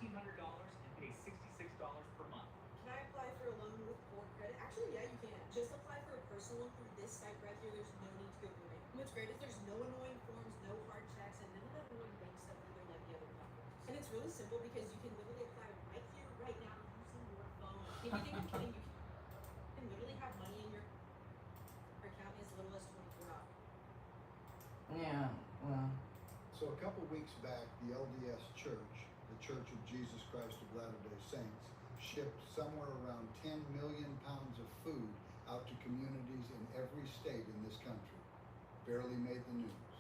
$1,500 and pay $66 per month. Can I apply for a loan with poor credit? Actually, yeah, you can. Just apply for a personal loan through this site right here. There's no need to go through it. What's great is there's no annoying forms, no hard checks, and none of that annoying bank stuff either like the other platforms. And it's really simple because you can literally apply right here, right now, using your phone. If you think I'm kidding, you can literally have money in your account as little as $24. Yeah, well. So a couple weeks back, the LDS Church, the Church of Jesus Christ of Latter-day Saints, shipped somewhere around 10 million pounds of food out to communities in every state in this country. Barely made the news.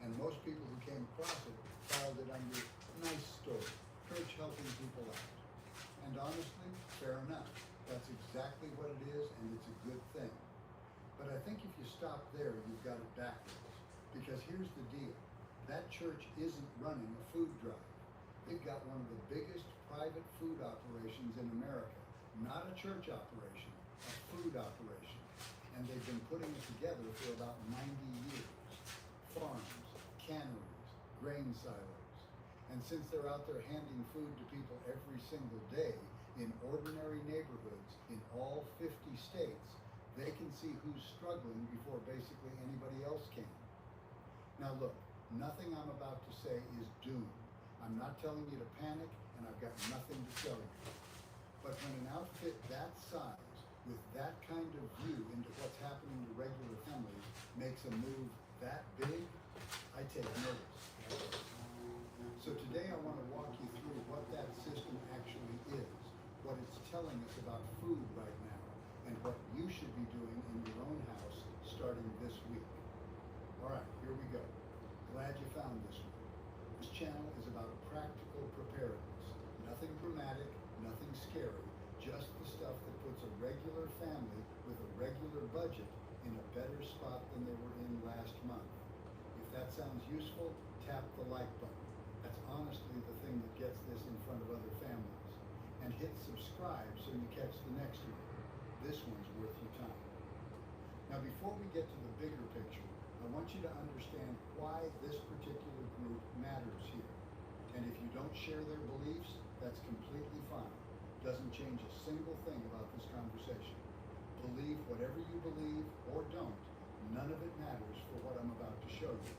And most people who came across it filed it under nice story, church helping people out. And honestly, fair enough. That's exactly what it is, and it's a good thing. But I think if you stop there, you've got it backwards. Because here's the deal. That church isn't running a food drive. They've got one of the biggest private food operations in America. Not a church operation, a food operation. And they've been putting it together for about 90 years. Farms, canneries, grain silos. And since they're out there handing food to people every single day in ordinary neighborhoods in all 50 states, they can see who's struggling before basically anybody else can. Now look, nothing I'm about to say is doom. I'm not telling you to panic, and I've got nothing to tell you. But when an outfit that size, with that kind of view into what's happening to regular families, makes a move that big, I take notice. So today I want to walk you through what that system actually is, what it's telling us about food right now, and what you should be doing in your own house starting this week. All right, here we go. Glad you found this one. This channel is about practical preparedness. Nothing dramatic, nothing scary, just the stuff that puts a regular family with a regular budget in a better spot than they were in last month. If that sounds useful, tap the like button. That's honestly the thing that gets this in front of other families. And hit subscribe so you catch the next one. This one's worth your time. Now before we get to the bigger picture, I want you to understand why this particular group matters here. And if you don't share their beliefs, that's completely fine. Doesn't change a single thing about this conversation. Believe whatever you believe or don't, none of it matters for what I'm about to show you.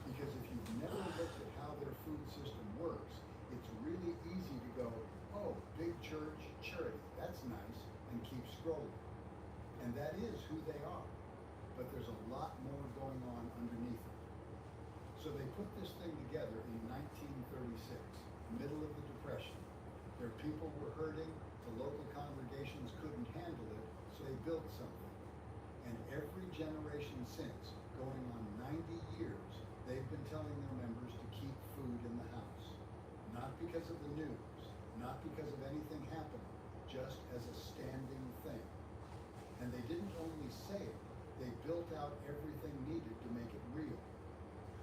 Because if you've never looked at how their food system works, it's really easy to go, oh, big church, charity, that's nice, and keep scrolling. And that is who they are. But there's a lot more going on underneath it. So they put this thing together in 1936, middle of the Depression. Their people were hurting, the local congregations couldn't handle it, so they built something. And every generation since, going on 90 years, they've been telling their members to keep food in the house. Not because of the news, not because of anything happening, just as a standing thing. And they didn't only say it, they built out everything needed to make it real.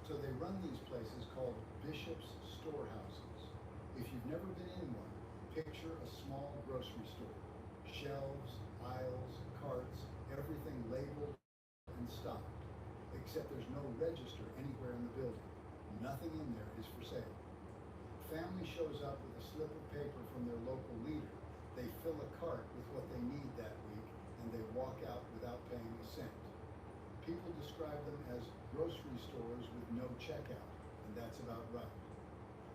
So they run these places called Bishop's Storehouses. If you've never been in one, picture a small grocery store. Shelves, aisles, carts, everything labeled and stocked. Except there's no register anywhere in the building. Nothing in there is for sale. Family shows up with a slip of paper from their local leader. They fill a cart with what they need that week, and they walk out without paying a cent. People describe them as grocery stores with no checkout, and that's about right.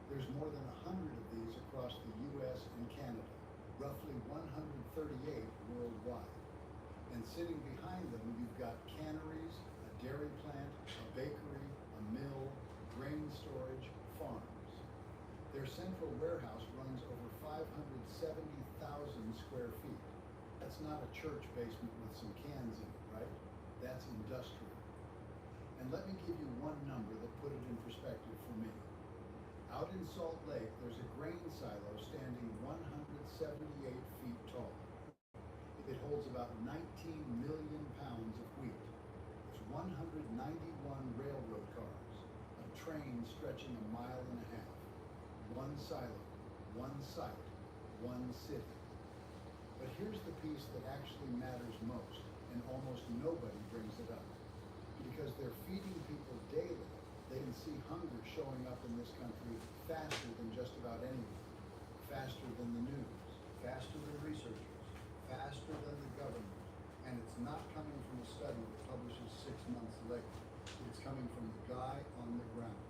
There's more than 100 of these across the US and Canada, roughly 138 worldwide. And sitting behind them, you've got canneries, a dairy plant, a bakery, a mill, grain storage, farms. Their central warehouse runs over 570,000 square feet. That's not a church basement with some cans in it, right? That's industrial. And let me give you one number that put it in perspective for me. Out in Salt Lake, there's a grain silo standing 178 feet tall. It holds about 19 million pounds of wheat. It's 191 railroad cars, a train stretching a mile and a half. One silo, one site, one city. But here's the piece that actually matters most, and almost nobody brings it up. Because they're feeding people daily, they can see hunger showing up in this country faster than just about anyone. researchers, faster than the government. And it's not coming from a study that publishes 6 months later. It's coming from the guy on the ground.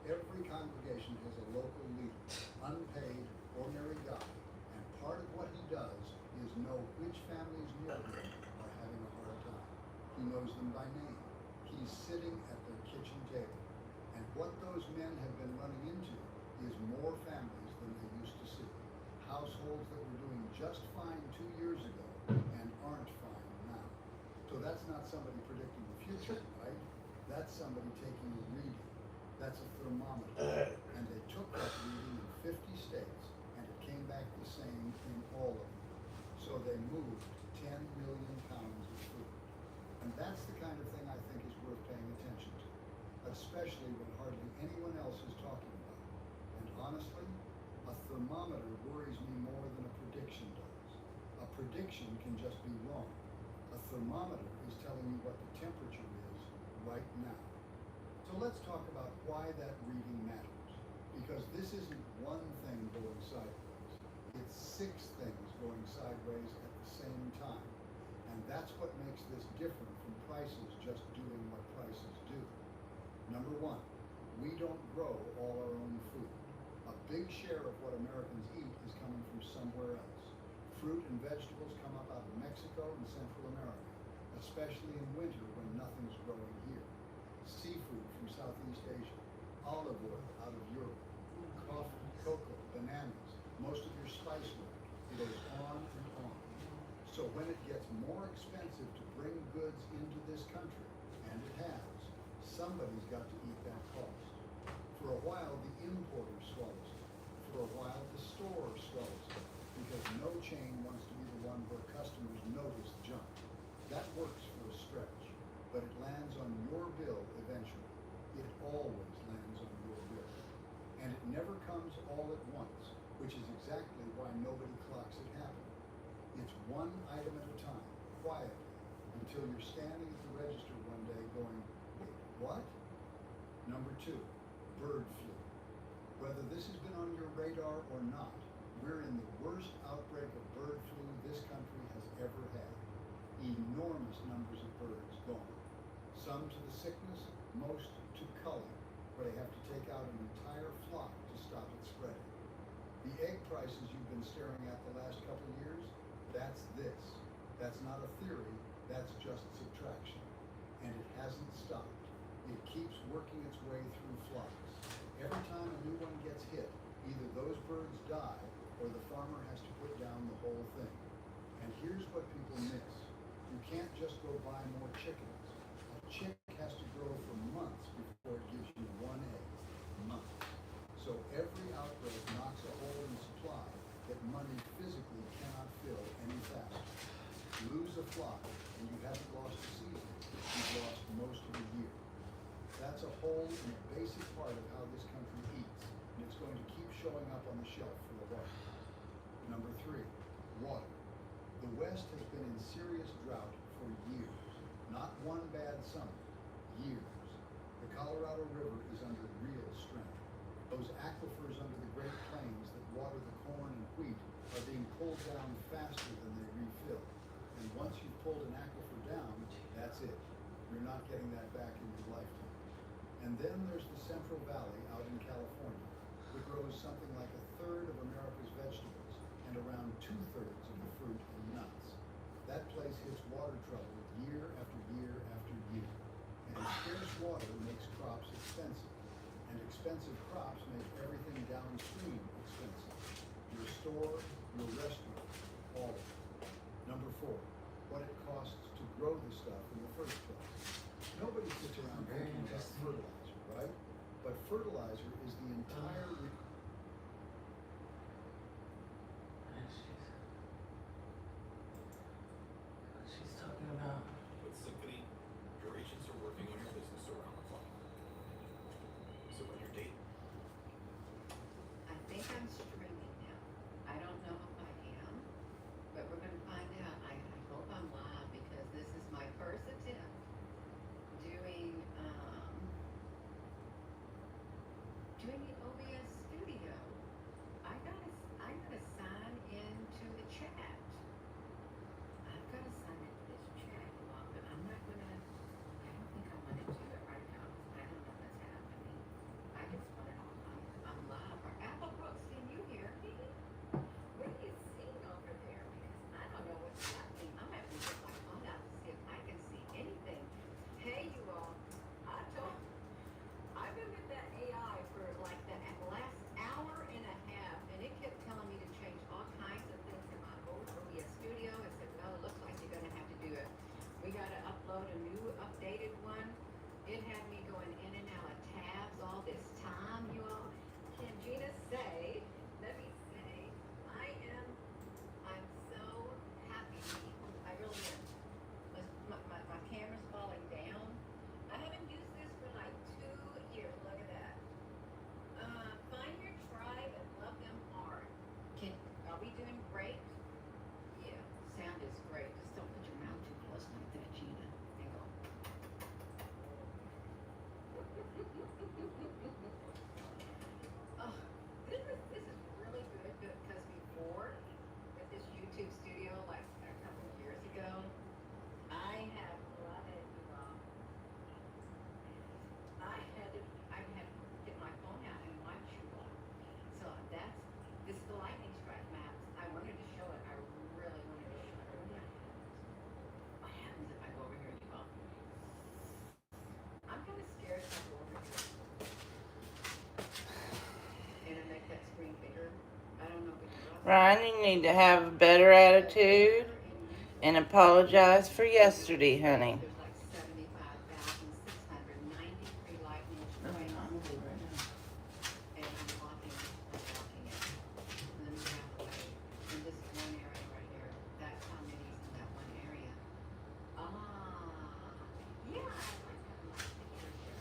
Every congregation has a local leader, unpaid, ordinary guy, and part of what he does is know which families near him are having a hard time. He knows them by name. He's sitting at their kitchen table. And what those men have been running into is more families than they used to see. Households that were doing just fine 2 years ago and aren't fine now. So that's not somebody predicting the future, right? That's somebody taking a reading. That's a thermometer. And they took that reading in 50 states, and it came back the same in all of them. So they moved 10 million pounds of food. And that's the kind of thing I think is worth paying attention to, especially when hardly anyone else is talking about it. And honestly, a thermometer worries me more than a prediction does. A prediction can just be wrong. A thermometer is telling you what the temperature is right now. So let's talk about why that reading matters. Because this isn't one thing going sideways. It's 6 things going sideways at the same time. And that's what makes this different from prices just doing what prices do. Number 1, we don't grow all our own food. A big share of what Americans eat is coming from somewhere else. Fruit and vegetables come up out of Mexico and Central America, especially in winter when nothing's growing here. Seafood from Southeast Asia, olive oil out of Europe, coffee, cocoa, bananas, most of your spice work. It goes on and on. So when it gets more expensive to bring goods into this country, and it has, somebody's got to eat that cost. For a while, the importer swallows it. For a while, the store swallows it, because no chain wants to be the one where customers notice junk. That works for a stretch, but it lands on your bill eventually. It always lands on your bill. And it never comes all at once, which is exactly why nobody clocks it happening. It's one item at a time, quietly, until you're standing at the register one day going, wait, what? Number 2, bird flu. Whether this has been on your radar or not, we're in the worst outbreak of bird flu this country has ever had. Enormous numbers of birds gone. Some to the sickness, most to culling, where they have to take out an entire flock to stop it spreading. The egg prices you've been staring at the last couple of years, that's this. That's not a theory, that's just subtraction. And it hasn't stopped. It keeps working its way through flocks. Every time a new one gets hit, either those birds die or the farmer has to put down the whole thing. And here's what people miss. You can't just go buy more chickens. A chick has to grow for months before it gives you 1 egg. Months. So every outbreak knocks a hole in supply that money physically cannot fill any faster. Lose a flock and you haven't lost a season. You've lost most of the year. That's a hole in a basic part of how this country eats, and it's going to keep showing up on the shelf for a while. Number 3, water. The West has been in serious drought for years. Not one bad summer. Years. The Colorado River is under real strain. Those aquifers under the Great Plains that water the corn and wheat are being pulled down faster than they refill. And once you've pulled an aquifer down, that's it. You're not getting that back in your lifetime. And then there's the Central Valley out in California, that grows something like 1/3 of America's vegetables and around 2/3 of the fruit and nuts. That place hits water trouble year after year after year. And scarce water makes crops expensive. And expensive crops make everything downstream expensive. Your store, your restaurant, all of it. Number 4, what it costs to grow the stuff in the first place. Nobody sits around thinking about fertilizer, right? But fertilizer is the entire She's talking about. With Symphony, your agents are working on your business around the clock. So when you're dating, I think I'm streaming now. I don't know if I am, but we're gonna find out. I hope I'm live because this is my first attempt doing the OBS studio. It had me going in and out of tabs all this time, you all. Can Gina say, let me say, I'm so happy. I really am. My camera's falling down. I haven't used this for like 2 years. Look at that. Find your tribe and love them hard. Are we doing great? Yeah, sound is great. Just don't put your mouth too close like that, Gina. And go. Oh, this is really good because before with this YouTube studio like a couple of years ago, I have loved it. I had to get my phone out and watch you all. So this is the lightning strike maps. I wanted to show it. I really wanted to show it. What happens if I go over here, you all? I'm kind of scared if I go over here. And I make that screen bigger. I don't know if it's Ryan, you need to have a better attitude and apologize for yesterday, honey. There's like 75,693 lightning strikes. And I'm walking it. And then we have away. In this one area right here. That's how many's in that one area. Yeah, I like that light picture here.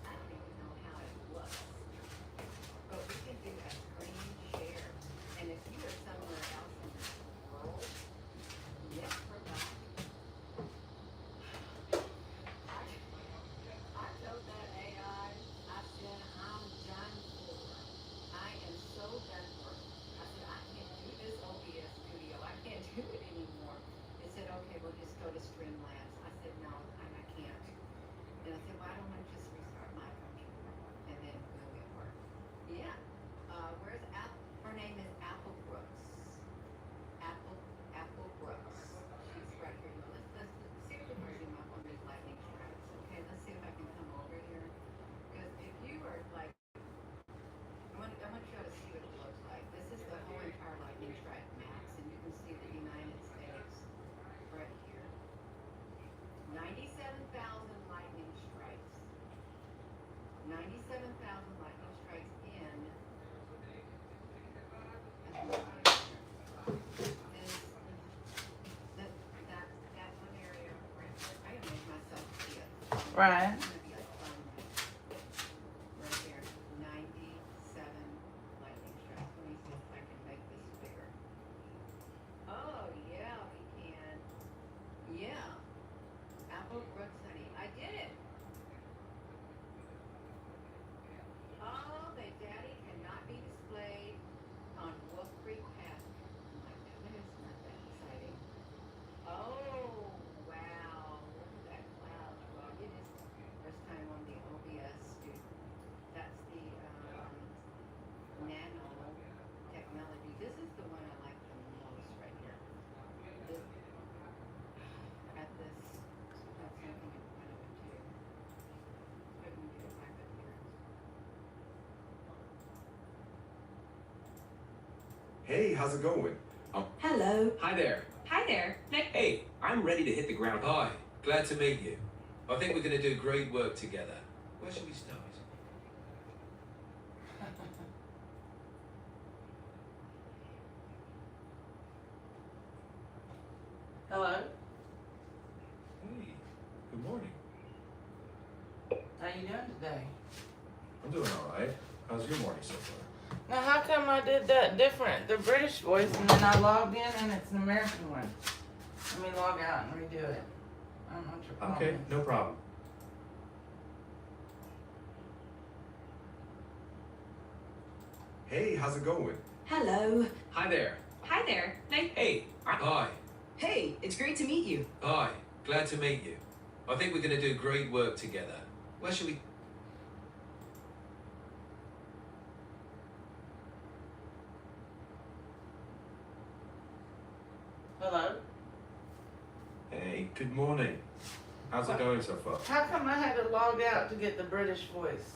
I don't even know how it looks. But we can do a screen share. And if you are somewhere else in the world, yes, we're back. I told that AI, I said, I'm done for. I am so done for. I said, I can't do this OBS studio. I can't do it anymore. It said, okay, we'll just go to Streamlabs. I said, no, I can't. And I said, why don't I just restart my computer? And then we'll get work. Yeah. Where's Apple? Her name is Apple Brooks. Apple Brooks. She's right here. Let's see if we can zoom up on these lightning strikes. Okay, let's see if I can come over here. Because if you are like, I want you to see what it looks like. This is the whole entire lightning strike maps, and you can see the United States right here. 97,000 lightning strikes. 97,000 lightning strikes in. That one area right there. I gotta make myself see it. Ryan, It's gonna be a fun one. Right here, 97 lightning strikes. Let me see if I can make this bigger. Oh yeah, we can. Yeah. Apple Brooks, honey. I did it. Oh, the daddy cannot be displayed on Wolf Creek Path. I'm like, that is not that exciting. Oh, wow. Look at that cloud. Well, it is first time on the OBS student. That's the nano technology. This is the one I like the most right here. This, got this. Got something in front of it too. I can get it back up here. Hey, how's it going? Hello. Hi there. Hi there. Hey, I'm ready to hit the ground. Hi, glad to meet you. I think we're going to do great work together. Where should we start? hello. Hey, good morning. How you doing today? I'm doing all right. How's your morning so far? Now, how come I did that different? The British voice, and then I logged in, and it's an American one. Let me log out and redo it. I don't know what your problem Okay, is. no problem. Hey, how's it going? Hello. Hi there. Hi there. Hey, Hi, Hey, it's great to meet you. hi, glad to meet you. I think we're going to do great work together. Where should we? Hello? Hey, good morning. How's it going so far? How come I had to log out to get the British voice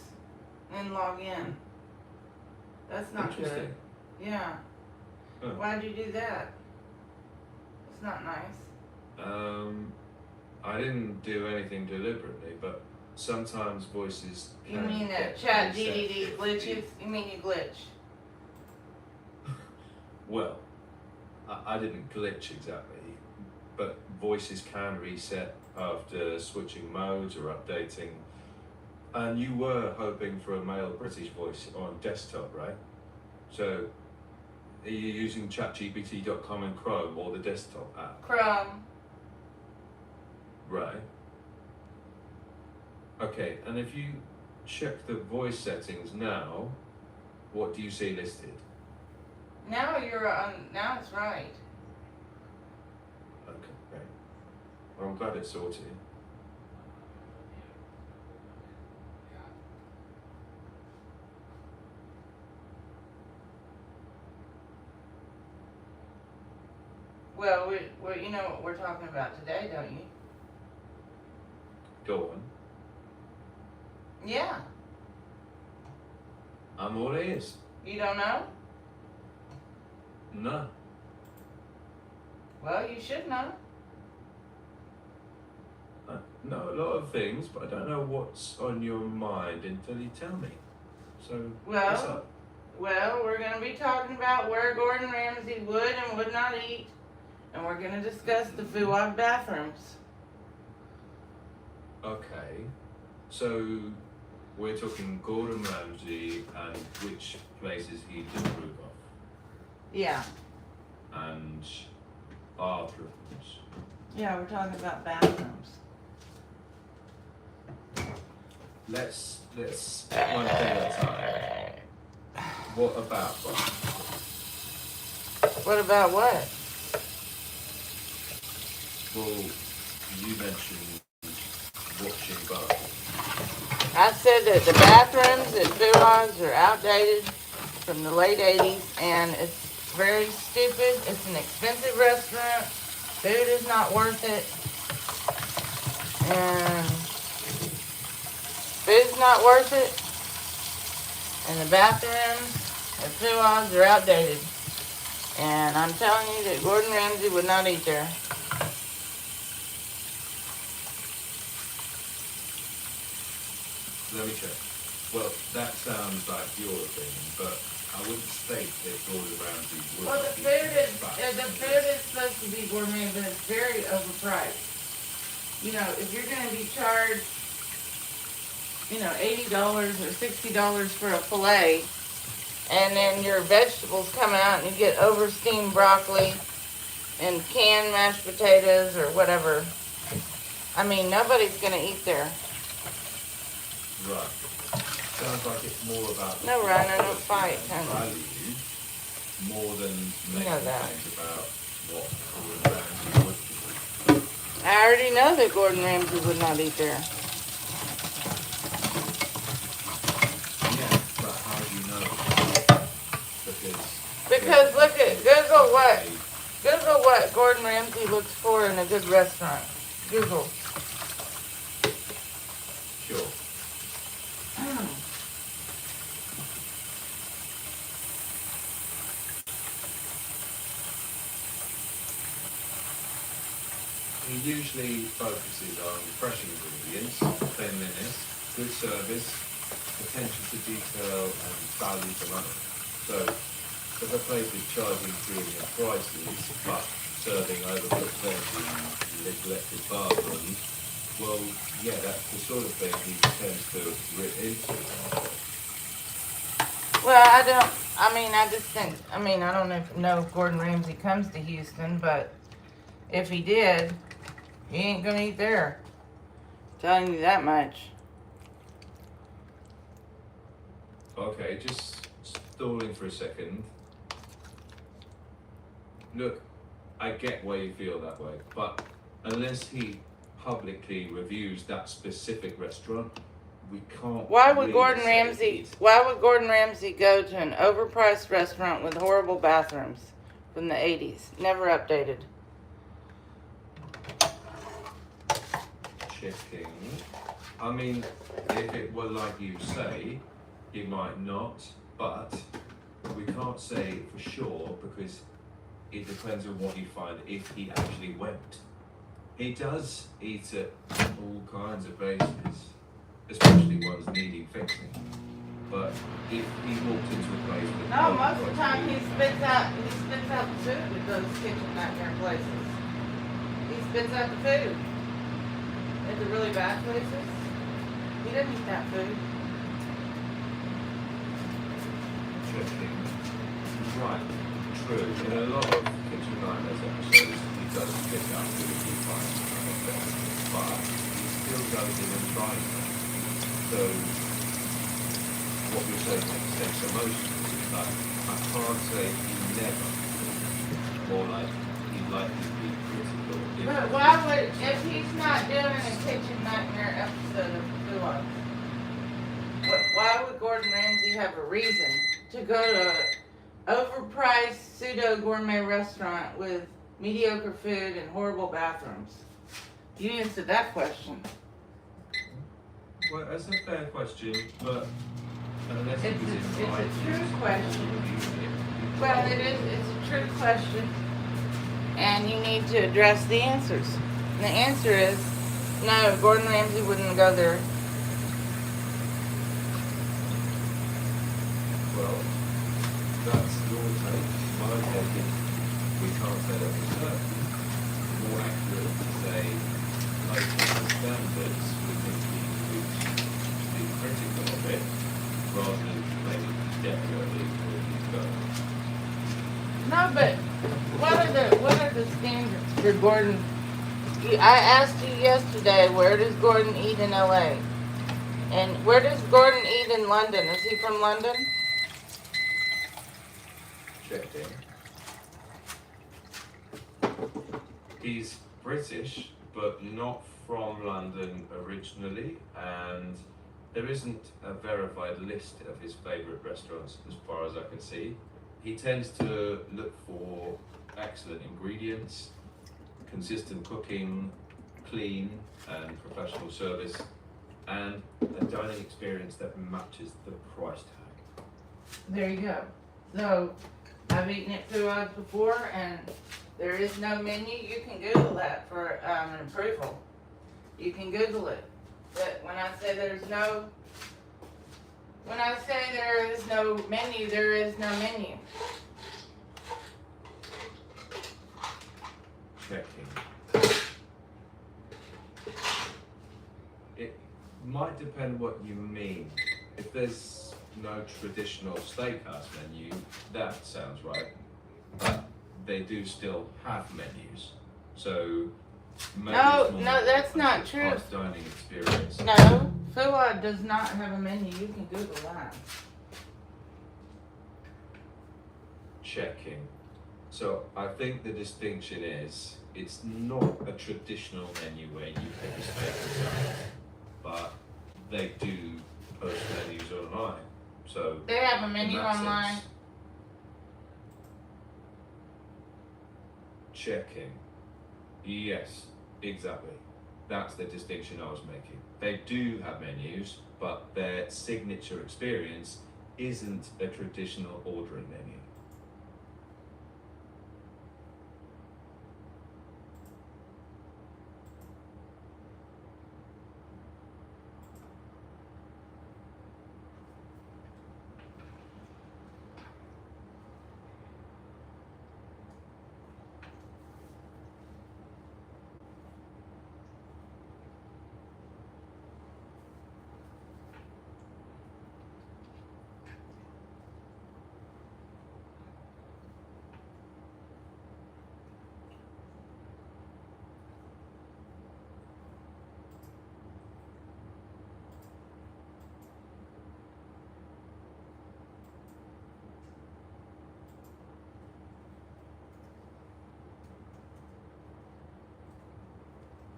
and log in? That's not good. Interesting. Yeah. Huh. Why'd you do that? It's not nice. I didn't do anything deliberately, but sometimes voices. You can mean that get chat reset GDD if glitches? You mean you glitch? Well, I didn't glitch exactly, but voices can reset after switching modes or updating. And you were hoping for a male British voice on desktop, right? So, are you using chatgpt.com and Chrome or the desktop app? Chrome. Right. Okay, and if you check the voice settings now, what do you see listed? Now you're on. Now it's right. Okay, great. Well, I'm glad it's sorted. Well, you know what we're talking about today, don't you? Go on. Yeah. I'm all ears. You don't know? No. Well, you should know. I know a lot of things, but I don't know what's on your mind until you tell me. So, what's up? Well, we're going to be talking about where Gordon Ramsay would and would not eat, and we're going to discuss the FUOG bathrooms. Okay, so we're talking Gordon Ramsay and which places he'd approve of, Yeah. and bathrooms. Yeah, we're talking about bathrooms. Let's one thing at a time. What about bathrooms? What about what? Well, you mentioned watching bathrooms. I said that the bathrooms at FUOGs are outdated from the late 80s, and it's very stupid. It's an expensive restaurant. Food is not worth it. And food's not worth it. And the bathrooms at FUOGs are outdated. And I'm telling you that Gordon Ramsay would not eat there. Let me check. Well, that sounds like your opinion, but I wouldn't state that Gordon Ramsay would. Well, the food is supposed to be gourmet, but it's very overpriced. You know, if you're going to be charged, you know, $80 or $60 for a fillet, and then your vegetables come out and you get over-steamed broccoli and canned mashed potatoes or whatever, I mean, nobody's going to eat there. Right. Sounds like it's more about No, Ryan, I don't fight, honey. value more than making know that. claims about what Gordon Ramsay would do. I already know that Gordon Ramsay would not eat there. Yeah, but how do you know? Because look at Google what Gordon Ramsay looks for in a good restaurant. Google. Sure. He usually focuses on fresh ingredients, cleanliness, good service, attention to detail, and value for money. So, if a place is charging premium prices, but serving overcooked veg in neglected bathrooms, well, yeah, that's the sort of thing he tends to rip into. Well, I don't know if Gordon Ramsay comes to Houston, but if he did, he ain't gonna eat there. Telling you that much. Okay, just stalling for a second. Look, I get why you feel that way, but unless he publicly reviews that specific restaurant, we can't. Why would really Gordon say Ramsay go to an overpriced restaurant with horrible bathrooms from the 80s, never updated? Checking. I mean, if it were like you say, he might not, but we can't say for sure because it depends on what you find if he actually went. He does eat at all kinds of places. especially ones needing fixing. But if he walked into a place with No, most of the overpriced time food, he spits out the food at those kitchen nightmare places. He spits out the food. At the really bad places, he doesn't eat that food. checking. Right, true. In a lot of Kitchen Nightmares episodes, he does spit out food a few times, but he still goes in and tries it. So what you're saying makes sense emotionally, but I can't say he never, or like he likely be critical. But why would, if he's not doing a Kitchen Nightmare episode of Philip, why would Gordon Ramsay have a reason to go to an overpriced pseudo gourmet restaurant with mediocre food and horrible bathrooms? You answered that question. Well, that's a fair question, but unless It's he was a invited true question. to Well, it's a true question, and you need to address the answers. And the answer is no. Gordon Ramsay wouldn't go there. Well, that's your take. My take is we can't say that for certain. It's more accurate to say local standards we think we should be critical of it, rather than maybe definitely wouldn't go. No, but what are the standards for Gordon? I asked you yesterday, where does Gordon eat in LA? And where does Gordon eat in London? Is he from London? Checked in. He's British, but not from London originally, and there isn't a verified list of his favourite restaurants as far as I can see. He tends to look for excellent ingredients, consistent cooking, clean and professional service, and a dining experience that matches the price tag. There you go. So, I've eaten at Fuad's before, and there is no menu. You can Google that for an approval. You can Google it. But when I say there is no menu, there is no menu. Checking. It might depend what you mean. If there's no traditional steakhouse menu, that sounds right. But they do still have menus. So maybe No, it's more no, that's not a true. fast dining experience. No, Fuad does not have a menu. You can Google that. Checking. So I think the distinction is it's not a traditional menu where you pick a steak and salad, but they do post menus online. So They have a in menu that online. sense, checking. Yes, exactly. That's the distinction I was making. They do have menus, but their signature experience isn't a traditional ordering menu.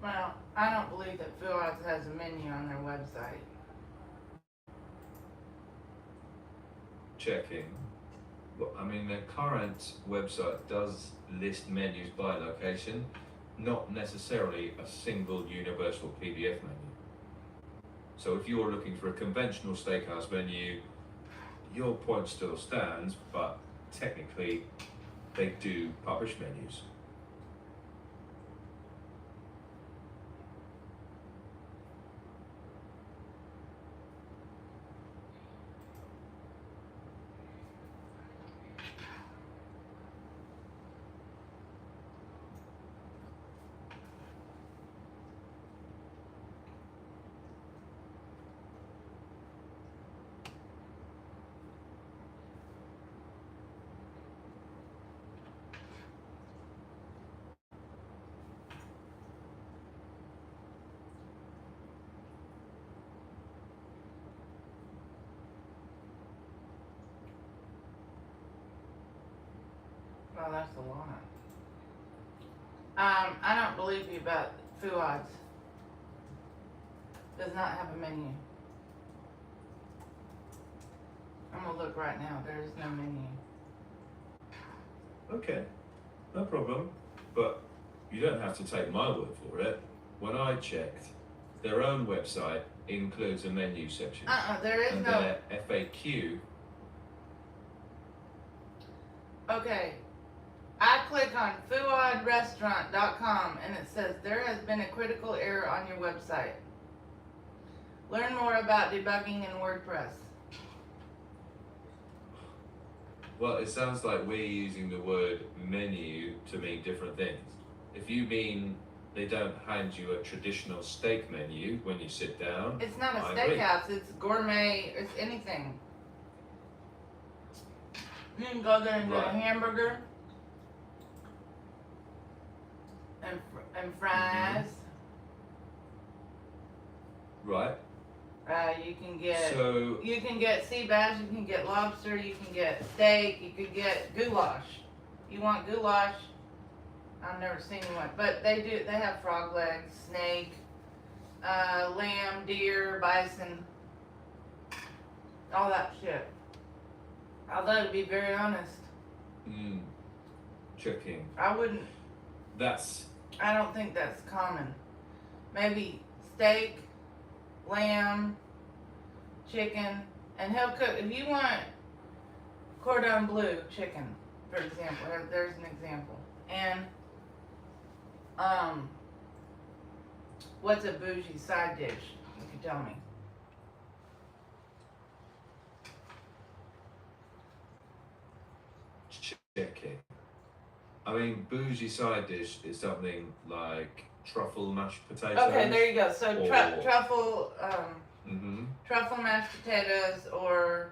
Well, I don't believe that Fuad's has a menu on their website. Checking. Well, I mean, their current website does list menus by location, not necessarily a single universal PDF menu. So if you're looking for a conventional steakhouse menu, your point still stands, but technically they do publish menus. Oh, that's a lot. I don't believe you about Fuad's. Does not have a menu. I'm gonna look right now. There is no menu. Okay, no problem. But you don't have to take my word for it. When I checked, their own website includes a menu section. There is and no. their FAQ. Okay. I click on fuadrestaurant.com and it says there has been a critical error on your website. Learn more about debugging in WordPress. Well, it sounds like we're using the word menu to mean different things. If you mean they don't hand you a traditional steak menu when you sit down, It's not a I agree. steakhouse, it's gourmet, it's anything. You can go there and get a Right. hamburger and fries. Right. You can get So sea bass, you can get lobster, you can get steak, you can get goulash. You want goulash? I've never seen one, but they have frog legs, snake, lamb, deer, bison, all that shit. Although to be very honest, checking. I don't think that's common. Maybe steak, lamb, chicken, and he'll cook. If you want cordon bleu chicken, for example, there's an example. And what's a bougie side dish? You can tell me. Checking. I mean, bougie side dish is something like truffle mashed potatoes. Okay, there you go. So or- truffle, Mm-hmm. truffle mashed potatoes, or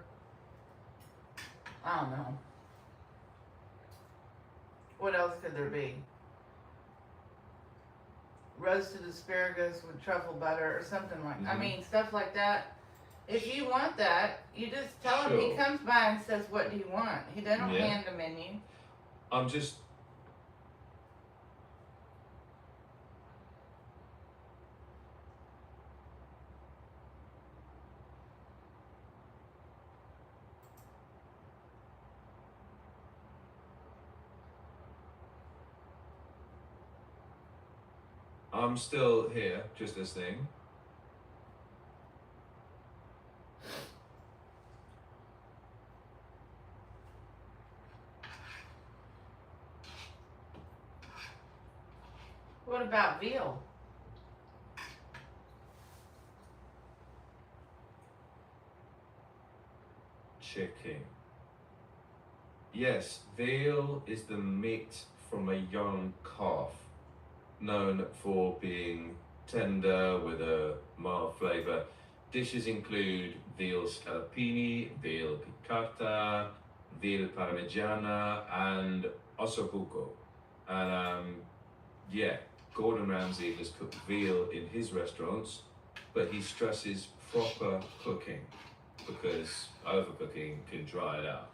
I don't know. What else could there be? Roasted asparagus with truffle butter or something like. I Mhm. mean, stuff like that. If you want that, you just tell him. He Sure. comes by and says, "What do you want?" They don't Yeah. hand a menu. I'm still here, just listening. What about veal? Chicken. Yes, veal is the meat from a young calf, known for being tender with a mild flavor. Dishes include veal scallopini, veal piccata, veal parmigiana, and ossobuco. And yeah, Gordon Ramsay has cooked veal in his restaurants, but he stresses proper cooking because overcooking can dry it out.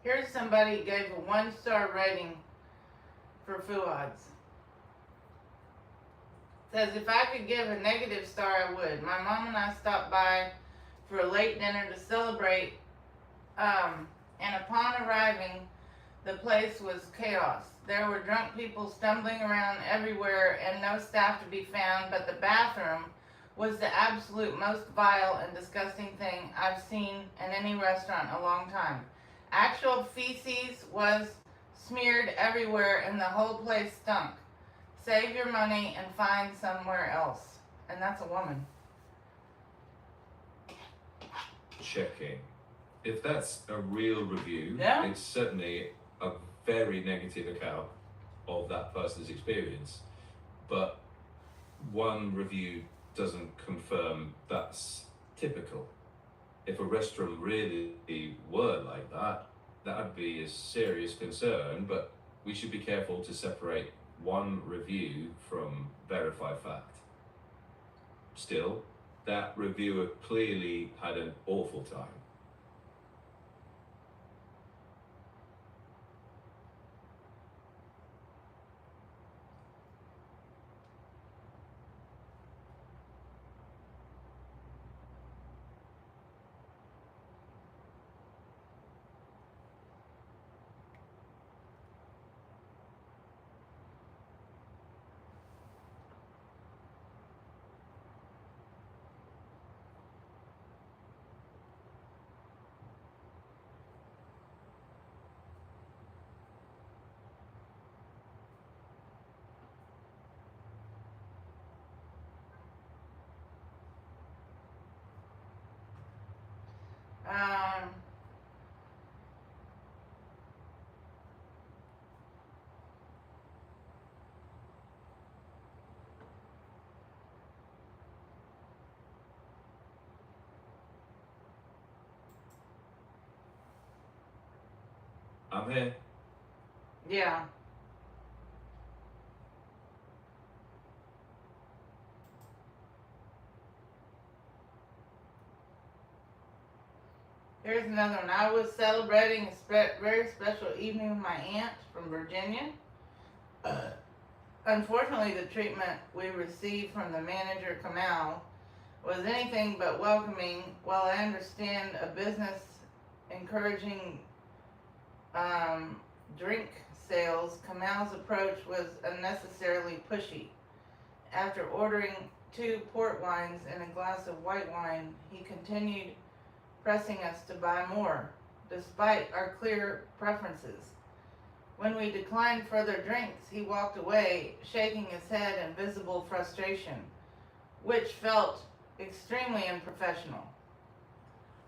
Here's somebody who gave a 1-star rating for Fuad's. Says, if I could give a negative star, I would. My mom and I stopped by for a late dinner to celebrate, and upon arriving, the place was chaos. There were drunk people stumbling around everywhere and no staff to be found, but the bathroom was the absolute most vile and disgusting thing I've seen in any restaurant in a long time. Actual feces was smeared everywhere and the whole place stunk. Save your money and find somewhere else. And that's a woman. Checking. If that's a real review, Yeah. it's certainly a very negative account of that person's experience. But one review doesn't confirm that's typical. If a restaurant really were like that, that would be a serious concern, but we should be careful to separate one review from verified fact. Still, that reviewer clearly had an awful time. Um, I'm here. yeah. Here's another one. I was celebrating a very special evening with my aunt from Virginia. Unfortunately, the treatment we received from the manager, Kamal, was anything but welcoming. While I understand a business encouraging drink sales, Kamal's approach was unnecessarily pushy. After ordering 2 port wines and a glass of white wine, he continued pressing us to buy more, despite our clear preferences. When we declined further drinks, he walked away, shaking his head in visible frustration, which felt extremely unprofessional.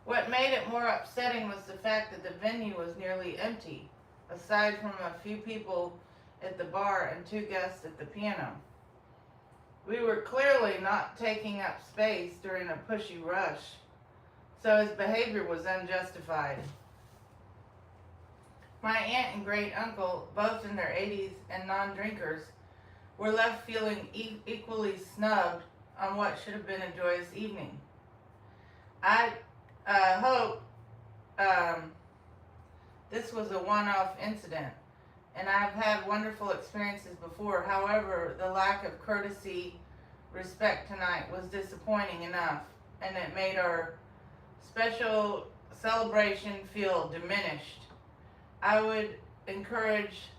What made it more upsetting was the fact that the venue was nearly empty, aside from a few people at the bar and 2 guests at the piano. We were clearly not taking up space during a pushy rush, so his behavior was unjustified. My aunt and great uncle, both in their 80s and non-drinkers, were left feeling equally snubbed on what should have been a joyous evening. I hope this was a one-off incident, and I've had wonderful experiences before. However, the lack of courtesy, respect tonight was disappointing enough, and it made our special celebration feel diminished. I would encourage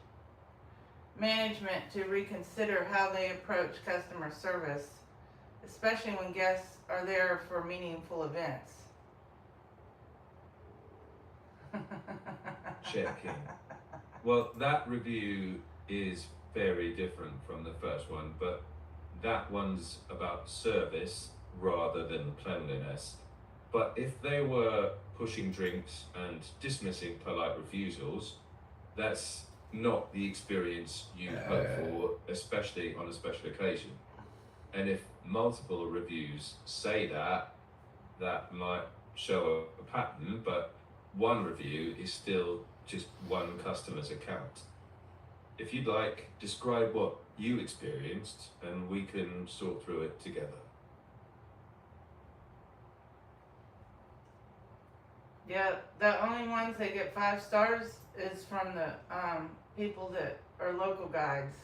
management to reconsider how they approach customer service, especially when guests are there for meaningful events. Checking. Well, that review is very different from the first one, but that one's about service rather than cleanliness. But if they were pushing drinks and dismissing polite refusals, that's not the experience you hope for, especially on a special occasion. And if multiple reviews say that, that might show a pattern, but one review is still just one customer's account. If you'd like, describe what you experienced and we can sort through it together. Yeah, the only ones that get 5 stars is from the people that are local guides.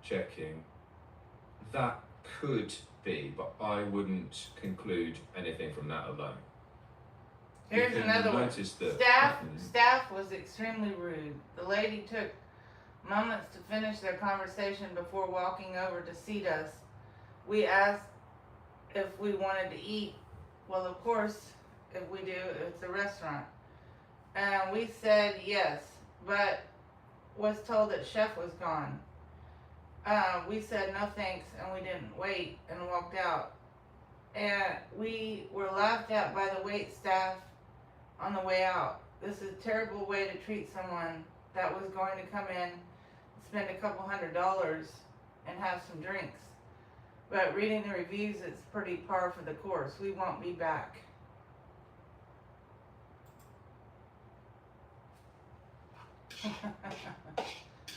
Checking. That could be, but I wouldn't conclude anything from that alone. Here's You can another one. notice the Staff was extremely rude. The lady took moments to finish their conversation before walking over to seat us. We asked if we wanted to eat. Well, of course, if we do, it's a restaurant. And we said yes, but was told that chef was gone. We said no thanks, and we didn't wait and walked out. And we were laughed at by the wait staff on the way out. This is a terrible way to treat someone that was going to come in, spend a couple $100 and have some drinks. But reading the reviews, it's pretty par for the course. We won't be back.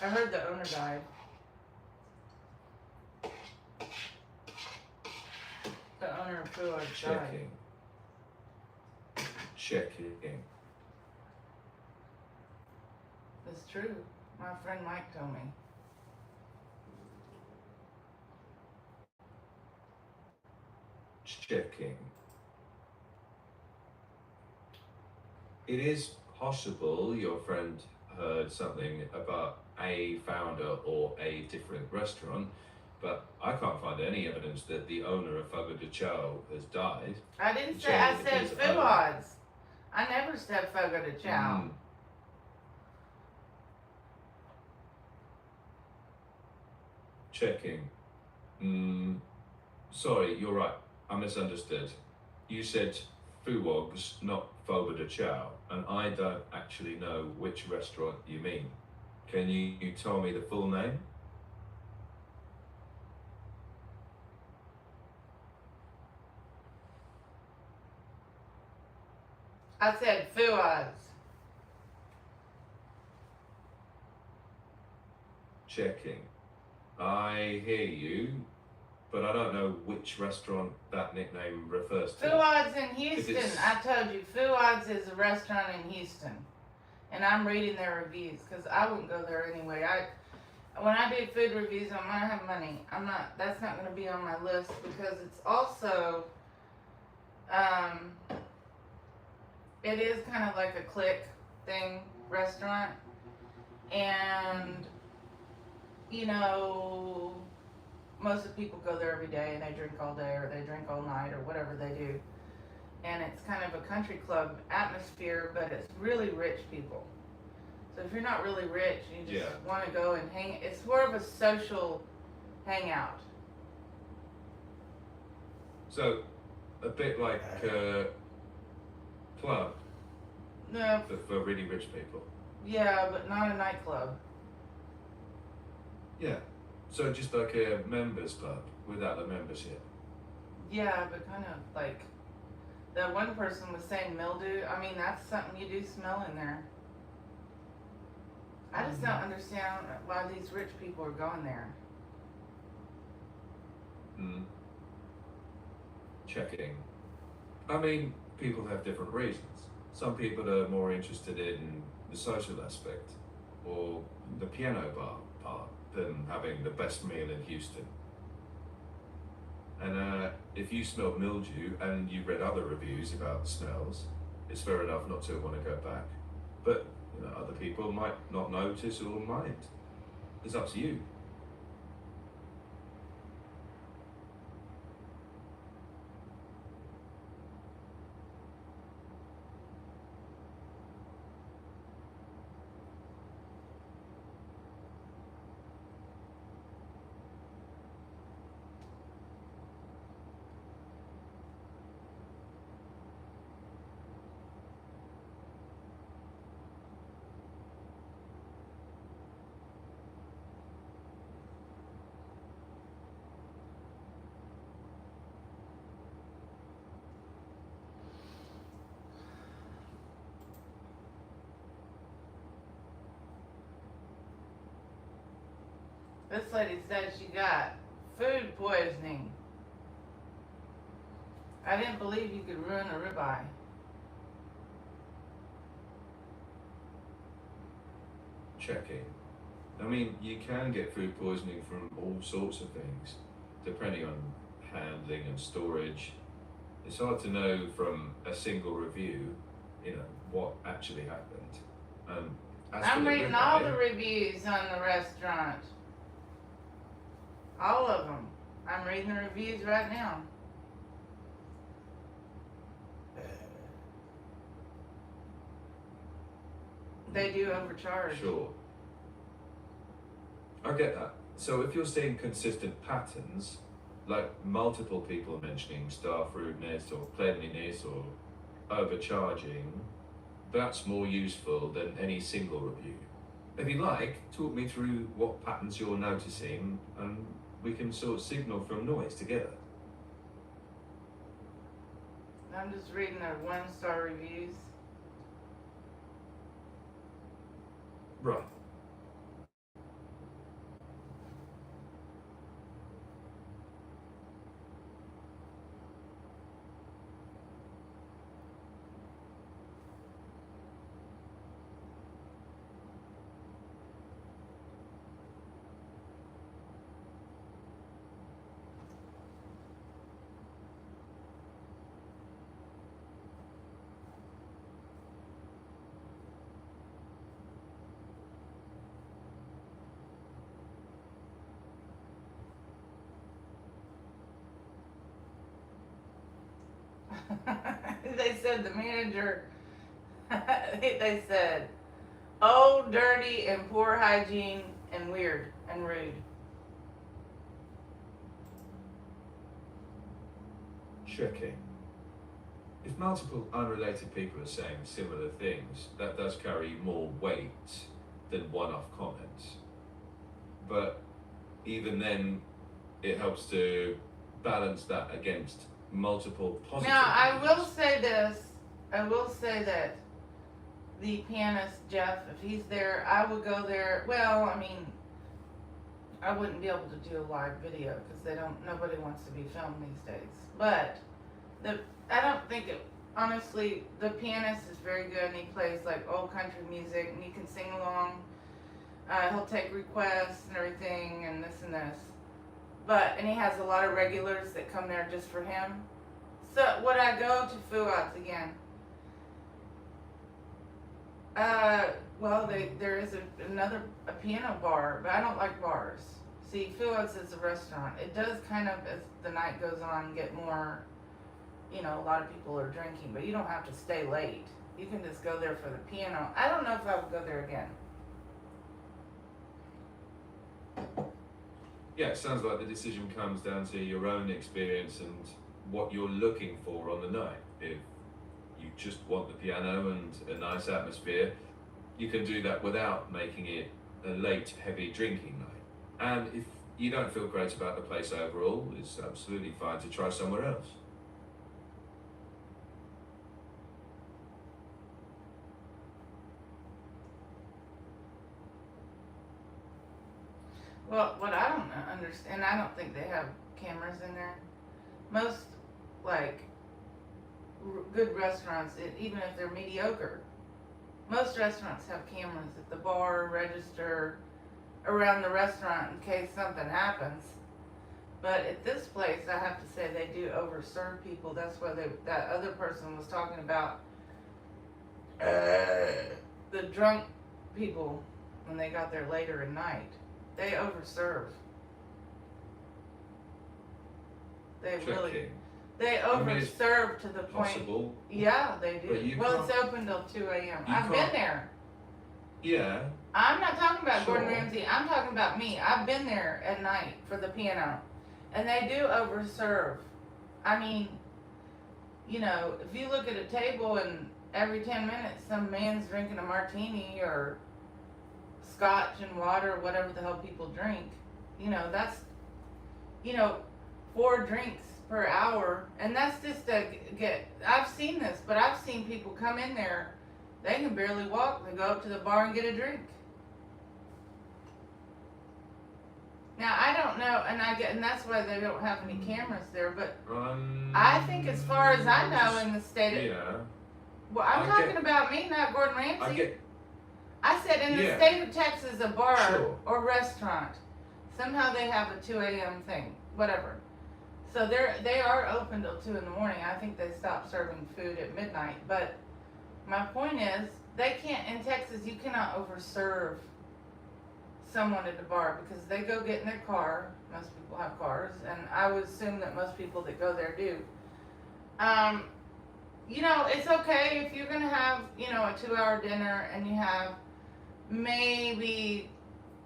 I heard the owner died. The owner of Foo died. Checking. Checking. It's true. My friend Mike told me. Checking. It is possible your friend heard something about a founder or a different restaurant, but I can't find any evidence that the owner of Fogo de Chao has died. I didn't The say, I chain said is Foo owned. Odds. I never said Fogo de Chao. Mm. Checking. Sorry, you're right. I misunderstood. You said Fuwogs, not Fogo de Chao, and I don't actually know which restaurant you mean. Can you tell me the full name? I said Foo Odds. Checking. I hear you, but I don't know which restaurant that nickname refers Foo to. Odds in Houston. it's- I told you, Foo Odds is a restaurant in Houston. And I'm reading their reviews because I wouldn't go there anyway. When I do food reviews, I'm gonna have money. That's not gonna be on my list because it's also, it is kind of like a click thing restaurant. And, you know, most of the people go there every day and they drink all day or they drink all night or whatever they do. And it's kind of a country club atmosphere, but it's really rich people. So if you're not really rich, you just want to go and hang. It's more of a social hangout. So, a bit like a club No, for really rich people. yeah, but not a nightclub. Yeah. So just like a members club without the membership. Yeah, but kind of like that one person was saying mildew. I mean, that's something you do smell in there. I just don't understand why these rich people are going there. Checking. I mean, people have different reasons. Some people are more interested in the social aspect or the piano bar part than having the best meal in Houston. And if you smelled mildew and you read other reviews about smells, it's fair enough not to want to go back. But you know, other people might not notice or mind. It's up to you. This lady said she got food poisoning. I didn't believe you could ruin a ribeye. Checking. I mean, you can get food poisoning from all sorts of things, depending on handling and storage. It's hard to know from a single review, you know, what actually happened. As for I'm the reading all ribeye- the reviews on the restaurant. All of them. I'm reading the reviews right now. They do overcharge. Sure. I get that. So if you're seeing consistent patterns, like multiple people mentioning star fruitness or cleanliness or overcharging, that's more useful than any single review. If you like, talk me through what patterns you're noticing and we can sort of signal from noise together. I'm just reading their 1-star reviews. Right. They said the manager, they said, oh, dirty and poor hygiene and weird and rude. Checking. If multiple unrelated people are saying similar things, that does carry more weight than one-off comments. But even then, it helps to balance that against multiple positive. Now, I things. will say this. I will say that the pianist, Jeff, if he's there, I would go there. Well, I mean, I wouldn't be able to do a live video because nobody wants to be filmed these days. But I don't think it, honestly, the pianist is very good and he plays like old country music and you can sing along. He'll take requests and everything and this and this. And he has a lot of regulars that come there just for him. So would I go to Fuad's again? Well, there is another piano bar, but I don't like bars. See, Fuad's is a restaurant. It does kind of, as the night goes on, get more, a lot of people are drinking, but you don't have to stay late. You can just go there for the piano. I don't know if I would go there again. Yeah, it sounds like the decision comes down to your own experience and what you're looking for on the night. If you just want the piano and a nice atmosphere, you can do that without making it a late, heavy drinking night. And if you don't feel great about the place overall, it's absolutely fine to try somewhere else. Well, what I don't understand, I don't think they have cameras in there. Most, good restaurants, even if they're mediocre, most restaurants have cameras at the bar, register, around the restaurant in case something happens. But at this place, I have to say they do overserve people. That's why that other person was talking about the drunk people when they got there later at night. They overserve. They really, Checking. they I mean, it's overserve to the point. Possible. Yeah, they But do. you Well, it's can't- open till 2 a.m. you I've been can't- there. Yeah. I'm not talking about Gordon Sure. Ramsay. I'm talking about me. I've been there at night for the piano. And they do overserve. I mean, if you look at a table and every 10 minutes some man's drinking a martini or scotch and water or whatever the hell people drink, that's, 4 drinks per hour. And that's just I've seen this, but I've seen people come in there, they can barely walk, they go up to the bar and get a drink. Now, I don't know, and that's why they don't have any cameras there, but I think as far as I know in the state of, Yeah. well, I'm I talking get- about me, not Gordon Ramsay. I said in the Yeah. state of Texas, a bar Sure. or restaurant, somehow they have a 2 a.m. thing, whatever. So they are open till 2 in the morning. I think they stop serving food at midnight. But my point is, they can't, in Texas, you cannot overserve someone at the bar because they go get in their car. Most people have cars, and I would assume that most people that go there do. It's okay if you're gonna have, a 2-hour dinner and you have maybe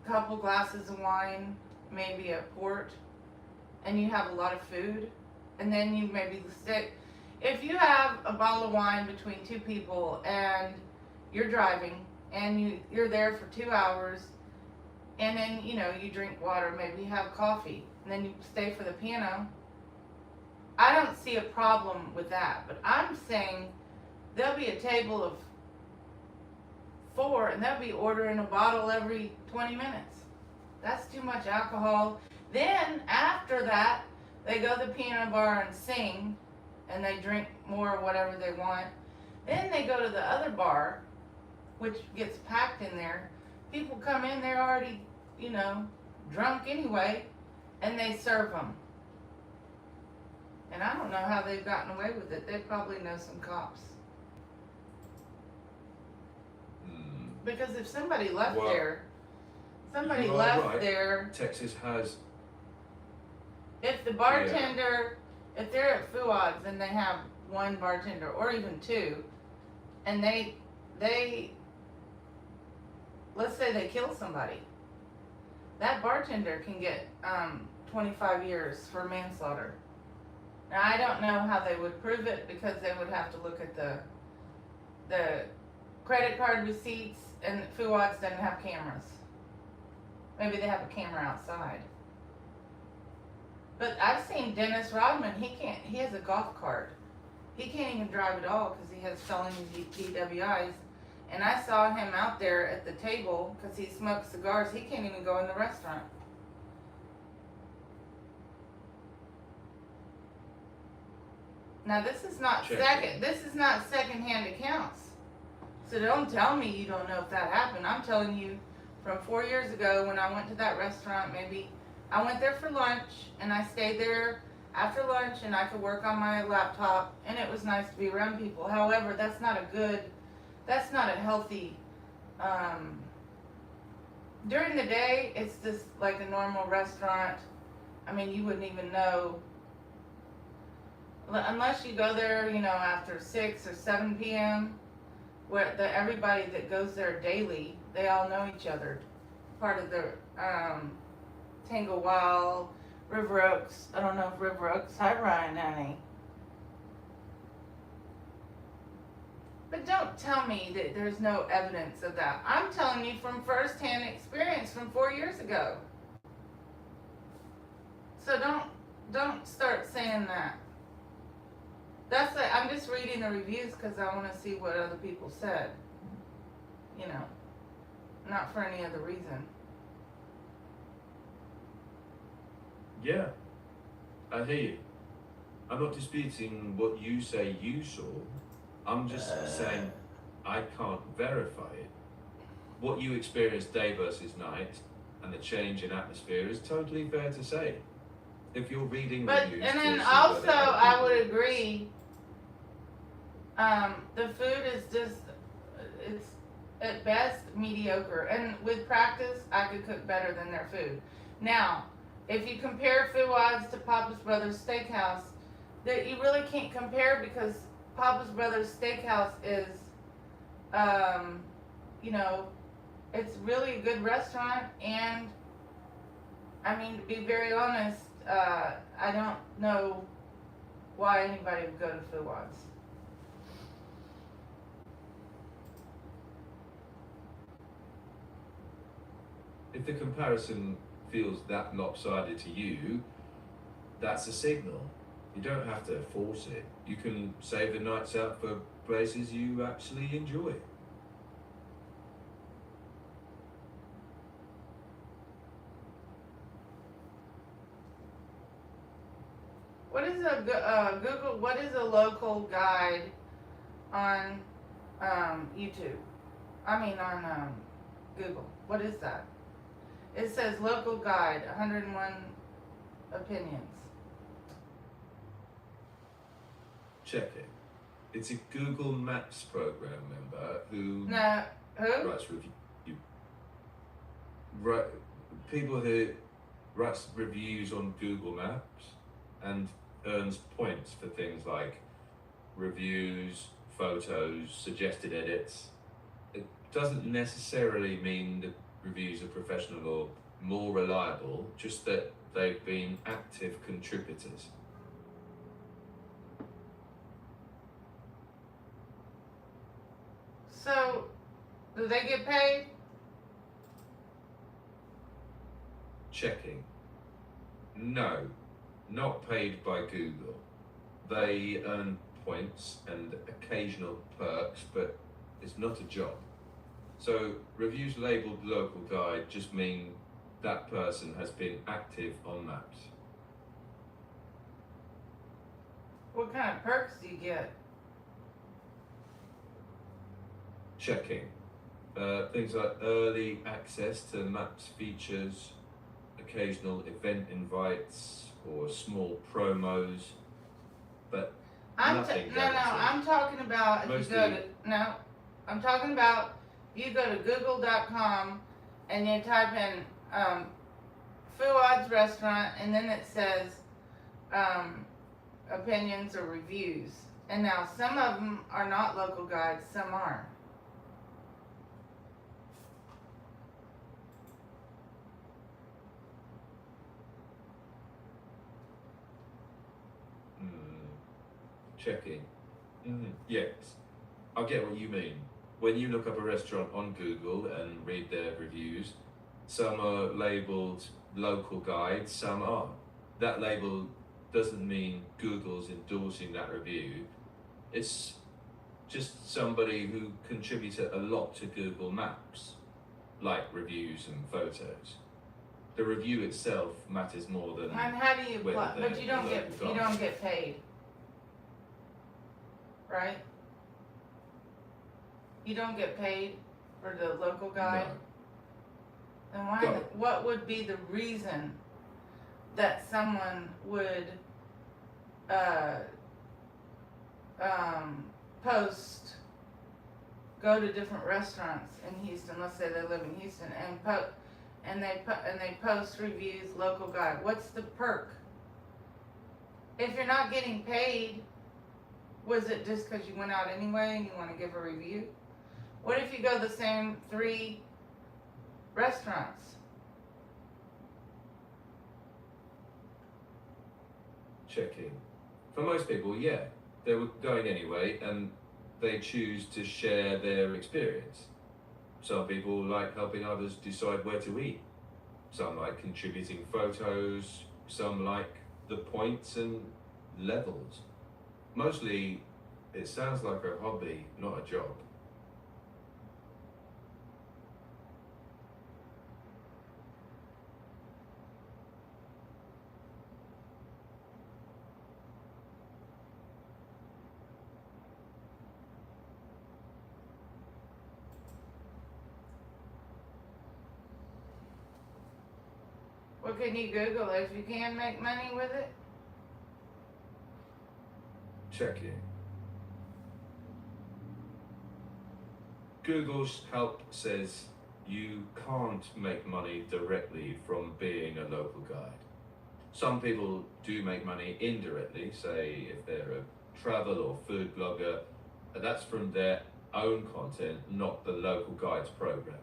a couple glasses of wine, maybe a port, and you have a lot of food, and then you maybe stick. If you have a bottle of wine between 2 people and you're driving and you're there for 2 hours, and then you drink water, maybe you have coffee, and then you stay for the piano, I don't see a problem with that. But I'm saying there'll be a table of 4 and they'll be ordering a bottle every 20 minutes. That's too much alcohol. Then after that, they go to the piano bar and sing, and they drink more of whatever they want. Then they go to the other bar, which gets packed in there. People come in, they're already, drunk anyway, and they serve them. And I don't know how they've gotten away with it. They probably know some cops. Because if somebody left Well, there, you are right. there, Texas has. if the bartender, if they're at Fuad's and they have one bartender or even two, and they let's say they kill somebody, that bartender can get 25 years for manslaughter. Now I don't know how they would prove it, because they would have to look at the credit card receipts, and Fuwad's doesn't have cameras. Maybe they have a camera outside. But I've seen Dennis Rodman, he has a golf cart. He can't even drive at all because he has felony DWIs. And I saw him out there at the table because he smokes cigars. He can't even go in the restaurant. Now this is not second-hand accounts. So don't tell me you don't know if that happened. I'm telling you, from 4 years ago when I went to that restaurant, maybe I went there for lunch and I stayed there after lunch and I could work on my laptop and it was nice to be around people. However, that's not a healthy, during the day, it's just like a normal restaurant. I mean, you wouldn't even know, unless you go there, after 6 or 7 p.m., where everybody that goes there daily, they all know each other. Part of the Tangle Wild, River Oaks. I don't know if River Oaks. Hi, Ryan, honey. But don't tell me that there's no evidence of that. I'm telling you from first-hand experience from 4 years ago. So don't start saying that. I'm just reading the reviews because I want to see what other people said. Not for any other reason. Yeah, I hear you. I'm not disputing what you say you saw. I'm just saying I can't verify it. What you experienced day versus night and the change in atmosphere is totally fair to say. If you're reading reviews, And then to see also, whether other I people- would agree. The food is it's at best mediocre, and with practice, I could cook better than their food. Now, if you compare Fuwad's to Papa's Brothers Steakhouse, that you really can't compare, because Papa's Brothers Steakhouse is, it's really a good restaurant, and I mean, to be very honest, I don't know why anybody would go to Fuwad's. If the comparison feels that lopsided to you, that's a signal. You don't have to force it. You can save the nights out for places you actually enjoy. What is Google? What is a local guide on YouTube? I mean on Google. What is that? It says local guide, 101 opinions. Check it. It's a Google Maps program member who writes people who writes reviews on Google Maps and earns points for things like reviews, photos, suggested edits. It doesn't necessarily mean that reviews are professional or more reliable, just that they've been active contributors. So, do they get paid? Checking. No, not paid by Google. They earn points and occasional perks, but it's not a job. So reviews labeled local guide just mean that person has been active on maps. What kind of perks do you get? Checking. Things like early access to maps features, occasional event invites, or small promos, but nothing guaranteed. I'm talking about I'm talking about if you go to google.com and you type in Fuwad's restaurant, and then it says opinions or reviews, And now some of them are not local guides, some are. Checking. Yes, I get what you mean. When you look up a restaurant on Google and read their reviews, some are labeled local guides, some aren't. That label doesn't mean Google's endorsing that review. It's just somebody who contributed a lot to Google Maps, like reviews and photos. The review itself matters more than. And how do you whether apply? they're But you don't get local guide. paid, right? You don't get paid for the local guide. No. Then why? No. What would be the reason that someone would post, go to different restaurants in Houston? Let's say they live in Houston and they post reviews, local guide. What's the perk? If you're not getting paid, was it just because you went out anyway and you want to give a review? What if you go the same 3 restaurants? Checking. For most people, yeah, they were going anyway, and they choose to share their experience. Some people like helping others decide where to eat. Some like contributing photos. Some like the points and levels. Mostly, it sounds like a hobby, not a job. Well, can you Google if you can make money with it? Checking. Google's help says you can't make money directly from being a local guide. Some people do make money indirectly, say if they're a travel or food blogger, but that's from their own content, not the local guides program.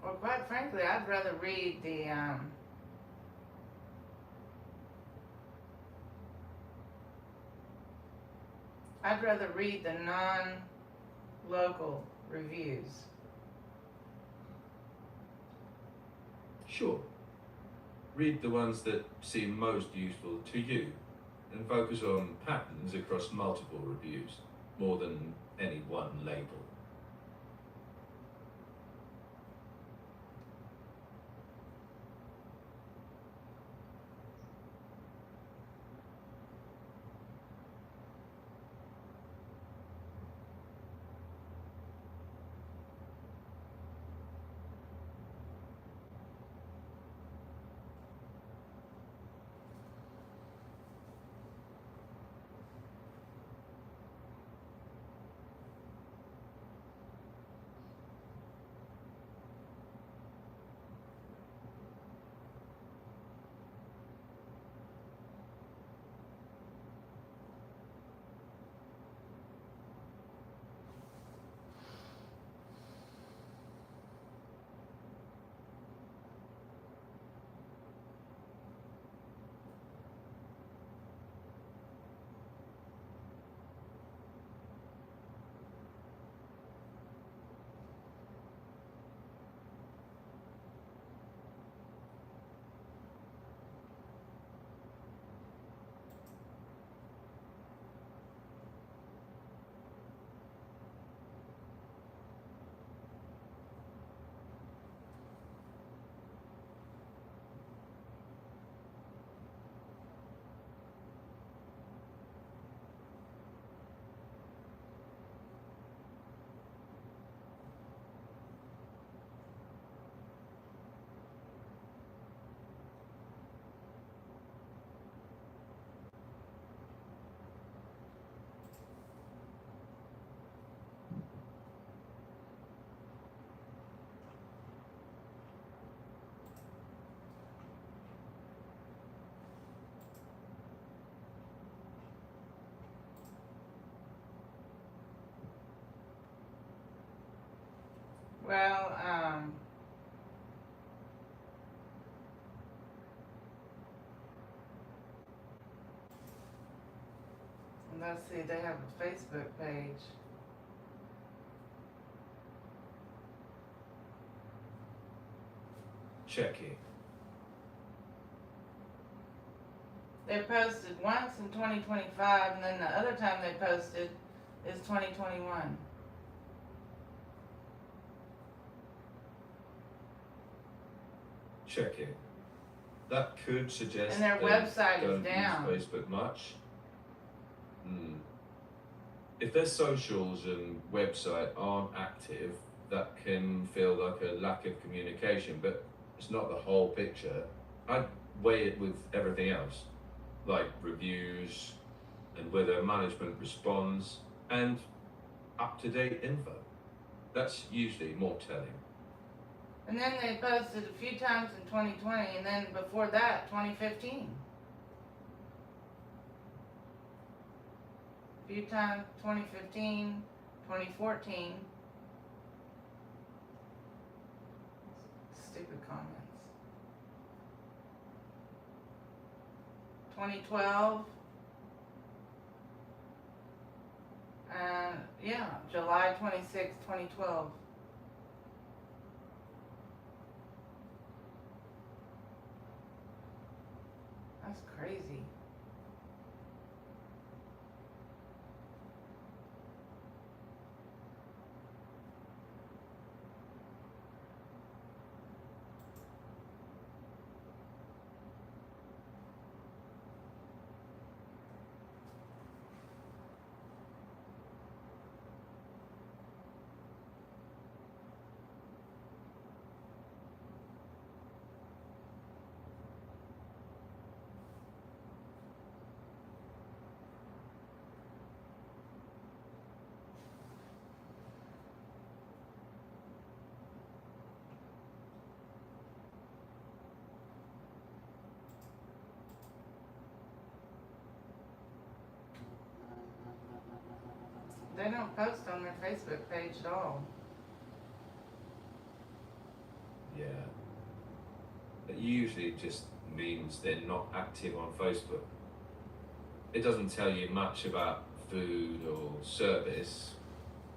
Well, quite frankly, I'd rather read the non-local reviews. Sure. Read the ones that seem most useful to you and focus on patterns across multiple reviews, more than any one label. Let's see, they have a Facebook page. Check it. They posted once in 2025, and then the other time they posted is 2021. Check it. That could suggest And their they website is don't down. use Facebook much. If their socials and website aren't active, that can feel like a lack of communication, but it's not the whole picture. I'd weigh it with everything else, like reviews and whether management responds and up-to-date info. That's usually more telling. And then they posted a few times in 2020, and then before that, 2015. A few times, 2015, 2014. Stupid comments. 2012. And yeah, July 26, 2012. That's crazy. They don't post on their Facebook page at all. Yeah. It usually just means they're not active on Facebook. It doesn't tell you much about food or service.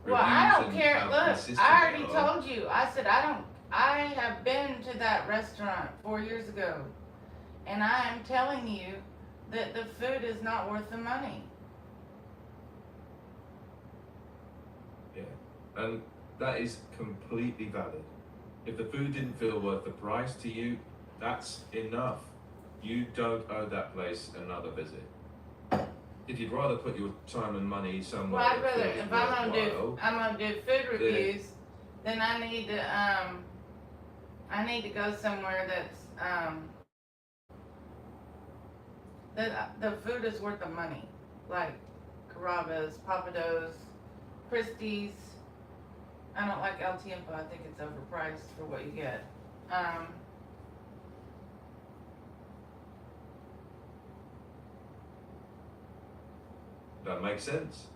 Well, I Reviews don't and care. how Look, consistent I already they are. told you. I said I have been to that restaurant 4 years ago, and I am telling you that the food is not worth the money. Yeah, and that is completely valid. If the food didn't feel worth the price to you, that's enough. You don't owe that place another visit. If you'd rather put your time and money somewhere, Well, I'd that rather, feels if I'm worthwhile, gonna do food reviews, then I need to go somewhere that's that the food is worth the money, like Carrabba's, Papados, Christie's. I don't like El Tiempo. I think it's overpriced for what you get. that makes sense.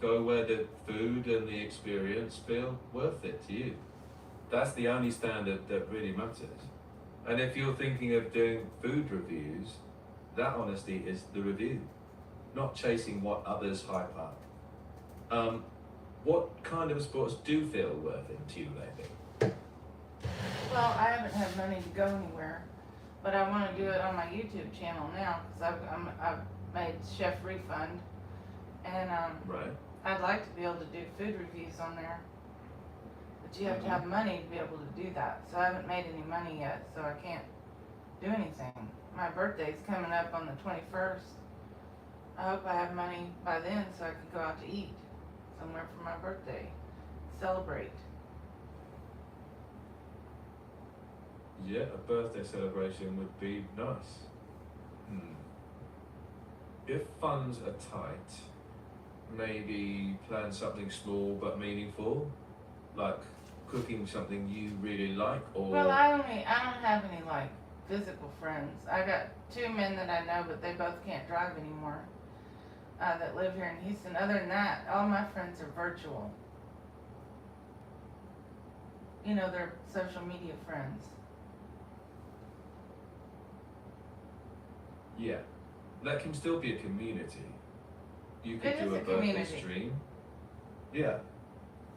Go where the food and the experience feel worth it to you. That's the only standard that really matters. And if you're thinking of doing food reviews, that honesty is the review, not chasing what others hype up. What kind of sports do feel worth it to you lately? Well, I haven't had money to go anywhere, but I want to do it on my YouTube channel now because I've made Chef Refund, and Right. I'd like to be able to do food reviews on there, but you have to have money to be able to do that. So I haven't made any money yet, so I can't do anything. My birthday's coming up on the 21st. I hope I have money by then so I can go out to eat somewhere for my birthday, celebrate. Yeah, a birthday celebration would be nice. If funds are tight, maybe plan something small but meaningful, like cooking something you really like, or Well, I don't have any like physical friends. I got 2 men that I know, but they both can't drive anymore. That live here in Houston. Other than that, all my friends are virtual. You know, they're social media friends. yeah, that can still be a community. You could It do is a a birthday community. stream. Yeah.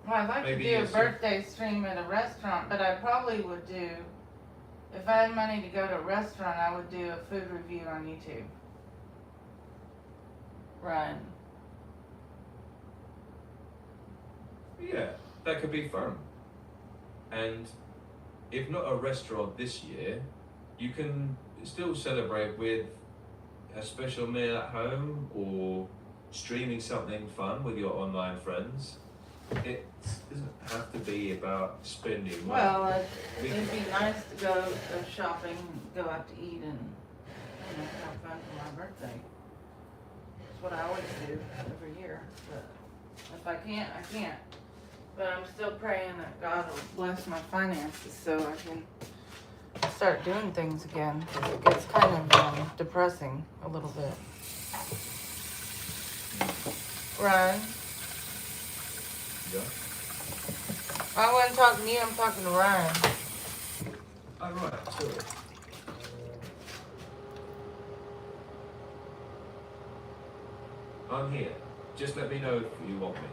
Well, I'd like Maybe to do a use some- birthday stream at a restaurant, but I probably would do, if I had money to go to a restaurant, I would do a food review on YouTube. Ryan. Yeah, that could be fun. And if not a restaurant this year, you can still celebrate with a special meal at home or streaming something fun with your online friends. It doesn't have to be about spending money. Well, We it'd can- be nice to go shopping, go out to eat, and have fun for my birthday. That's what I always do every year. But if I can't, I can't. But I'm still praying that God will bless my finances so I can start doing things again. 'Cause it gets kind of depressing a little bit. Ryan, Yeah. I wasn't talking to you. I'm talking to Ryan. Oh, right, sorry. I'm here. Just let me know if you want me.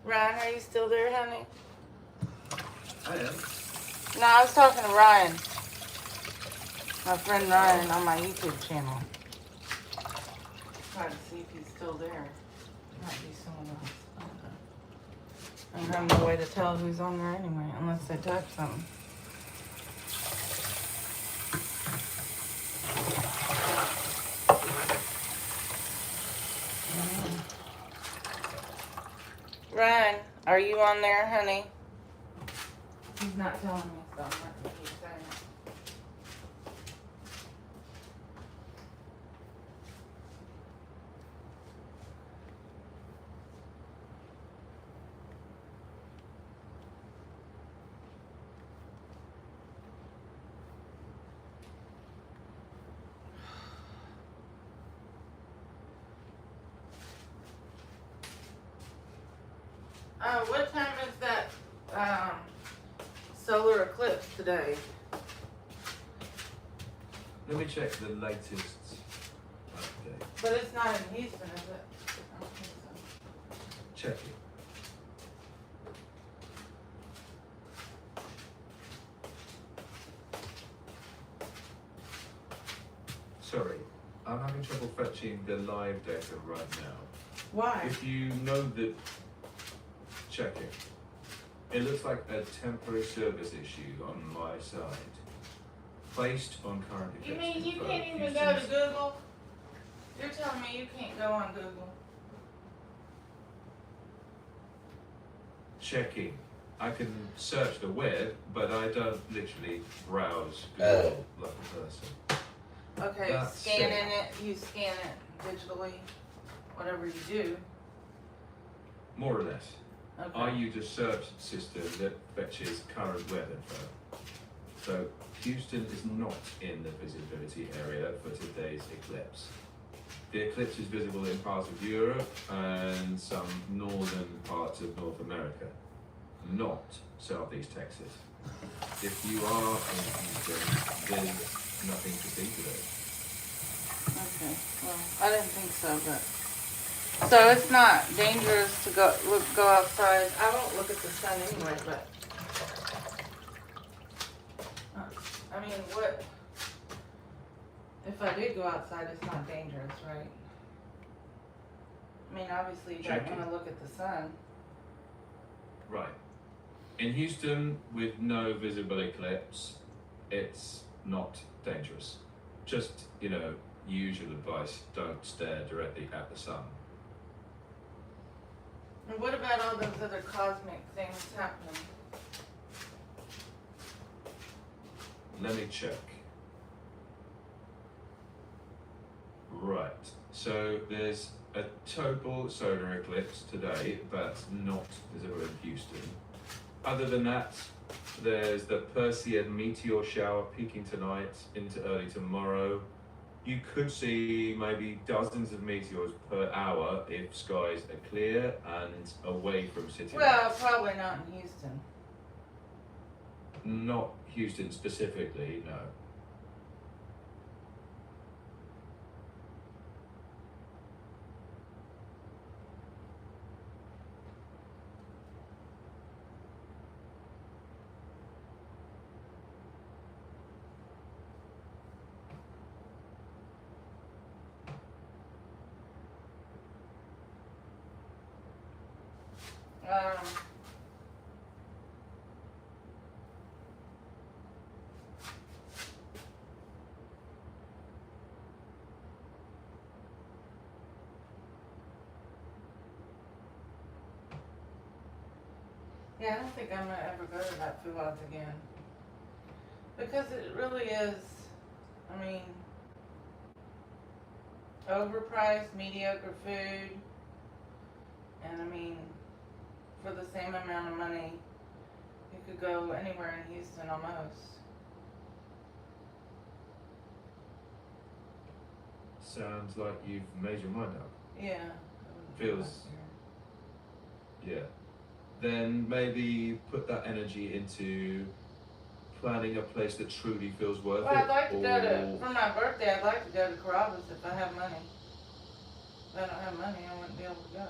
Ryan, are you still there, honey? I am. No, I was talking to Ryan. My friend Ryan on my YouTube channel. Trying to see if he's still there. Might be someone else. I don't know. I have no way to tell who's on there anyway, unless they type something. Ryan, are you on there, honey? He's not telling me, so I'm not gonna keep saying it. What time is that solar eclipse today? Let me check the latest update. But it's not in Houston, is it? I don't think so. Check it. Sorry, I'm having trouble fetching the live data right now. Why? If you know the... Check it. It looks like a temporary service issue on my side. Placed on current You effects mean you confirmed. can't even go to Houston's- Google? You're telling me you can't go on Google? Checking. I can search the web, but I don't literally browse Google like a person. Okay, That's scanning it, you scan it digitally, whatever you do. More or less. Okay. I use a search system that fetches current web info. So Houston is not in the visibility area for today's eclipse. The eclipse is visible in parts of Europe and some northern parts of North America, not southeast Texas. If you are in Houston, there's nothing to see today. Okay, well, I didn't think so, but. So it's not dangerous to go outside. I won't look at the sun anyway, but. I mean, what? If I did go outside, it's not dangerous, right? I mean, obviously you don't Check want to look at the sun. Right. In Houston, with no visible eclipse, it's not dangerous. Just, usual advice, don't stare directly at the sun. And what about all those other cosmic things happening? Let me check. Right, so there's a total solar eclipse today, but not visible in Houston. Other than that, there's the Perseid meteor shower peaking tonight into early tomorrow. You could see maybe dozens of meteors per hour if skies are clear and away from city Well, lights. probably not in Houston. Not Houston specifically, no. Yeah, I don't think I'm gonna ever go to that food again. Because it really is, I mean, overpriced, mediocre food. And I mean, for the same amount of money, you could go anywhere in Houston almost. Sounds like you've made your mind up. Yeah. Feels- Yeah. Then maybe put that energy into planning a place that truly feels worth Well, it. I'd like to go to, or- for my birthday, I'd like to go to Carrabba's if I have money. If I don't have money, I wouldn't be able to go.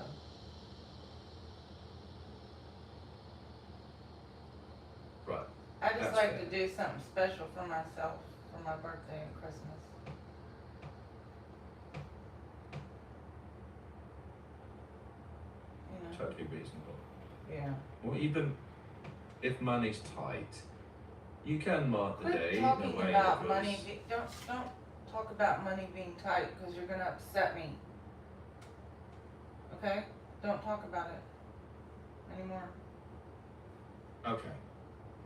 Right. I just That's like fair. to do something special for myself for my birthday and Christmas. You know, Totally reasonable. yeah. Or even if money's tight, you can mark the day Quit in a talking way about that money. was- Don't talk about money being tight because you're gonna upset me. Okay? Don't talk about it. anymore? Okay,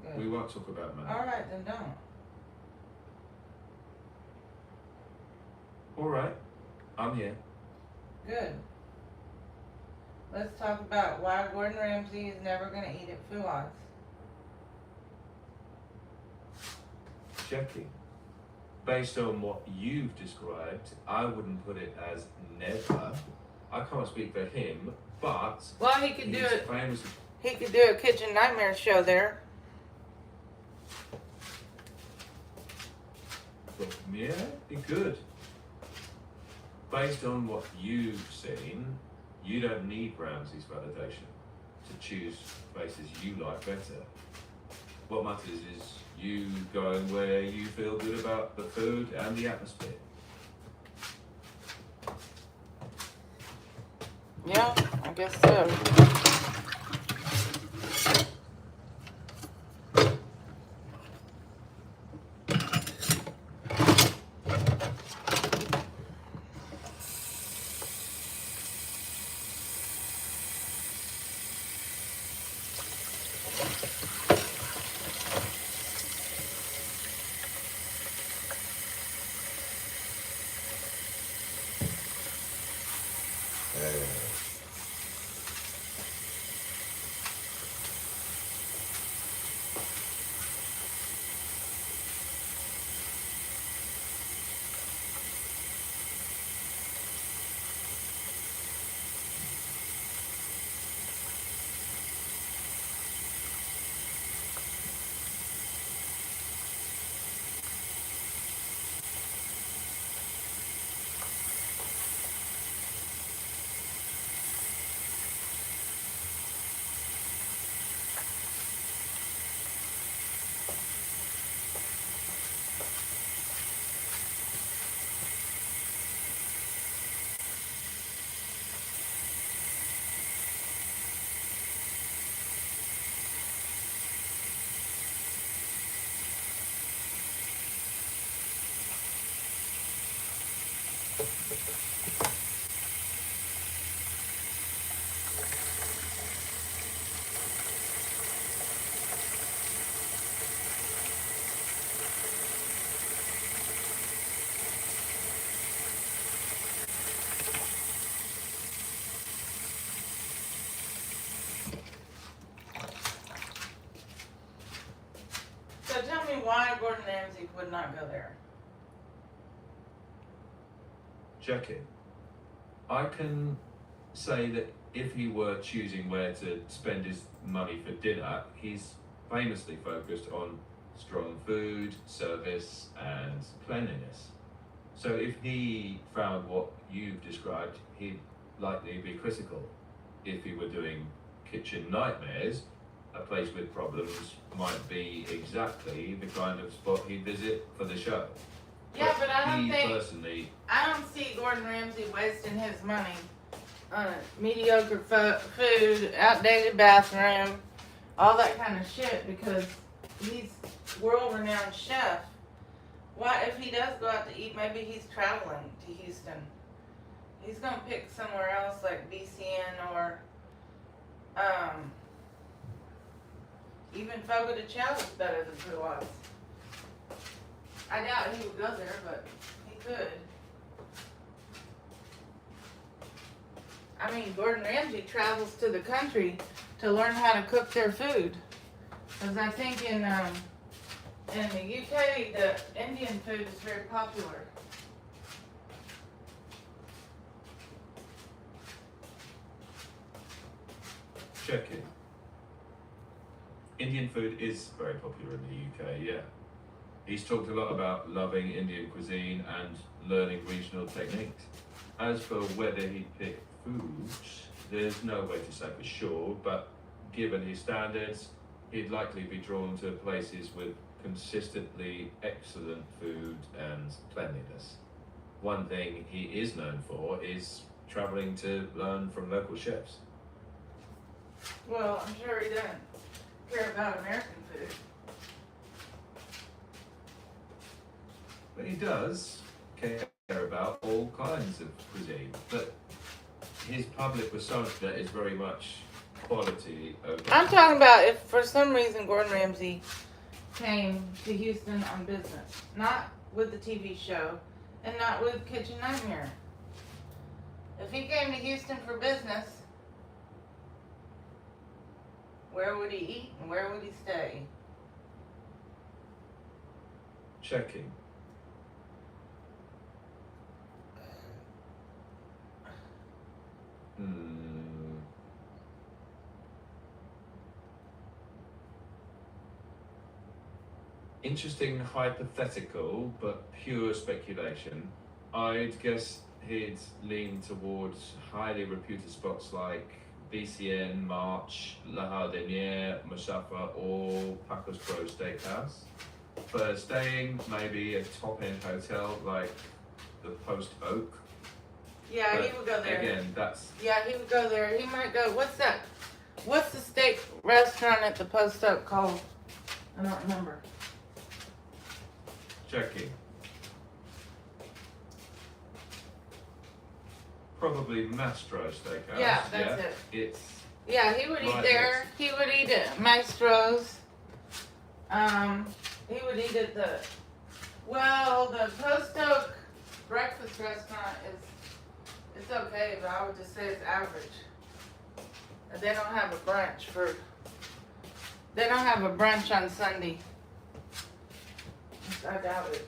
Good. we won't talk about money. Alright, then don't. Alright, I'm here. Good. Let's talk about why Gordon Ramsay is never gonna eat at Fuad's. Jackie, based on what you've described, I wouldn't put it as never. I can't speak for him, but Well, he could do he's it. famous. He could do a Kitchen Nightmare show there. Well, yeah, he could. Based on what you've seen, you don't need Ramsay's validation to choose places you like better. What matters is you going where you feel good about the food and the atmosphere. Yeah, I guess so. So tell me why Gordon Ramsay would not go there. Jackie, I can say that if he were choosing where to spend his money for dinner, he's famously focused on strong food, service, and cleanliness. So if he found what you've described, he'd likely be critical. If he were doing Kitchen Nightmares, a place with problems might be exactly the kind of spot he'd visit for the show. Yeah, but I don't he think personally, I don't see Gordon Ramsay wasting his money on mediocre food, outdated bathroom, all that kind of shit because he's world-renowned chef. Why, if he does go out to eat, maybe he's traveling to Houston. He's gonna pick somewhere else like BCN or even Fogo de Chao is better than Fuad's. I doubt he would go there, but he could. I mean, Gordon Ramsay travels to the country to learn how to cook their food. Because I think in the UK, the Indian food is very popular. check in. Indian food is very popular in the UK, yeah. He's talked a lot about loving Indian cuisine and learning regional techniques. As for whether he'd pick foods, there's no way to say for sure, but given his standards, he'd likely be drawn to places with consistently excellent food and cleanliness. One thing he is known for is traveling to learn from local chefs. Well, I'm sure he doesn't care about American food. But he does care about all kinds of cuisine. But his public persona is very much quality over. I'm talking about if for some reason Gordon Ramsay came to Houston on business, not with the TV show, and not with Kitchen Nightmare. If he came to Houston for business, where would he eat and where would he stay? Checking. Interesting hypothetical, but pure speculation. I'd guess he'd lean towards highly reputed spots like BCN, March, La Hardiniere, Musaffa, or Paco's Pro Steakhouse. For staying, maybe a top-end hotel like the Post Oak. Yeah, But he would go there. Again, that's Yeah, he would go there. He might go. What's that? What's the steak restaurant at the Post Oak called? I don't remember. checking. Probably Mastro Steakhouse. Yeah, that's it. It's Yeah, he would eat Right, there. He would eat at Maestro's. He would eat at the Post Oak breakfast restaurant it's okay, but I would just say it's average. They don't have a brunch on Sunday. I doubt it.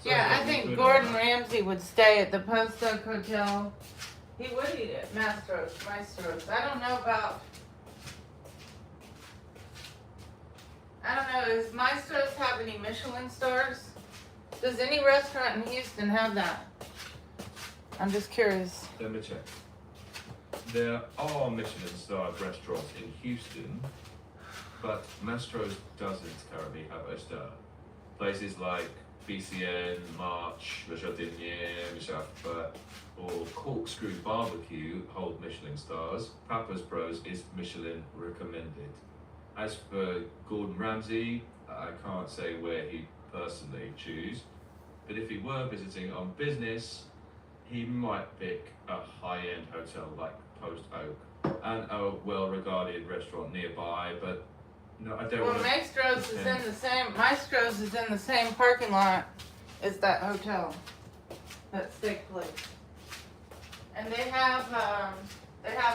Yeah, I think Gordon Ramsay would stay at the Post Oak Hotel. He would eat at Maestro's. I don't know, does Maestro's have any Michelin stars? Does any restaurant in Houston have that? I'm just curious. Let me check. There are Michelin-starred restaurants in Houston, but Mastro's doesn't currently have a star. Places like BCN, March, Le Jardinier, Musaffa, or Corkscrew Barbecue hold Michelin stars. Papa's Bros is Michelin recommended. As for Gordon Ramsay, I can't say where he'd personally choose, but if he were visiting on business, he might pick a high-end hotel like Post Oak and a well-regarded restaurant nearby, but no, I don't want to. Maestro's is in the same parking lot as that hotel, that steak place. And they have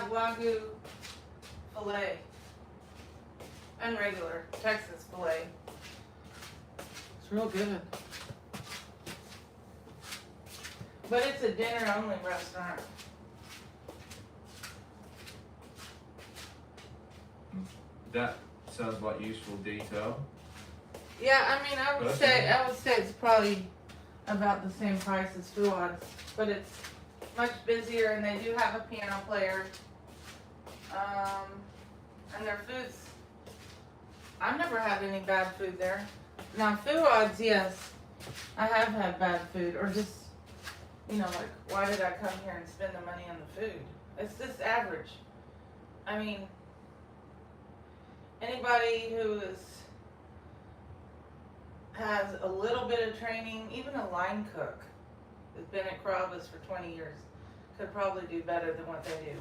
Wagyu filet and regular Texas filet. It's real good. But it's a dinner-only restaurant. That sounds like useful detail. Yeah, I mean, I would say it's probably about the same price as Fuad's, but it's much busier, and they do have a piano player. And their food's, I've never had any bad food there. Now, Fuad's, yes, I have had bad food, or just, like, why did I come here and spend the money on the food? It's just average. I mean, anybody who has a little bit of training, even a line cook who's been at Carrabba's for 20 years, could probably do better than what they do.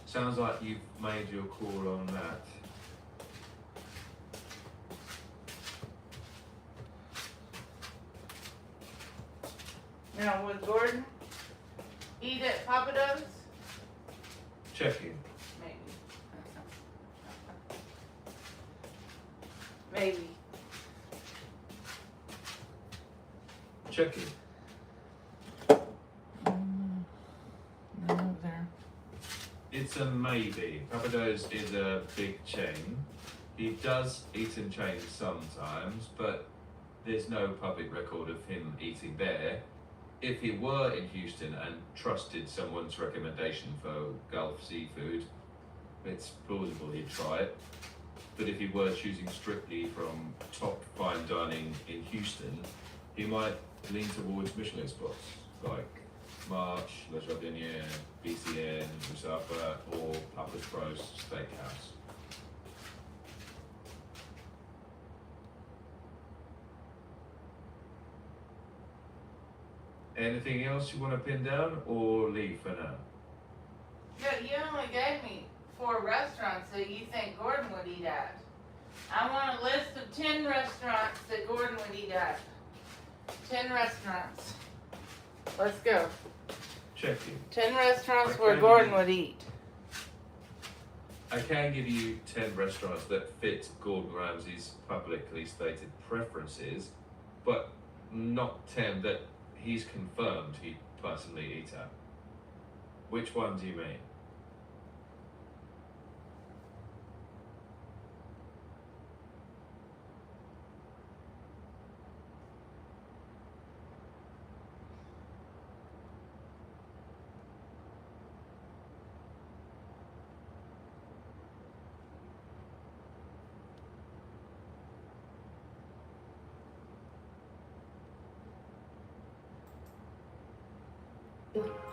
Sounds like you've made your call on that. Now, would Gordon eat at Papado's? Checking. Maybe. Checking. No, there. It's a maybe. Papado's is a big chain. He does eat in chains sometimes, but there's no public record of him eating there. If he were in Houston and trusted someone's recommendation for Gulf seafood, it's plausible he'd try it. But if he were choosing strictly from top fine dining in Houston, he might lean towards Michelin spots like March, Le Jardinier, BCN, Musafir, or Papa's Bros Steakhouse. Anything else you want to pin down or leave for now? You only gave me 4 restaurants that you think Gordon would eat at. I want a list of 10 restaurants that Gordon would eat at. 10 restaurants. Let's go. Checking. 10 restaurants where Okay. Gordon would eat. I can give you 10 restaurants that fit Gordon Ramsay's publicly stated preferences, but not 10 that he's confirmed he'd personally eat at. Which one do you mean?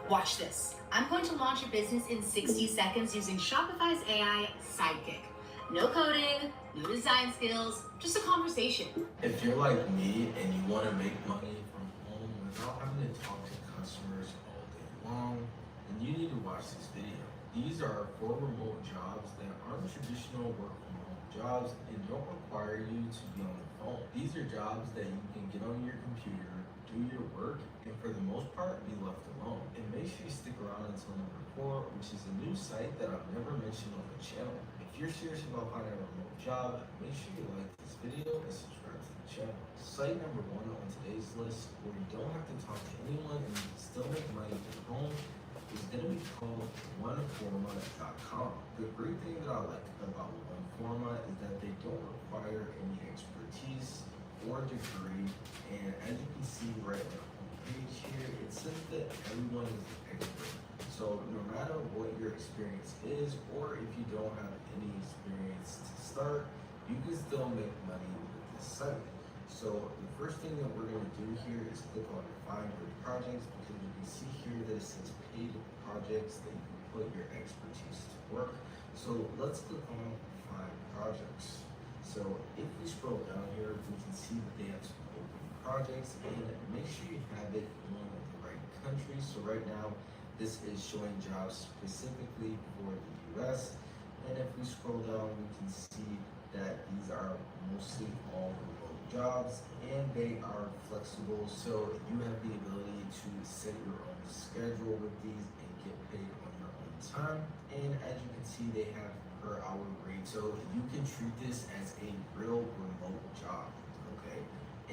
Watch this. I'm going to launch a business in 60 seconds using Shopify's AI Sidekick. No coding, no design skills, just a conversation. If you're like me and you want to make money from home without having to talk to customers all day long, then you need to watch this video. These are 4 remote jobs that aren't traditional work from home jobs and don't require you to be on the phone. These are jobs that you can get on your computer, do your work, and for the most part, be left alone. And make sure you stick around until number 4, which is a new site that I've never mentioned on the channel. If you're serious about finding a remote job, make sure you like this video and subscribe to the channel. Site number 1 on today's list, where you don't have to talk to anyone and you can still make money from home, is going to be called oneforma.com. The great thing that I like about OneForma is that they don't require any expertise or degree, and as you can see right on the homepage here, it says that everyone is an expert. So no matter what your experience is, or if you don't have any experience to start, you can still make money with this site. So the first thing that we're going to do here is click on Find Your Projects, because you can see here that it says paid projects that you can put your expertise to work. So let's click on Find Projects. So if we scroll down here, we can see that they have some open projects, and make sure you have it in the right country. So right now, this is showing jobs specifically for the US. And if we scroll down, we can see that these are mostly all remote jobs, and they are flexible. So you have the ability to set your own schedule with these and get paid on your own time. And as you can see, they have per hour rate. So you can treat this as a real remote job, okay?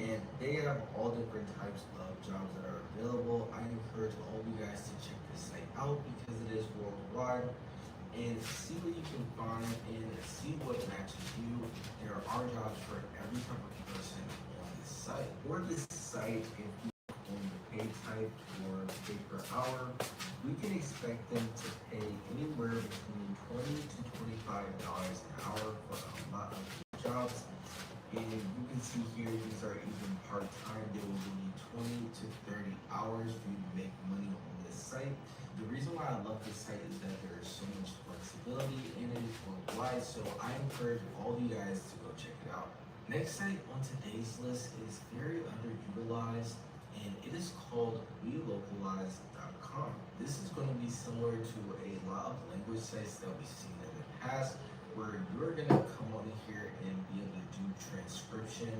And they have all different types of jobs that are available. I encourage all of you guys to check this site out because it is worldwide, and see what you can find and see what matches you. There are jobs for every type of person on this site. For this site, if you on the pay type or pay per hour, we can expect them to pay anywhere between $20 to $25 an hour for a lot of jobs. And you can see here, these are even part-time. They will give you 20 to 30 hours for you to make money on this site. The reason why I love this site is that there is so much flexibility and it is worldwide. So I encourage all of you guys to go check it out. Next site on today's list is very underutilized, and it is called relocalize.com. This is going to be similar to a lot of language sites that we've seen in the past, where you're going to come on here and be able to do transcription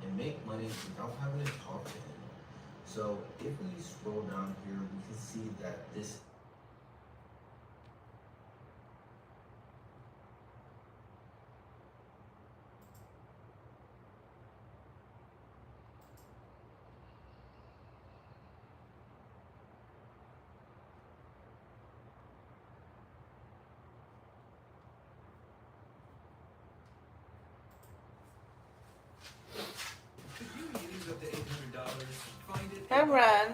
and make money without having to talk to anyone. So if we scroll down here, we can see that this Up to $800. Find it. And run.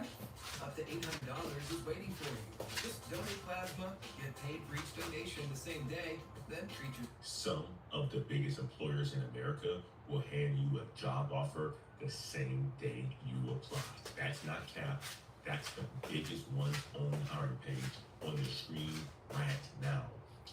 Up to $800 is waiting for you. Just donate plasma, get paid for each donation the same day, then treat your... Some of the biggest employers in America will hand you a job offer the same day you apply. That's not cap. That's the biggest one's own hiring page on the screen right now.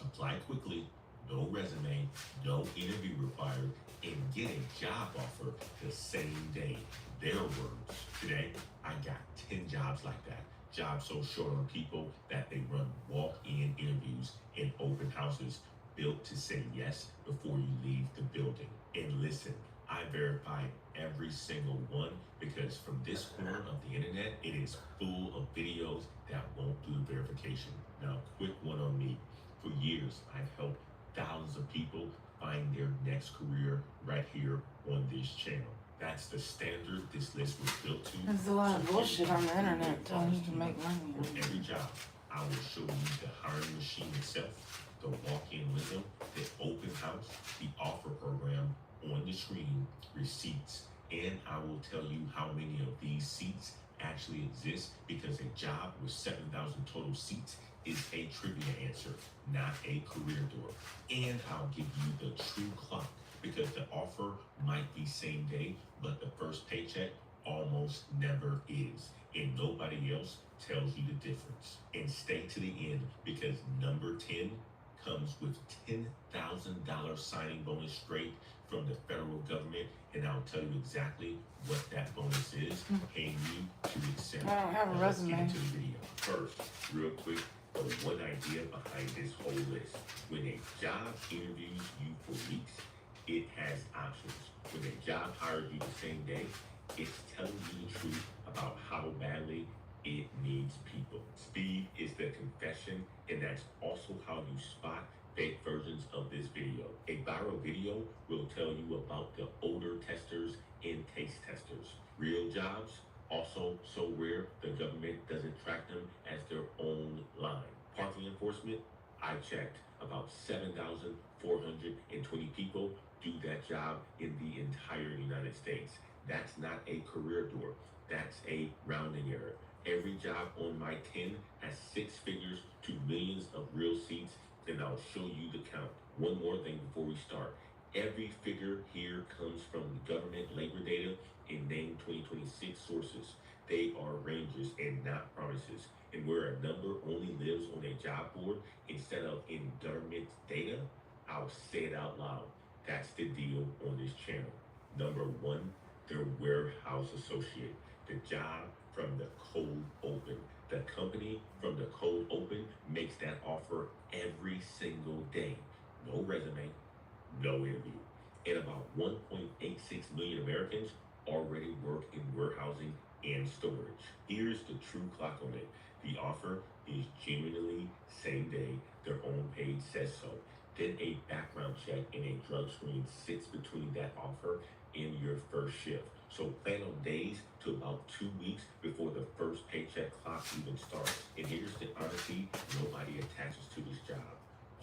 Apply quickly, no resume, no interview required, and get a job offer the same day. Their words. Today, I got 10 jobs like that. Jobs so short on people that they run walk-in interviews and open houses built to say yes before you leave the building. And listen, I verified every single one because from this corner of the internet, it is full of videos that won't do the verification. Now, quick one on me. For years, I've helped thousands of people find their next career right here on this channel. That's the standard this list was built to. There's a lot of bullshit on the internet telling you to make money. For every job, I will show you the hiring machine itself, the walk-in window, the open house, the offer program on the screen, receipts, and I will tell you how many of these seats actually exist because a job with 7,000 total seats is a trivia answer, not a career door. And I'll give you the true clock because the offer might be same day, but the first paycheck almost never is. And nobody else tells you the difference. And stay to the end because number 10 comes with $10,000 signing bonus straight from the federal government, and I'll tell you exactly what that bonus is, paying you to accept. I don't have a Now let's resume. get into the video. First, real quick, the one idea behind this whole list. When a job interviews you for weeks, it has options. When a job hires you the same day, it's telling you the truth about how badly it needs people. Speed is the confession, and that's also how you spot fake versions of this video. A viral video will tell you about the odor testers and taste testers. Real jobs, also so rare the government doesn't track them as their own line. Parking enforcement, I checked. About 7,420 people do that job in the entire United States. That's not a career door. That's a rounding error. Every job on my 10 has 6 figures to millions of real seats, and I'll show you the count. One more thing before we start. Every figure here comes from government labor data and named 2026 sources. They are ranges and not promises. And where a number only lives on a job board instead of in government data, I'll say it out loud. That's the deal on this channel. Number 1, their warehouse associate. The job from the cold open. The company from the cold open makes that offer every single day. No resume, no interview. And about 1.86 million Americans already work in warehousing and storage. Here's the true clock on it. The offer is genuinely same day. Their own page says so. Then a background check and a drug screen sits between that offer and your first shift. So plan on days to about 2 weeks before the first paycheck clock even starts. And here's the honesty nobody attaches to this job.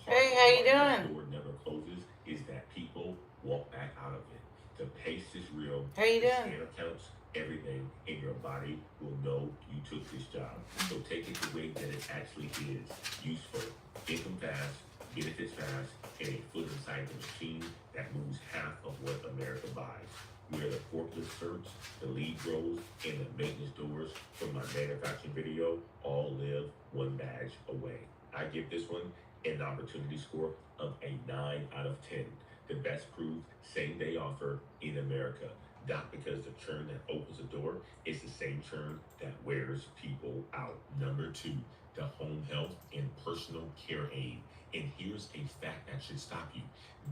Hey, how you doing? The door never closes is that people walk back out of it. The pace is real. How you The doing? scanner counts everything, and your body will know you took this job. So take it the way that it actually is. Useful, income fast, benefits fast, and a foot inside the machine that moves half of what America buys. Where the forklift search, the lead rows, and the maintenance doors from my manufacturing video all live one badge away. I give this one an opportunity score of a 9 out of 10. The best proved same day offer in America. Not because the churn that opens the door is the same churn that wears people out. Number 2, the home health and personal care aid. And here's a fact that should stop you.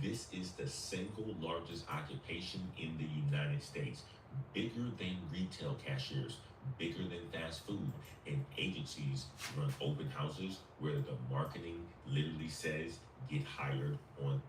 This is the single largest occupation in the United States, bigger than retail cashiers, bigger than fast food, and agencies run open houses where the marketing literally says get hired on.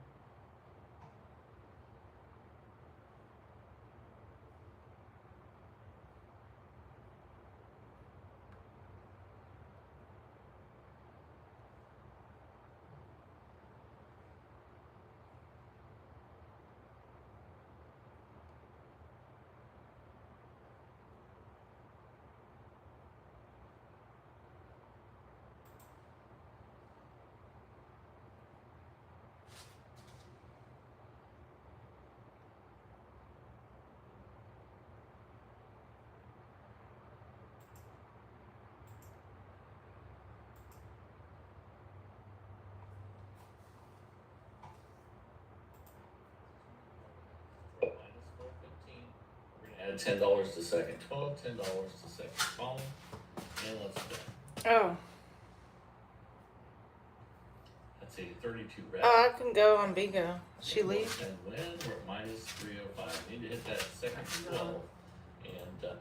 $10 a second. $10 a second. Phone, and let's go. Oh. That's a 32 red. Oh, I can go on Bigo. She leaves. And when we're at minus 305. Need to hit that second 12. And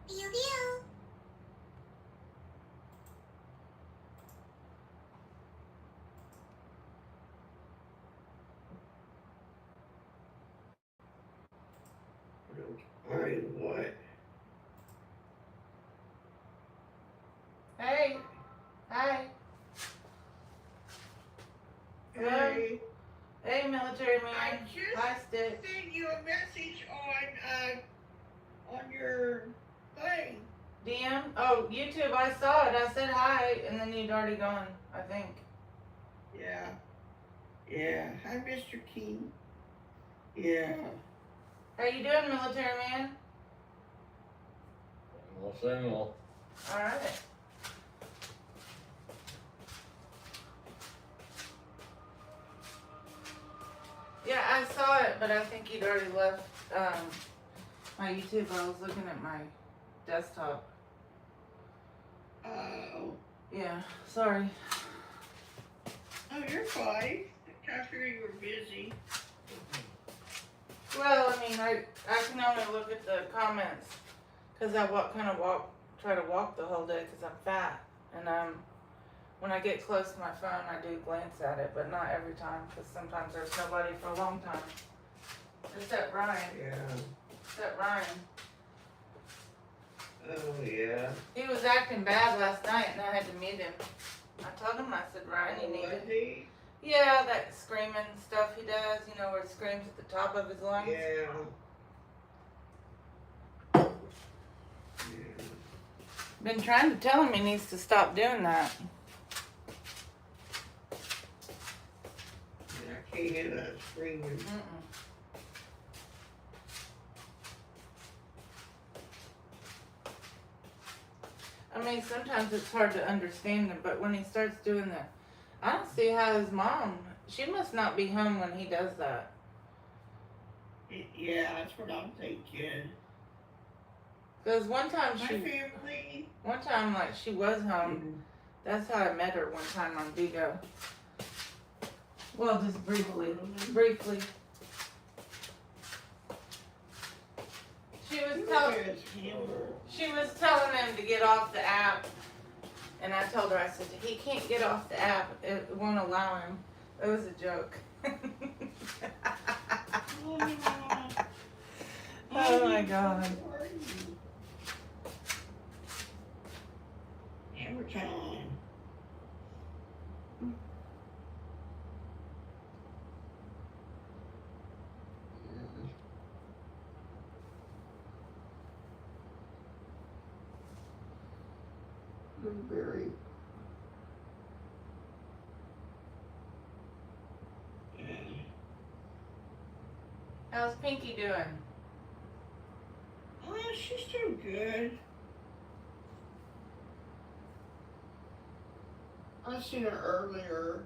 Pew pew. Alright, what? Hey. Hi. Hey, Hey, military man. I just Hi, Stitch. sent you a message on your thing. DM? Oh, YouTube, I saw it. I said hi, and then you'd already gone, I think. Yeah. Yeah. Hi, Mr. King. Yeah. How you doing, military man? same old. Alright. Yeah, I saw it, but I think he'd already left my YouTube. I was looking at my desktop. Oh. Yeah, sorry. Oh, you're fine. I figured you were busy. Well, I mean, I can only look at the comments because I try to walk the whole day because I'm fat. And when I get close to my phone, I do glance at it, but not every time because sometimes there's nobody for a long time. Except Ryan. Yeah. Except Ryan. Oh, yeah. He was acting bad last night and I had to mute him. I told him, I said, Ryan, you need Was to... he? Yeah, that screaming stuff he does, you know, where he screams at the top of his lungs. Yeah. Been trying to tell him he needs to stop doing that. Yeah, I can't hear that screaming. I mean, sometimes it's hard to understand him, but when he starts doing that, I don't see how his mom, she must not be home when he does that. Yeah, that's what I'm thinking. Because one time My family. one time, like, she was home. That's how I met her one time on Vigo. Well, just briefly. Briefly. She was telling him to get off the app. And I told her, I said, he can't get off the app. It won't allow him. It was a joke. Oh my God. Hammer time. Blueberry. How's Pinky doing? Oh, she's doing good. I seen her earlier.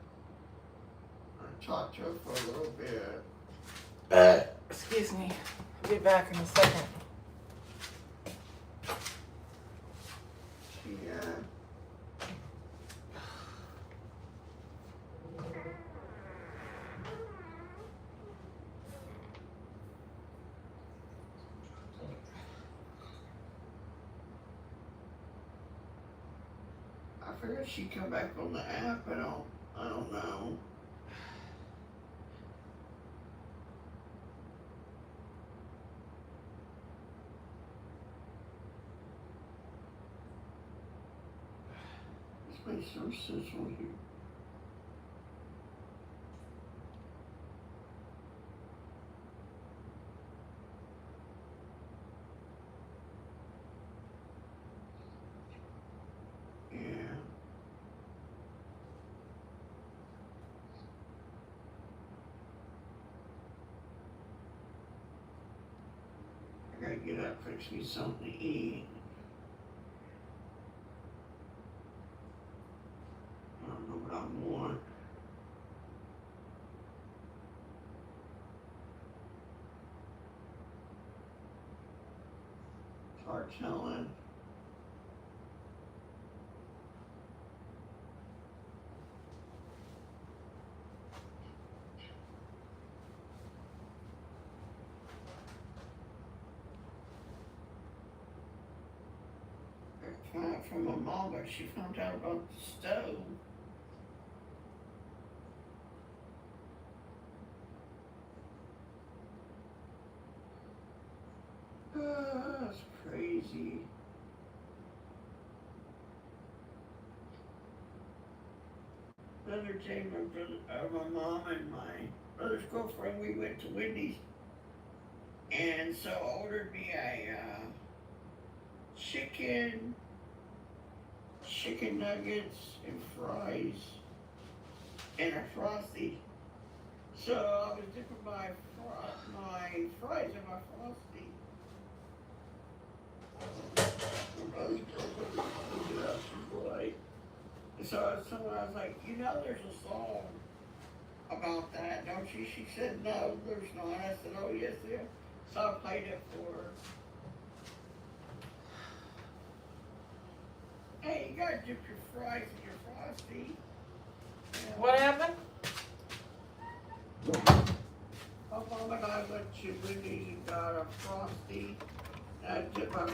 I talked to her for a little bit. Excuse me. I'll be back in a second. Yeah. I figured she'd come back on the app, but I don't know. This makes no sense on here. Yeah. get up, fix me something to eat. I don't know what I want. It's hard telling. Found out from my mom, but she found out about the stove. That's crazy. The other day, my mom and my brother's girlfriend, we went to Wendy's, and so I ordered me a chicken nuggets and fries and a Frosty. So I was dipping my fries in my Frosty. So I was telling her, I was like, you know, there's a song about that, don't you? She said, no, there's not. I said, oh, yes, there. So I played it for her. Hey, you gotta dip your fries in your Frosty. What happened? My mom and I went to Wendy's and got a Frosty. And I dipped my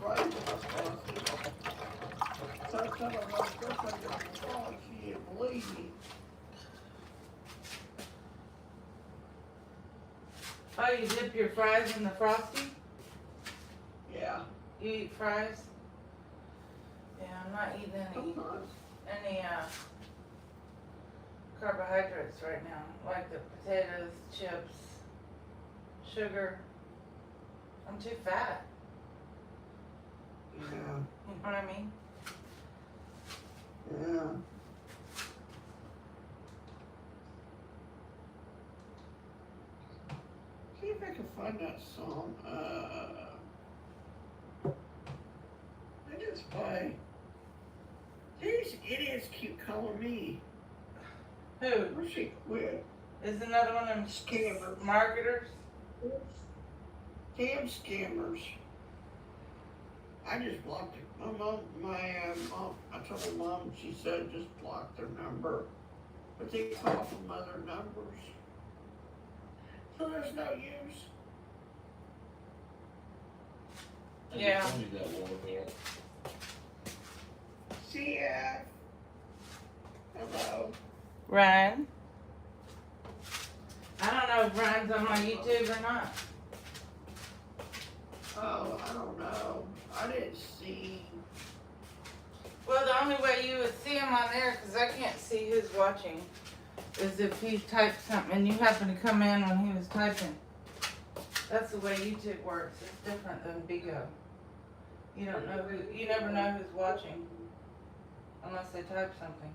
fries in my Frosty. So I told my girlfriend that was wrong. She didn't believe me. Oh, you dip your fries in the Frosty? Yeah. You eat fries? Yeah, I'm not eating any carbohydrates right now, like the potatoes, chips, sugar. I'm too fat. Yeah. You know what I mean? Yeah. See if I can find that song. I just buy. These idiots keep calling me. Who? Where's she quit? Is another one of them Scammers. marketers? Damn scammers. I just blocked it. My mom, I told my mom, she said just block their number. But they call from other numbers. So there's no use. Yeah. Told me that one there. See ya. Hello. Ryan? I don't know if Ryan's on my YouTube or not. Oh, I don't know. I didn't see. Well, the only way you would see him on there, because I can't see who's watching, is if he typed something and you happen to come in when he was typing. That's the way YouTube works. It's different than Bigo. You don't know you never know who's watching unless they type something.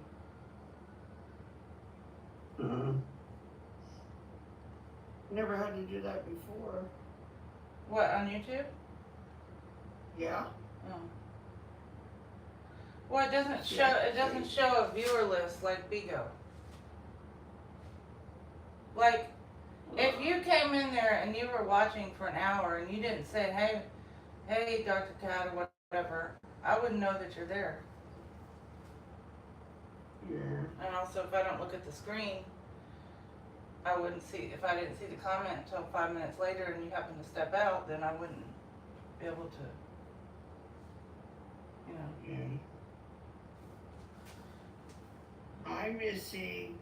Never had to do that before. What, on YouTube? Yeah. Oh. Well, it doesn't show a viewer list like Bigo. Like, if you came in there and you were watching for an hour and you didn't say, hey, Dr. Cat or whatever, I wouldn't know that you're there. Yeah. And also, if I don't look at the screen, I wouldn't see, if I didn't see the comment until 5 minutes later and you happen to step out, then I wouldn't be able to, you know. Yeah. I'm missing.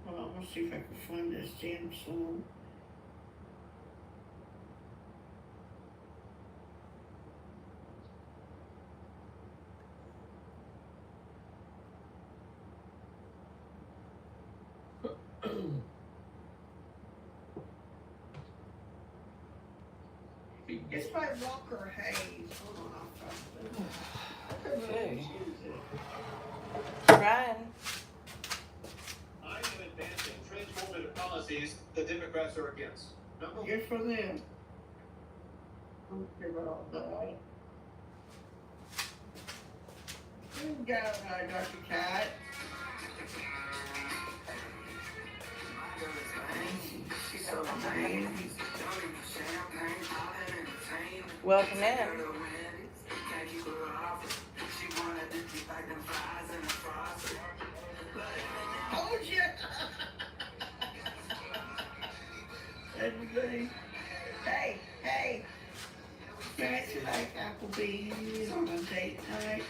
Hold on, let's see if I can find this damn song. It's by Walker Hayes. Hold on, I'll find it. Okay. Ryan. I'm advancing transformative policy. policies the Democrats are against. Number Good for them. I'm care about all that. You got Dr. Cat. Welcome in. Told you. Everybody. Hey. Fancy like Applebee's on a date night.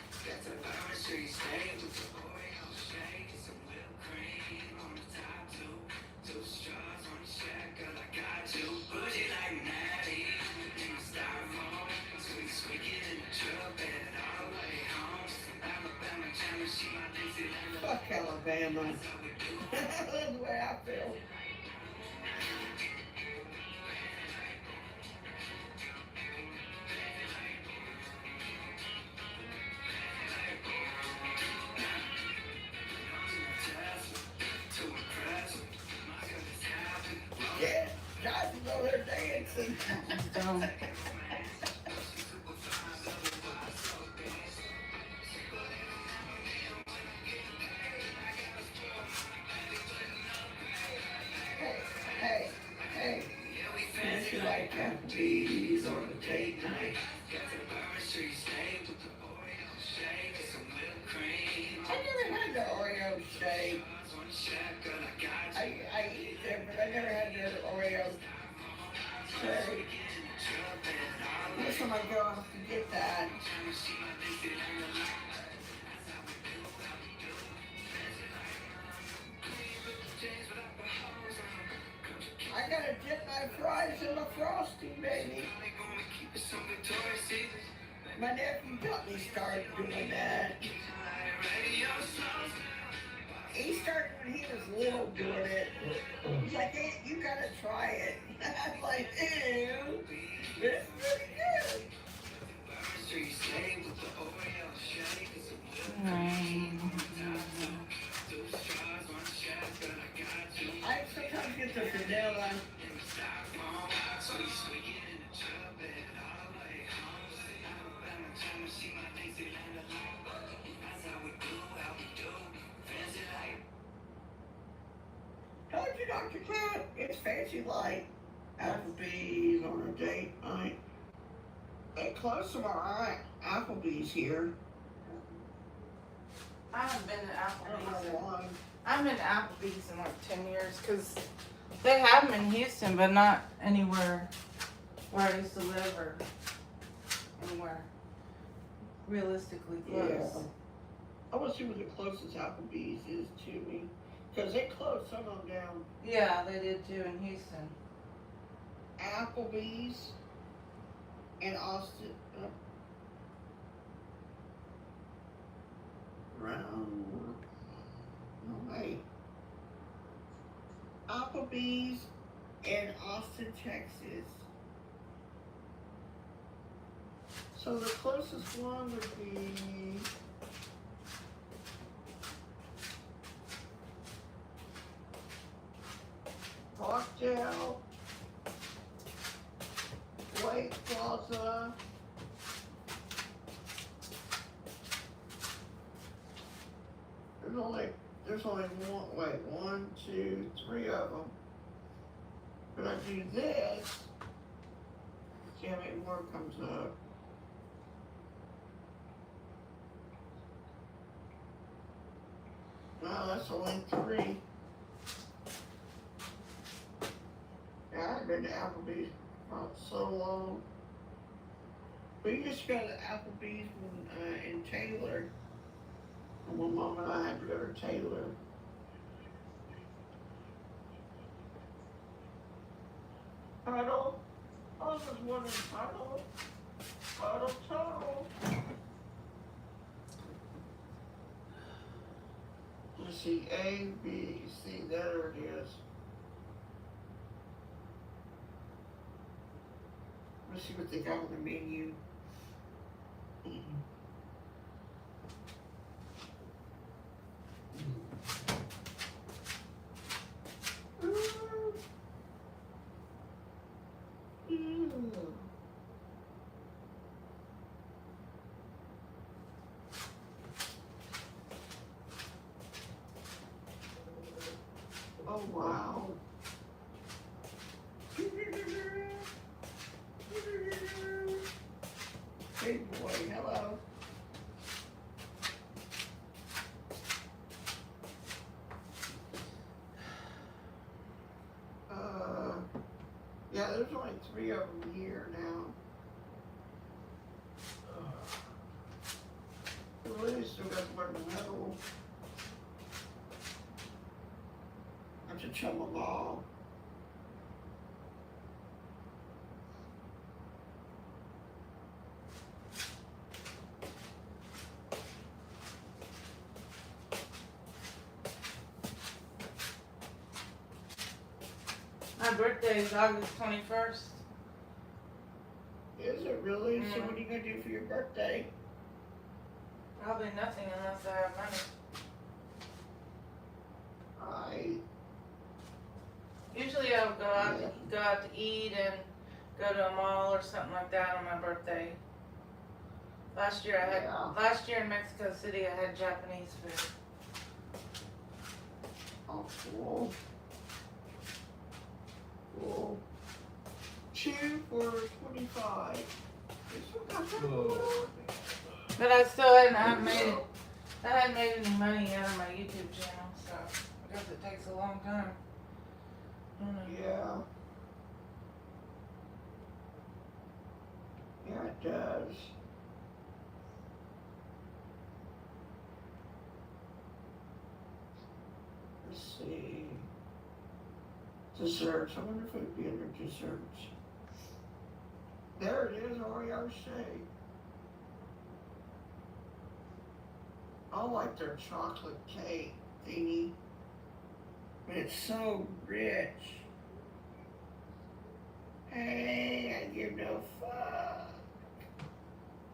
Fuck Alabama. That's the way I feel. Yeah, guys is over there dancing. Don't. Hey. Fancy like Applebee's on a date night. I never had the Oreo shake. I eat them, but I never had the Oreo shake. Next time I go, I'll have to get that. I gotta dip my fries in the frosting, baby. My nephew got me started doing that. He started when he was little doing it. He's like, hey, you gotta try it. I'm like, ew, this is really good. I sometimes get the vanilla. Told you, Dr. Cat, it's fancy like Applebee's on a date night. They close to my Applebee's here. I haven't been to I don't Applebee's. know why. I've been to Applebee's in like 10 years because they have them in Houston, but not anywhere where I used to live or anywhere realistically close. Yeah. I want to see what the closest Applebee's is to me. Because they closed some of them down. Yeah, they did too in Houston. Applebee's in Austin. Wait. Applebee's in Austin, Texas. So the closest one would be Rockdale, Lake Plaza, there's only one, two, three of them. But I do this, see how many more comes up. Wow, that's only three. Yeah, I've been to Applebee's for so long. We used to go to Applebee's in Taylor. And my mom and I had to go to Taylor. Tunnel? I was just wondering, Tunnel? Tunnel. Let's see, A, B, C, there it is. Let's see what they got on the menu. Oh wow. Hey boy, hello. Yeah, there's only 3 of them here now. Really still got one in the middle. I have to chum them all. My birthday is August 21st. Is it really? So what are you gonna do for your birthday? Probably nothing unless I have money. Usually I'll go out to eat and go to a mall or something like that on my birthday. Last year in Mexico City I had Japanese food. Oh, cool. Cool. 2 for 25. But I still hadn't made any money out of my YouTube channel, so I guess it takes a long time. Yeah. Yeah, it does. Let's see. Desserts. I wonder if it would be under desserts. There it is, Oreo shake. I like their chocolate cake thingy. It's so rich. Hey, I give no fuck.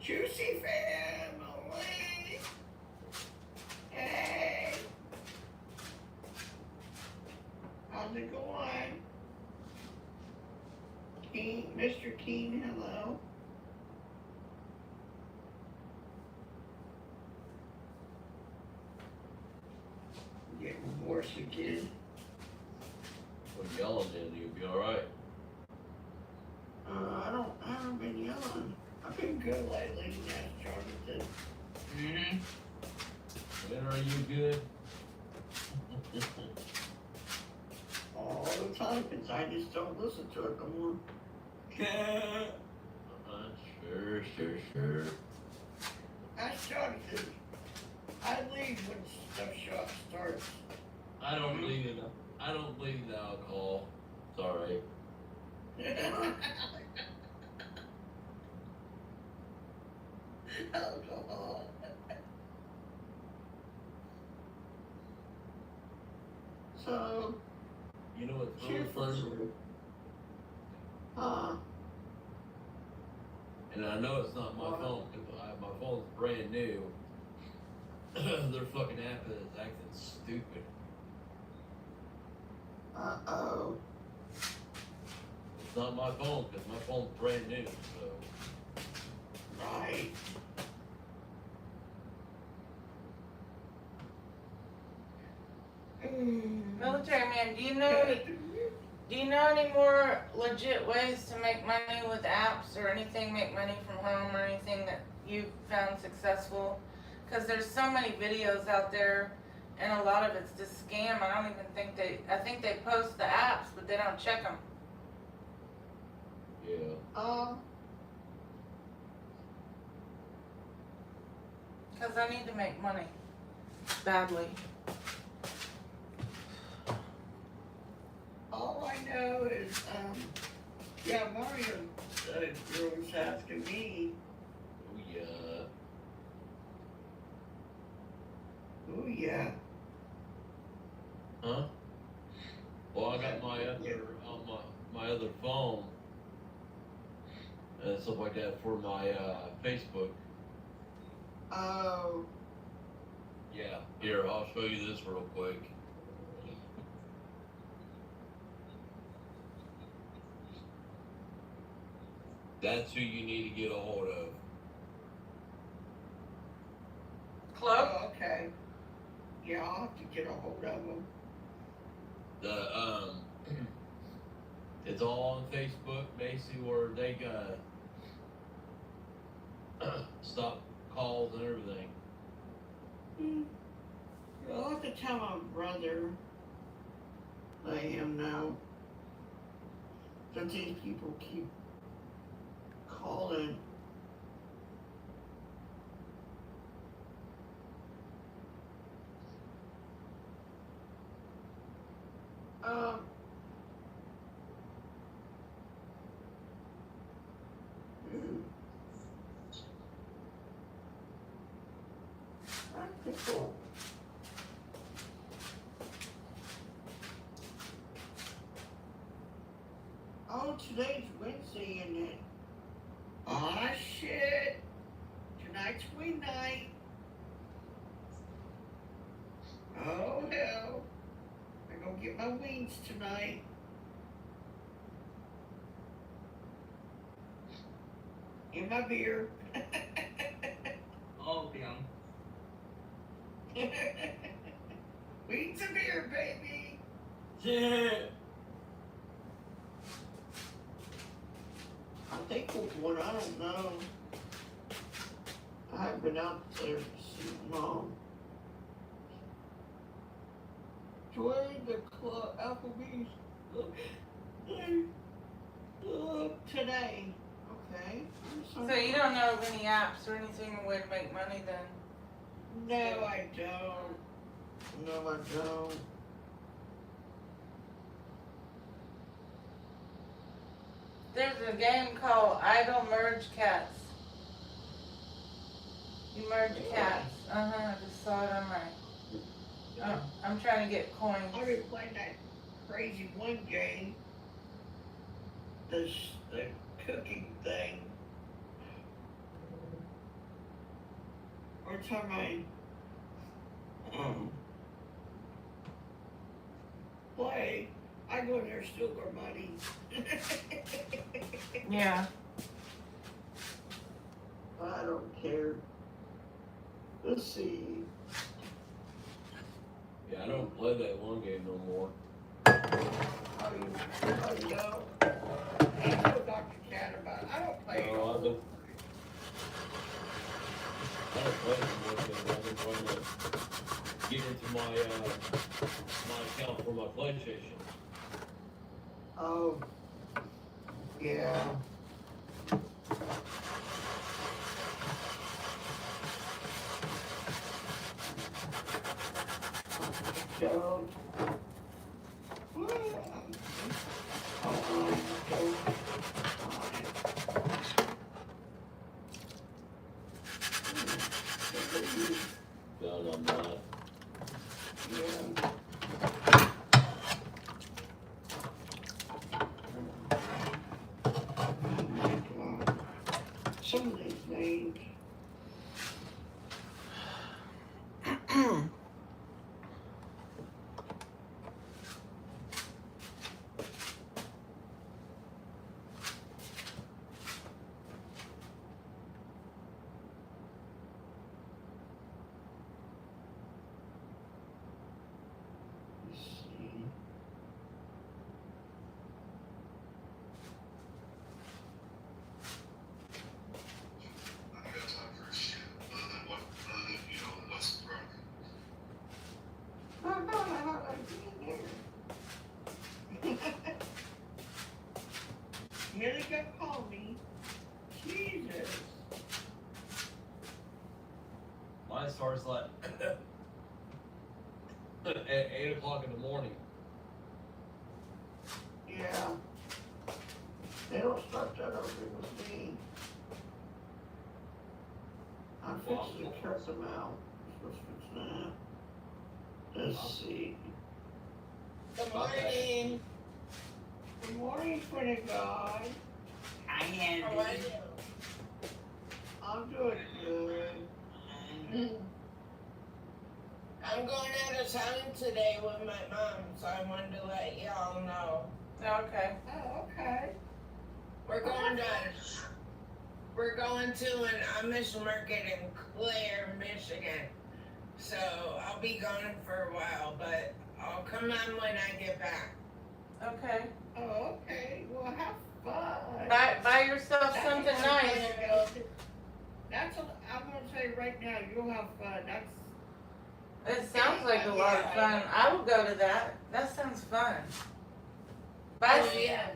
Juicy family. Hey. How's it going? King, Mr. King, hello. Getting hoarse again. When yelling in, you'll be alright. I haven't been yelling. I've been good lately, yes, Jonathan. Mm-hmm. When are you good? All the time, because I just don't listen to it no more. Sure. Ask Jonathan. I leave when stuff shop starts. I don't believe in alcohol. Sorry. Alcohol. So, You know what's really funny? And I know it's not my phone because my phone's brand new. Their fucking app is acting stupid. Uh-oh. It's not my phone because my phone's brand new, so. Right. Military man, do you know any more legit ways to make money with apps or anything, make money from home or anything that you've found successful? Because there's so many videos out there and a lot of it's just scam. I don't even think I think they post the apps, but they don't check them. Yeah. Because I need to make money badly. All I know is, yeah, Mario was asking me. Oh yeah. Oh yeah. Huh? Well, I got my other on my other phone and stuff like that for my Facebook. Oh. Yeah. Here, I'll show you this real quick. That's who you need to get a hold of. Club? Oh, okay. Yeah, I'll have to get a hold of them. It's all on Facebook, basically, where they got stop calls and everything. I'll have to tell my brother, let him know that these people keep calling. That's cool. Oh, today's Wednesday, isn't it? Aw, shit. Tonight's wing night. Oh, hell. I'm gonna get my wings tonight. And my beer. Oh, damn. Wings and beer, baby. Yeah. I think we'll one, I don't know. I haven't been out there to see Mom. Join the club, Applebee's. Today. Okay. So you don't know of any apps or anything, a way to make money then? No, I don't. No, I don't. There's a game called Idle Merge Cats. You merge cats. I just saw it on my. I'm trying to get coins. I've been playing that crazy one game. The cooking thing. Or time I play, I go in there steal their money. Yeah. I don't care. Let's see. Yeah, I don't play that one game no more. Oh, you know. I told Dr. Cat about it. I don't play it. No, I don't play it anymore because I've been trying to get into my account for my PlayStation. Oh, yeah. So, No, I'm not. yeah. Some of these names. Let's see. Here they go call me. Jesus. Mine starts like at 8 o'clock in the morning. Yeah. They don't start that early with me. I'm fixing to cut them out. Let's fix that. Let's see. Good morning. Good morning, Pretty God. Hi, Andy. How are you? I'm doing good. I'm going out of town today with my mom, so I wanted to let y'all know. Okay. Oh, okay. We're going to we're going to an Amish market in Clare, Michigan. So I'll be gone for a while, but I'll come on when I get back. Okay. Oh, okay. Well, have fun. Buy yourself That's something a lot of fun nice. to go to. I'm gonna tell you right now, you'll have fun. It sounds like a lot of fun. I will go to that. That sounds fun. Buy, yeah.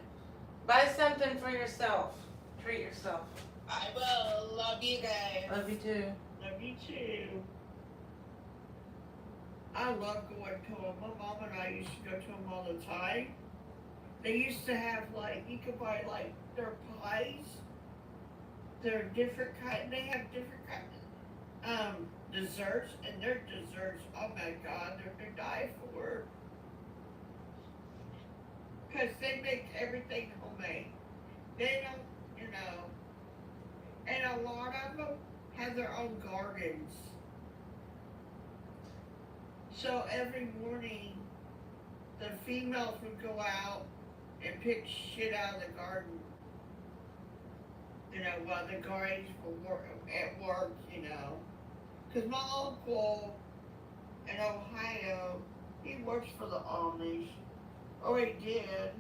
buy something for yourself. Treat yourself. I will. Love you guys. Love you too. Love you too. I love going to them. My mom and I used to go to them all the time. They used to have like, you could buy like their pies. They're different kind. They have different kind desserts, and their desserts, oh my God, they're to die for. Cause they make everything homemade. They don't, you know, and a lot of them have their own gardens. So every morning, the females would go out and pick shit out of the garden. You know, while the guys were at work, you know. Because my uncle in Ohio, he works for the Amish. Oh, he did.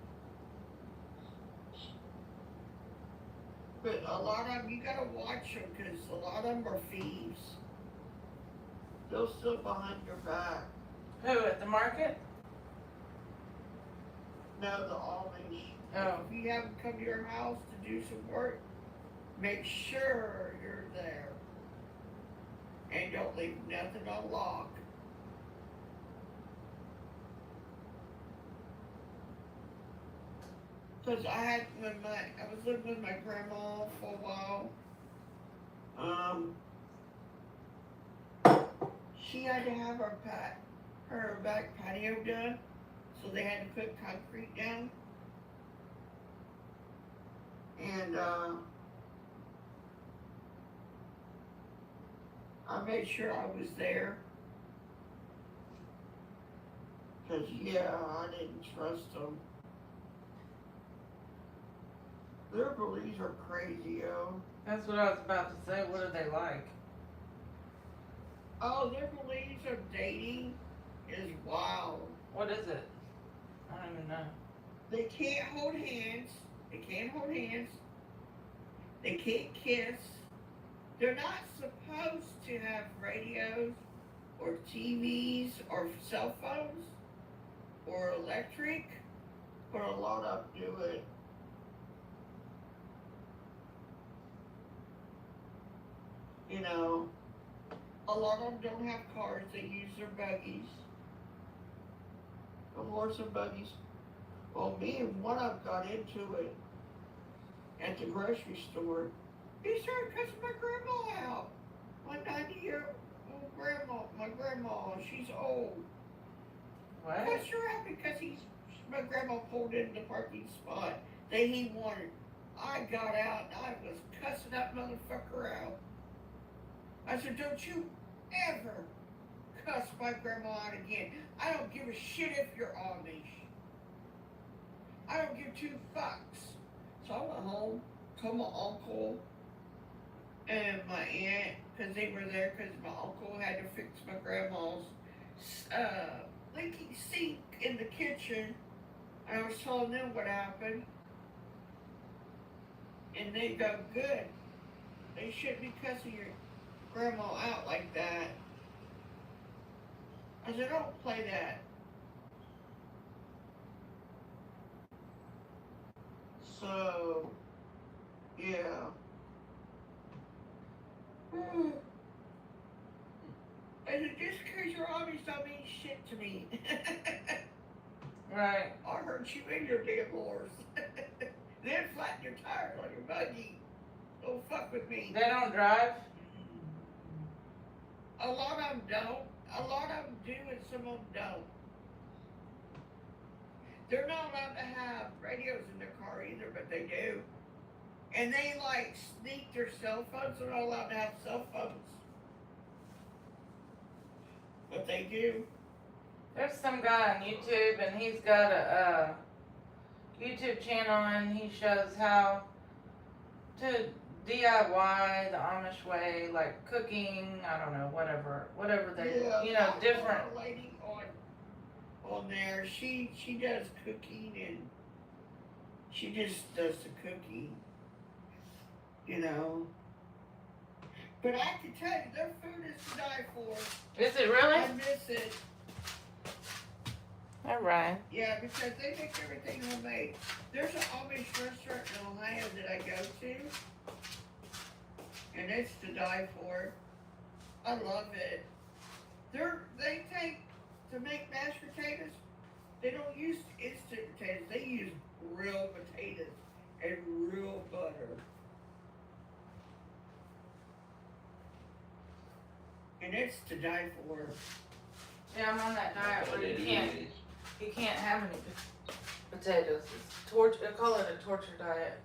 But a lot of them, you gotta watch them because a lot of them are thieves. They'll steal behind your back. Who, at the market? No, the Amish. Oh. If you have them come to your house to do some work, make sure you're there. And don't leave nothing unlocked. Cause I was living with my grandma for a while. She had to have her back patio done, so they had to put concrete down. And I made sure I was there. Cause yeah, I didn't trust them. Their beliefs are crazy, yo. That's what I was about to say. What are they like? Oh, their beliefs of dating is wild. What is it? I don't even know. They can't hold hands. They can't hold hands. They can't kiss. They're not supposed to have radios or TVs or cell phones or electric, but a lot of them do it. You know, a lot of them don't have cars, they use their buggies. The horse and buggies. Well, me and one of them got into it at the grocery store. He started cussing my grandma out. My 90-year-old grandma, my grandma, she's old. What? Cussed her out because my grandma pulled in the parking spot that he wanted. I got out and I was cussing that motherfucker out. I said, don't you ever cuss my grandma out again. I don't give a shit if you're Amish. I don't give two fucks. So I went home, told my uncle and my aunt, because they were there because my uncle had to fix my grandma's leaking sink in the kitchen. And I was telling them what happened. And they go, good. They shouldn't be cussing your grandma out like that. I said, don't play that. So, yeah. I said, just because you're Amish don't mean shit to me. Right. I'll hurt you and your damn horse. Then flatten your tires on your buggy. Don't fuck with me. They don't drive? A lot of them don't. A lot of them do and some of them don't. They're not allowed to have radios in their car either, but they do. And they like sneak their cell phones. They're not allowed to have cell phones. But they do. There's some guy on YouTube and he's got a YouTube channel and he shows how to DIY, the Amish way, like cooking, I don't know, whatever they, Yeah, you know, different. a lady on there. She does cooking and she just does the cooking, you know. But I can tell you, their food is to die for. Is it really? I miss it. All right. Yeah, because they make everything homemade. There's an Amish restaurant in Ohio that I go to, and it's to die for. I love it. They take, to make mashed potatoes, they don't use instant potatoes. They use real potatoes and real butter. And it's to die for. Yeah, I'm on that diet where you can't have any potatoes. It's they call it a torture diet.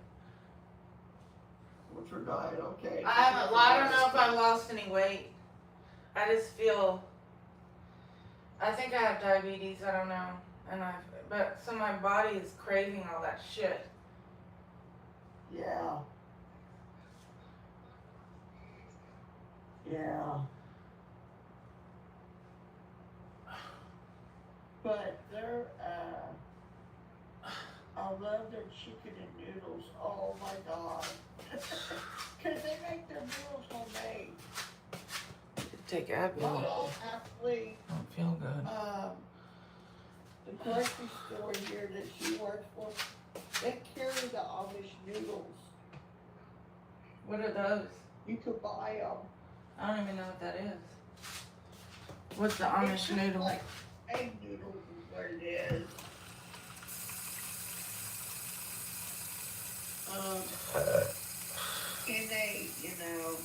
Torture diet, okay. I don't know if I lost any weight. I just feel, I think I have diabetes, I don't know. But so my body is craving all that shit. Yeah. Yeah. But they're, I love their chicken and noodles. Oh my God. Because they make their noodles homemade. Take Advil. Oh, actually, I don't feel good. The grocery store here that she works for, they carry the Amish noodles. What are those? You could buy them. I don't even know what that is. What's the Amish noodle? Like egg noodles is what it is. And they, you know,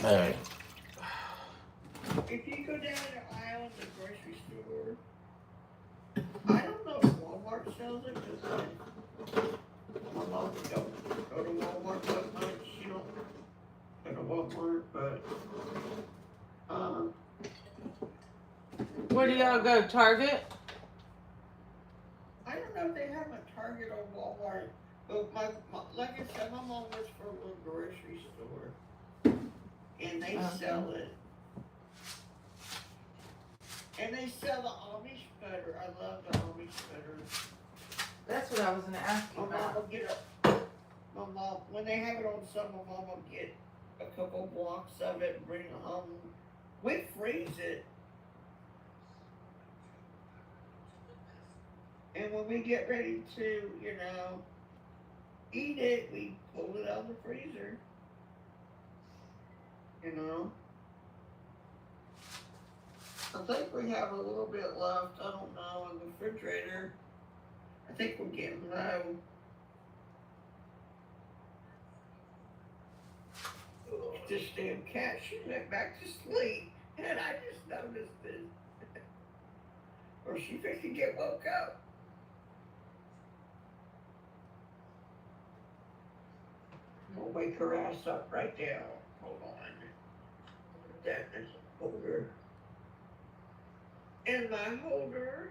all right. if you go down to Island, the grocery store, I don't know if Walmart sells it because my mom don't go to Walmart that much. She don't go to Walmart, but Where do y'all go? Target? I don't know if they have a Target or Walmart, but my like I said, my mom works for a little grocery store, and they sell it. And they sell the Amish butter. I love the Amish butter. That's what I was gonna ask you My mom about. will get when they have it on sale, my mom will get a couple blocks of it and bring it home. We freeze it. And when we get ready to, you know, eat it, we pull it out of the freezer. You know? I think we have a little bit left, I don't know, in the refrigerator. I think we're getting low. This damn cat, she went back to sleep, and I just noticed it. Or she could get woke up. I'll wake her ass up right now. Hold on. That is a holder. In my holder.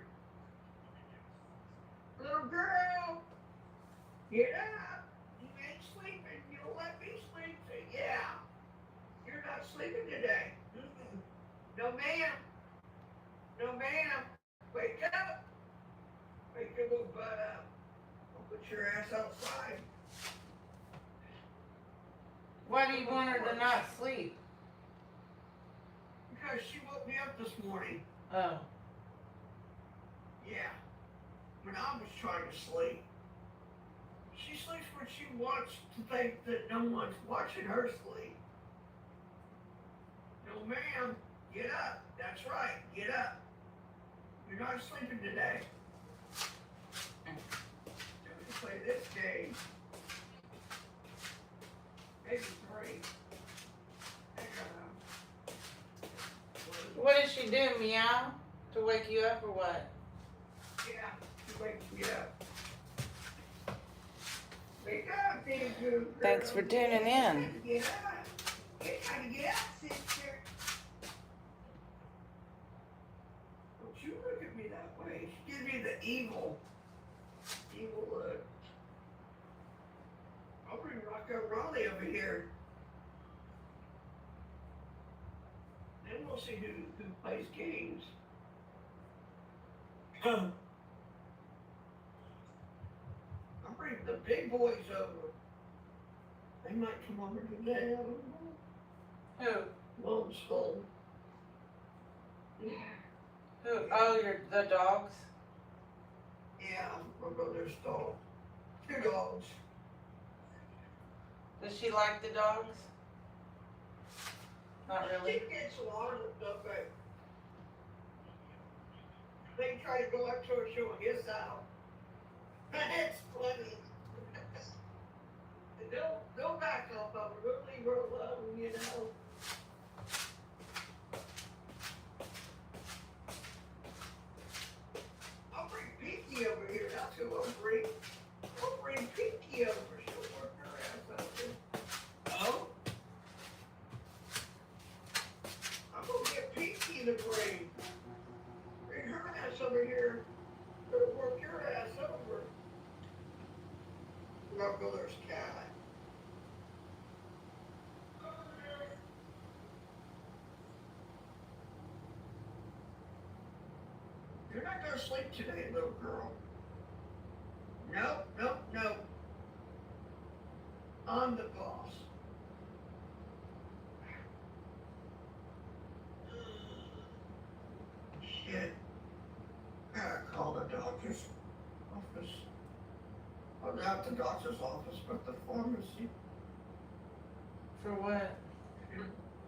Little girl, get up. You ain't sleeping. You don't let me sleep. Say, yeah. You're not sleeping today. No, ma'am. No, ma'am. Wake up. Wake your little butt up. Don't put your ass outside. Why do you want her to not sleep? Because she woke me up this morning. Oh. Yeah. When I was trying to sleep. She sleeps when she wants to think that no one's watching her sleep. No, ma'am. Get up. That's right. Get up. You're not sleeping today. Let me play this game. Maybe 3. What did she do? Meow? To wake you up or what? Yeah, she wakes me up. Wake up, big good girl. Thanks for tuning in. Get up. It's time to get up, sister. Don't you look at me that way. She gives me the evil look. I'll bring Rocco Raleigh over here. Then we'll see who plays games. I'll bring the big boys over. They might come over today. I don't know. Who? Mom's home. Who? Oh, the dogs? Yeah, we'll go to their stall. 2 dogs. Does she like the dogs? Not really. She gets a lot of stuff, but they try to go up to her, she'll hiss out. It's funny. They'll back off of her, they'll leave her alone, you know. I'll bring Pinky over here, that's who I'll bring. I'll bring Pinky over, she'll work her ass over. Oh? I'm gonna get Pinky to bring her ass over here, to work your ass over. Rocco, there's Cat. You're not gonna sleep today, little girl. Nope. I'm the boss. Shit. I gotta call the doctor's office. Or not the doctor's office, but the pharmacy. For what?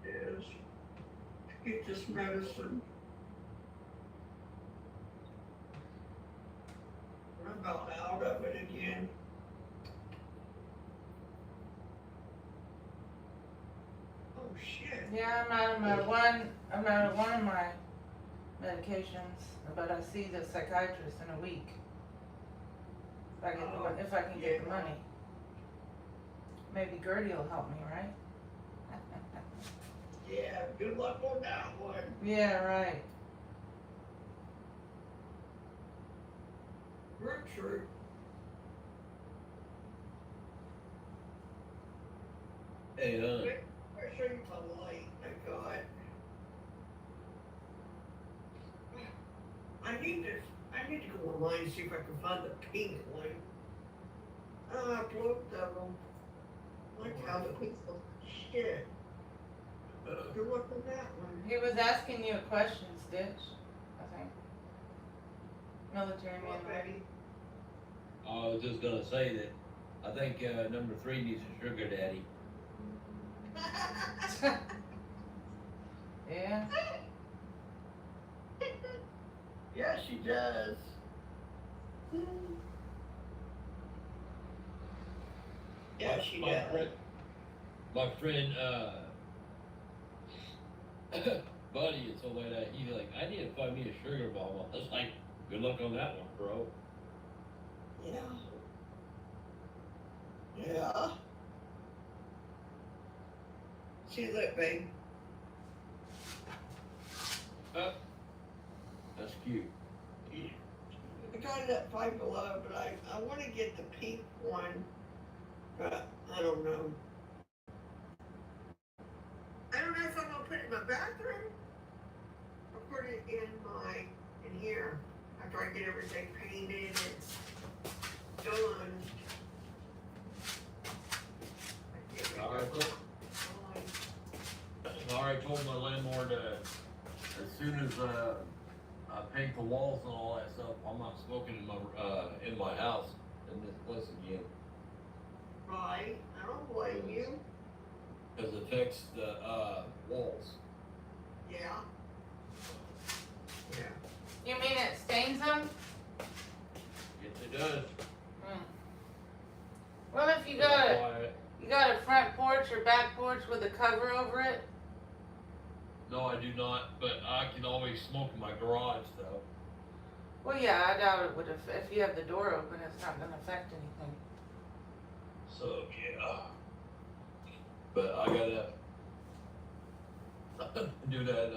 It is. To get this medicine. I'm about out of it again. Oh shit. Yeah, I'm out of one of my medications, but I see the psychiatrist in a week. If I can get the money. Maybe Gertie will help me, right? Yeah, good luck on that one. Yeah, right. True. Hey, I'll show you my light I got. I need to go online and see if I can find the pink one. Both of them. Like how the pink one. Shit. Good luck on that one. He was asking you a question, Stitch, I think. Military man, baby. I was just gonna say that I think number 3 needs a sugar daddy. Yeah. Yeah, she does. Yeah, she does. My friend, Buddy, and so like that, he's like, I need to find me a sugar mama. I was like, good luck on that one, bro. Yeah. Yeah. See that, babe? That's cute. I got it at Five Below, but I want to get the pink one, but I don't know. I don't know if I'm gonna put it in my bathroom or put it in here after I get everything painted and done. I already told my landlord as soon as I paint the walls and all that stuff, I'm not smoking in my house in this place again. Right, I don't blame you. Because it affects the walls. Yeah. Yeah. You mean it stains them? Yes, it does. Well, if you got a front porch or back porch with a cover over it. No, I do not, but I can always smoke in my garage, though. Well, yeah, I doubt it would if you have the door open, it's not going to affect anything. So, yeah. But I gotta do that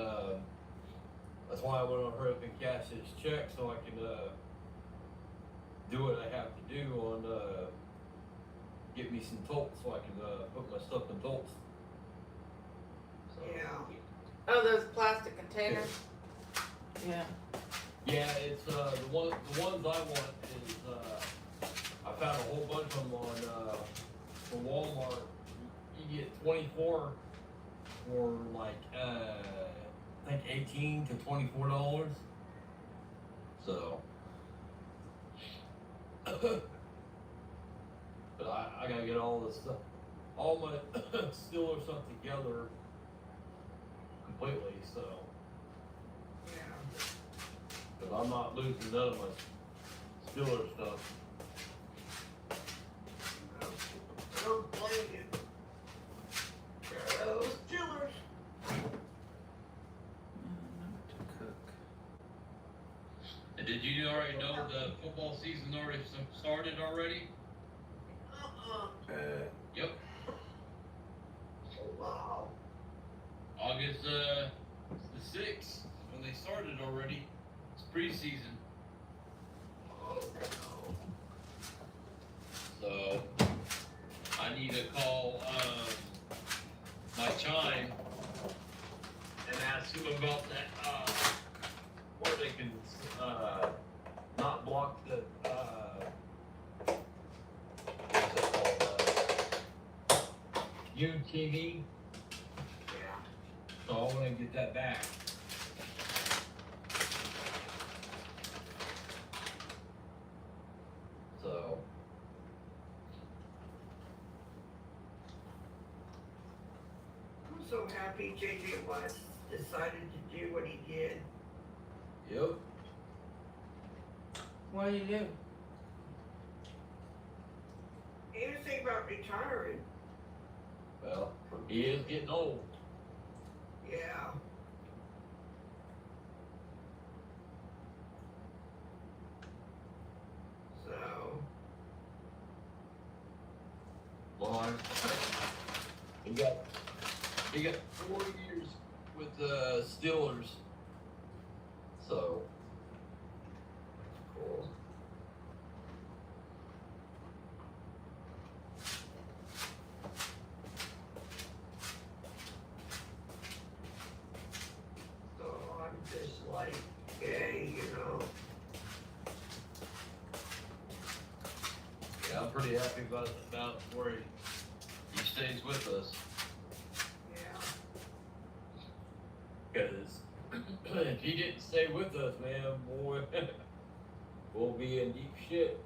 That's why I want to hurry up and cash this check so I can do what I have to do on get me some totes so I can put my stuff in totes. So, Oh, those plastic containers? Yeah. yeah, it's the ones I want is I found a whole bunch of them on from Walmart. You get 24 for like I think $18 to $24. So but I gotta get all this stuff, all my Steeler stuff together completely, so. But I'm not losing none of my Steeler stuff. I don't blame you. Those Steelers. And did you already know the football season already started already? Yep. Wow. August the 6th when they started already. It's preseason. So I need to call my Chime and ask him about that where they can not block the what's it called? UTV. So I want to get that back. So I'm so happy JJ Watts decided to do what he did. yep. What do you do? He was thinking about retiring. Well, he is getting old. Yeah. So, Well, he got 4 years with the Steelers. So cool. So I'm just like, yay, you know. yeah, I'm pretty happy about where he stays with us. Yeah. Because if he didn't stay with us, man, boy, we'll be in deep shit.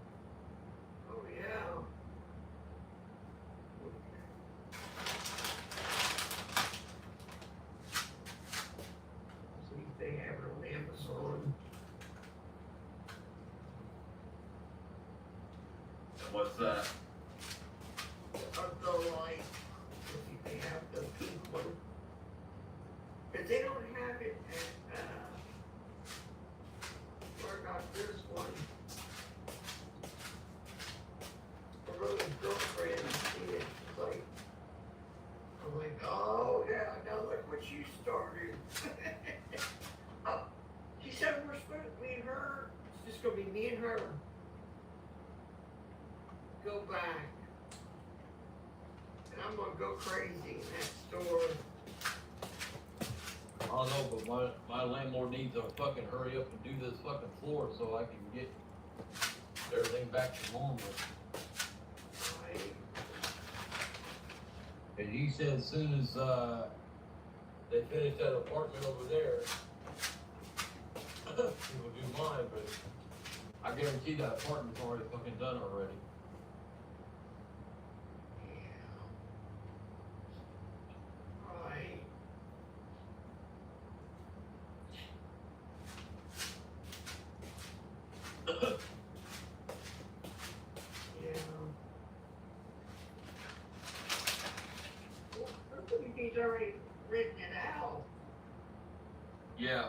Oh yeah. See if they have it on Amazon. What's that? Of the light. See if they have the pink one. But they don't have it at or not this one. My brother's girlfriend seen it. She's like, I'm like, oh yeah, now look what you started. Oh, she said we're supposed to, me and her, it's just gonna be me and her. Go back. And I'm gonna go crazy in that store. I don't know, but my landlord needs to fucking hurry up and do this fucking floor so I can get everything back to normal. And he said as soon as they finish that apartment over there, he will do mine, but I guarantee that apartment's already fucking done already. Right. Yeah. Well, I think he's already written it out. Yeah.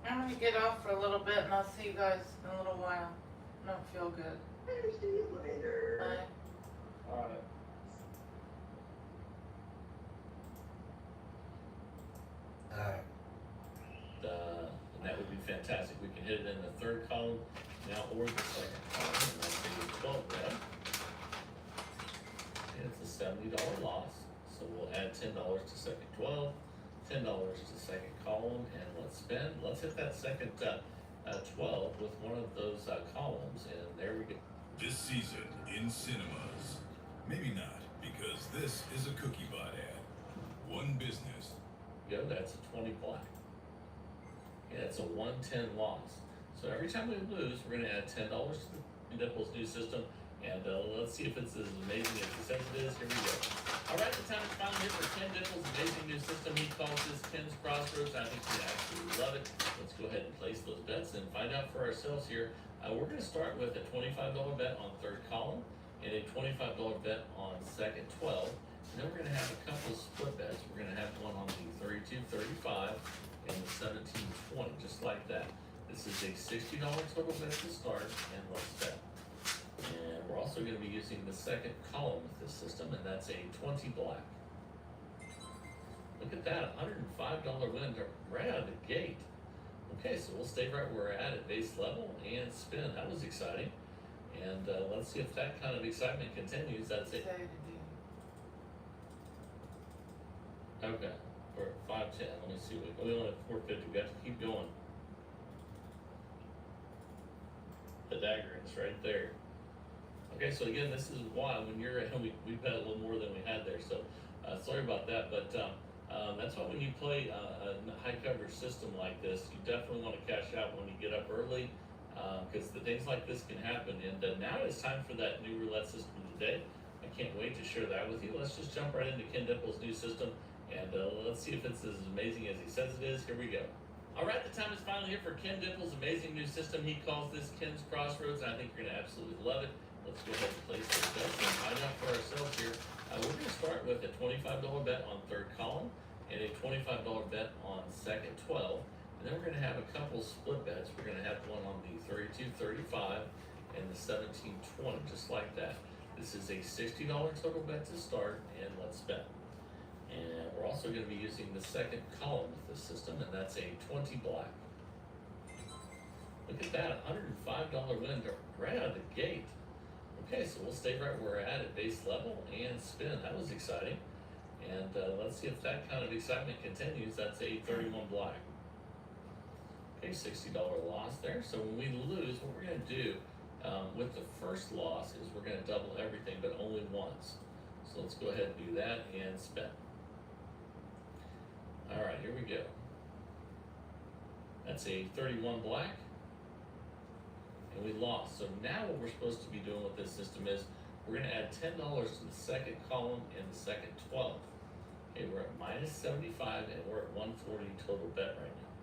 I'm gonna get off for a little bit and I'll see you guys in a little while. I don't feel good. See you later. Bye. Alright. Alright. And that would be fantastic. We can hit it in the third column now or the second column. And that's the 12 red. And it's a $70 loss. So we'll add $10 to second 12, $10 to second column, and let's spend. Let's hit that second 12 with one of those columns, and there we go. This season in cinemas. Maybe not, because this is a cookie bot ad. One business. Go, that's a 20 black. Yeah, it's a 110 loss. So every time we lose, we're gonna add $10 to the Nipple's new system, and let's see if it's as amazing as it says it is. Here we go. All right, the time is finally here for Ken Dipple's amazing new system. He calls this Ken's Crossroads. I think we absolutely love it. Let's go ahead and place those bets and find out for ourselves here. We're gonna start with a $25 bet on third column and a $25 bet on second 12. And then we're gonna have a couple split bets. We're gonna have one on the 32-35 and the 17-20, just like that. This is a $60 total bet to start, and let's bet. And we're also going to be using the second column with this system, and that's a 20 black. Look at that, $105 win right out of the gate. Okay, so we'll stay right where we're at base level and spin. That was exciting. And let's see if that kind of excitement continues. That's it. Okay, we're at 510. Let me see. We only have 450. We have to keep going. The dagger is right there. Okay, so again, this is why when you're we bet a little more than we had there. So sorry about that, but that's why when you play a high coverage system like this, you definitely want to cash out when you get up early, because the things like this can happen. And now it's time for that new roulette system today. I can't wait to share that with you. Let's just jump right into Ken Dipple's new system, and let's see if it's as amazing as he says it is. Here we go. All right, the time is finally here for Ken Dipple's amazing new system. He calls this Ken's Crossroads, and I think you're going to absolutely love it. Let's go ahead and place this bet and find out for ourselves here. We're going to start with a $25 bet on third column and a $25 bet on second 12. And then we're going to have a couple split bets. We're going to have one on the 32-35 and the 17-20, just like that. This is a $60 total bet to start, and let's bet. And we're also going to be using the second column with this system, and that's a 20 black. Look at that, $105 win right out of the gate. Okay, so we'll stay right where we're at base level and spin. That was exciting. And let's see if that kind of excitement continues. That's a 31 black. Okay, $60 loss there. So when we lose, what we're going to do with the first loss is we're going to double everything, but only once. So let's go ahead and do that and spin. All right, here we go. That's a 31 black. And we lost. So now what we're supposed to be doing with this system is we're going to add $10 to the second column and the second 12. Okay, we're at minus 75 and we're at 140 total bet right now.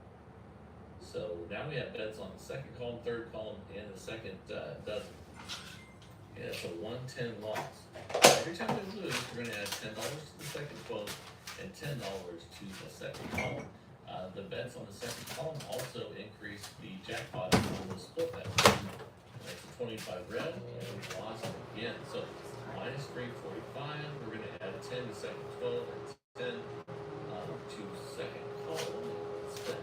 So now we have bets on the second column, third column, and the second dozen. And it's a 110 loss. Every time we lose, we're going to add $10 to the second 12 and $10 to the second column. The bets on the second column also increase the jackpot on the split bet. That's a 25 red, and we lost again. So minus 345, we're going to add 10 to second 12 and 10 to second column. Spin.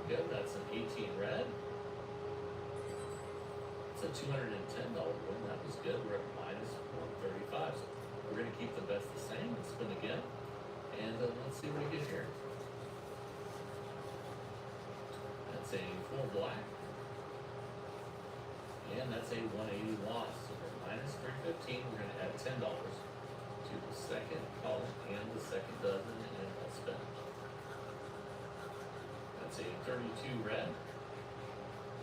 Good, that's an 18 red. It's a $210 win. That was good. We're at minus 135. So we're going to keep the bets the same and spin again. And let's see what we get here. That's a 4 black. And that's a 180 loss. So we're minus 315. We're going to add $10 to the second column and the second dozen, and let's spin. That's a 32 red.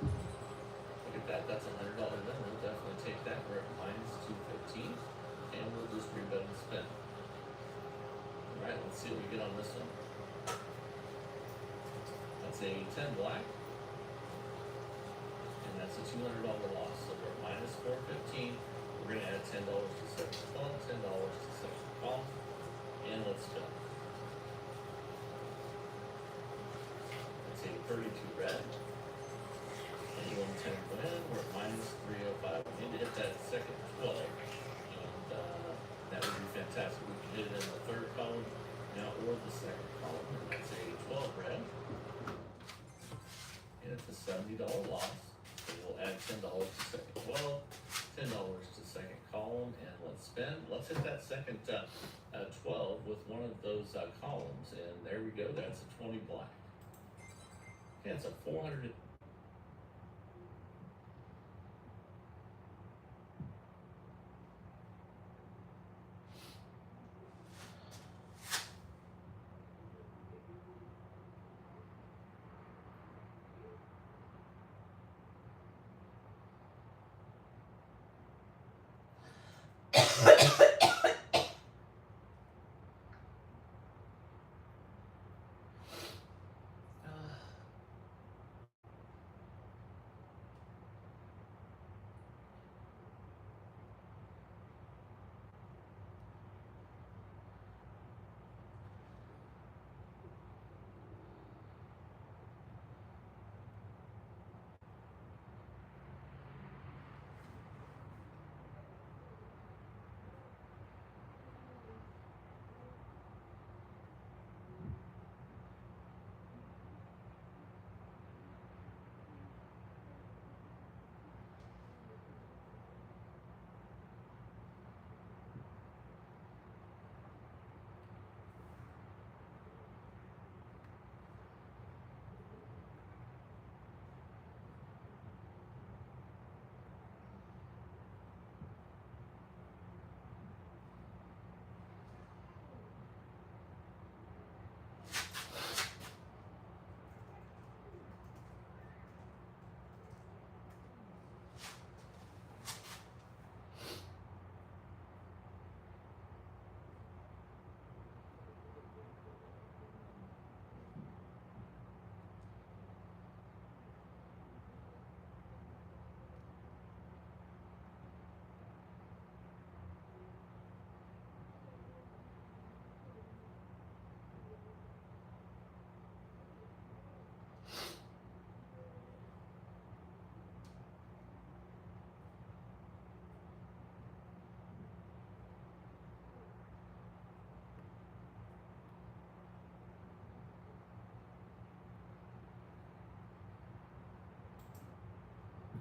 Look at that. That's a $100 win. We'll definitely take that. We're at minus 215. And we'll just rebet and spin. Alright, let's see what we get on this one. That's a 10 black. And that's a $200 loss. So we're at minus 415. We're going to add $10 to second column, $10 to second column. And let's spin. 32 red. And you want 10 go in, we're at minus 305. We need to hit that second 12. And that would be fantastic. We can hit it in the third column now or the second column. And that's a 12 red. And it's a $70 loss. So we'll add $10 to second 12, $10 to second column, and let's spend. Let's hit that second 12 with one of those columns, and there we go. That's a 20 black. Yeah, it's a 400.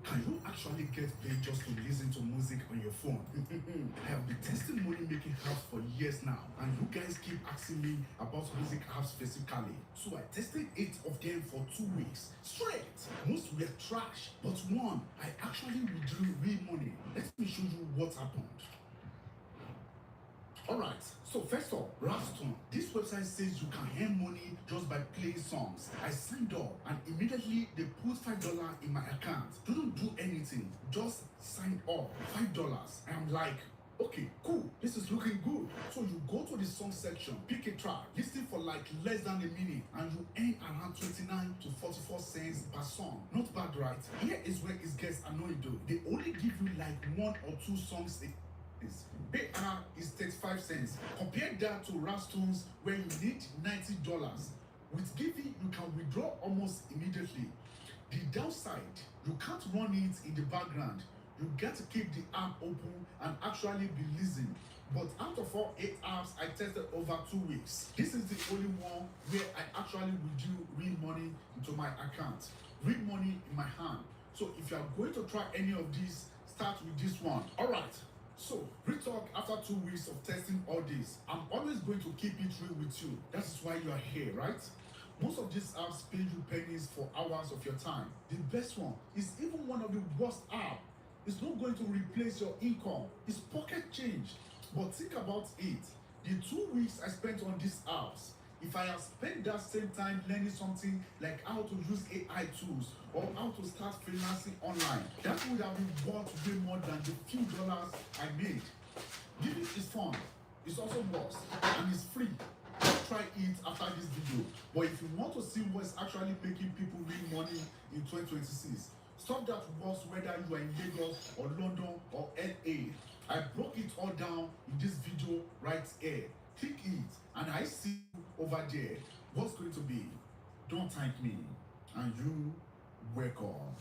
Can you actually get paid just to listen to music on your phone? I have been testing money making apps for years now, and you guys keep asking me about music apps specifically. So I tested 8 of them for 2 weeks straight. Most were trash, but one I actually withdrew real money. Let me show you what happened. Alright, so first up, Raston. This website says you can earn money just by playing songs. I signed up and immediately they put $5 in my account. Didn't do anything, just signed up. $5. I'm like, okay, cool, this is looking good. So you go to the song section, pick a track, listen for like less than a minute, and you earn around 29 to 44 cents per song. Not bad, right? Here is where it gets annoying though. They only give you like 1 or 2 songs AR is 35 cents. Compare that to Rastones where you need $90. With Giving, you can withdraw almost immediately. The downside, you can't run it in the background. You got to keep the app open and actually be listening. But out of all 8 apps I tested over 2 weeks, this is the only one where I actually withdrew real money into my account. Real money in my hand. So if you are going to try any of these, start with this one. Alright. So, retalk after 2 weeks of testing all this. I'm always going to keep it real with you. That is why you are here, right? Most of these apps pay you pennies for hours of your time. The best one is even one of the worst apps. It's not going to replace your income. It's pocket change. But think about it. The 2 weeks I spent on these apps, if I have spent that same time learning something like how to use AI tools or how to start freelancing online, that would have been worth way more than the few dollars I made. Giving is fun, it's also worse, and it's free. Don't try it after this video. But if you want to see what's actually making people real money in 2026, stuff that works whether you are in Lagos or London or LA. I broke it all down in this video right here. Click it and I see you over there. What's going to be? Don't thank me. and you work on.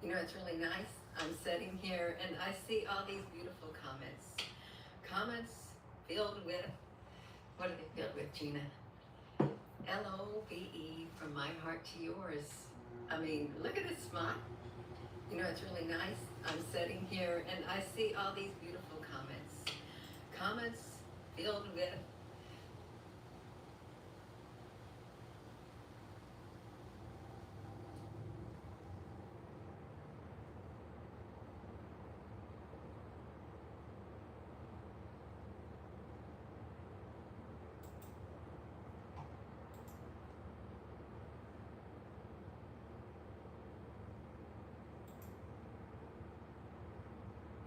You know, it's really nice. I'm sitting here and I see all these beautiful comments. Comments filled with, what are they filled with, Gina? Love from my heart to yours. I mean, look at this smile. You know, it's really nice. I'm sitting here and I see all these beautiful comments. Comments filled with,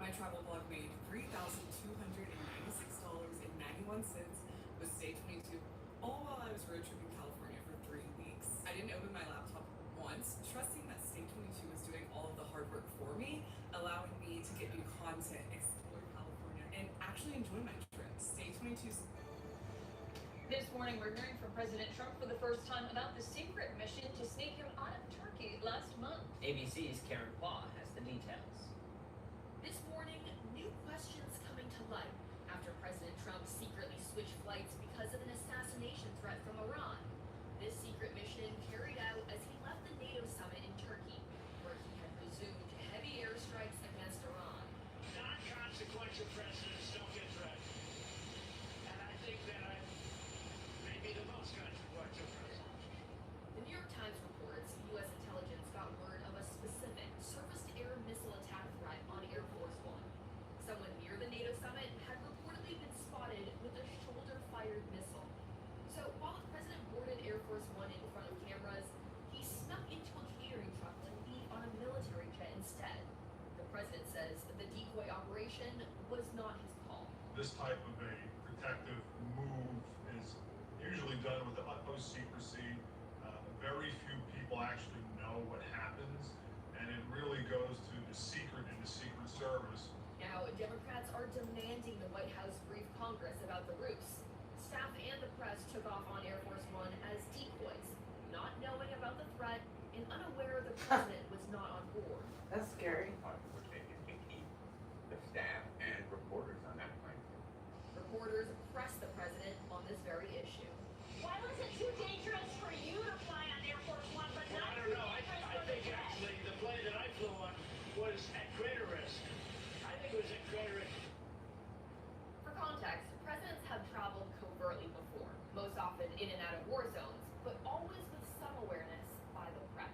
My travel blog made $3,296.91 with Stay 22, all while I was road tripping California for 3 weeks. I didn't open my laptop once, trusting that Stay 22 was doing all of the hard work for me, allowing me to get new content, explore California, and actually enjoy my trip. Stay 22's. This morning, we're hearing from President Trump for the first time about the secret mission to sneak him out of Turkey last month. ABC's Karen Paw has the details. This morning, new questions coming to light after President Trump secretly switched flights because of an assassination threat from Iran. This secret mission carried out as he left the NATO summit in Turkey, where he had resumed heavy airstrikes against Iran. Non-consequential presidents don't get threatened. And I think that I may be the most consequential president. The New York Times reports U.S. intelligence got word of a specific surface-to-air missile attack threat on Air Force One. Someone near the NATO summit had reportedly been spotted with a shoulder-fired missile. So while the president boarded Air Force One in front of cameras, he snuck into a catering truck to leave on a military jet instead. The president says the decoy operation was not his call. This type of a protective move is usually done with the utmost secrecy. Very few people actually know what happens, and it really goes to the secret in the Secret Service. Now, Democrats are demanding the White House brief Congress about the ruse. Staff and the press took off on Air Force One as decoys, not knowing about the threat and unaware the president was not on board. That's scary. We're taking to keep the staff and reporters on that plane. Reporters pressed the president on this very issue. Why was it too dangerous for you to fly on Air Force One, but Well, not I too don't know. dangerous I for the think jet? actually the plane that I flew on was at greater risk. I think it was at greater risk. For context, presidents have traveled covertly before, most often in and out of war zones, but always with some awareness by the press.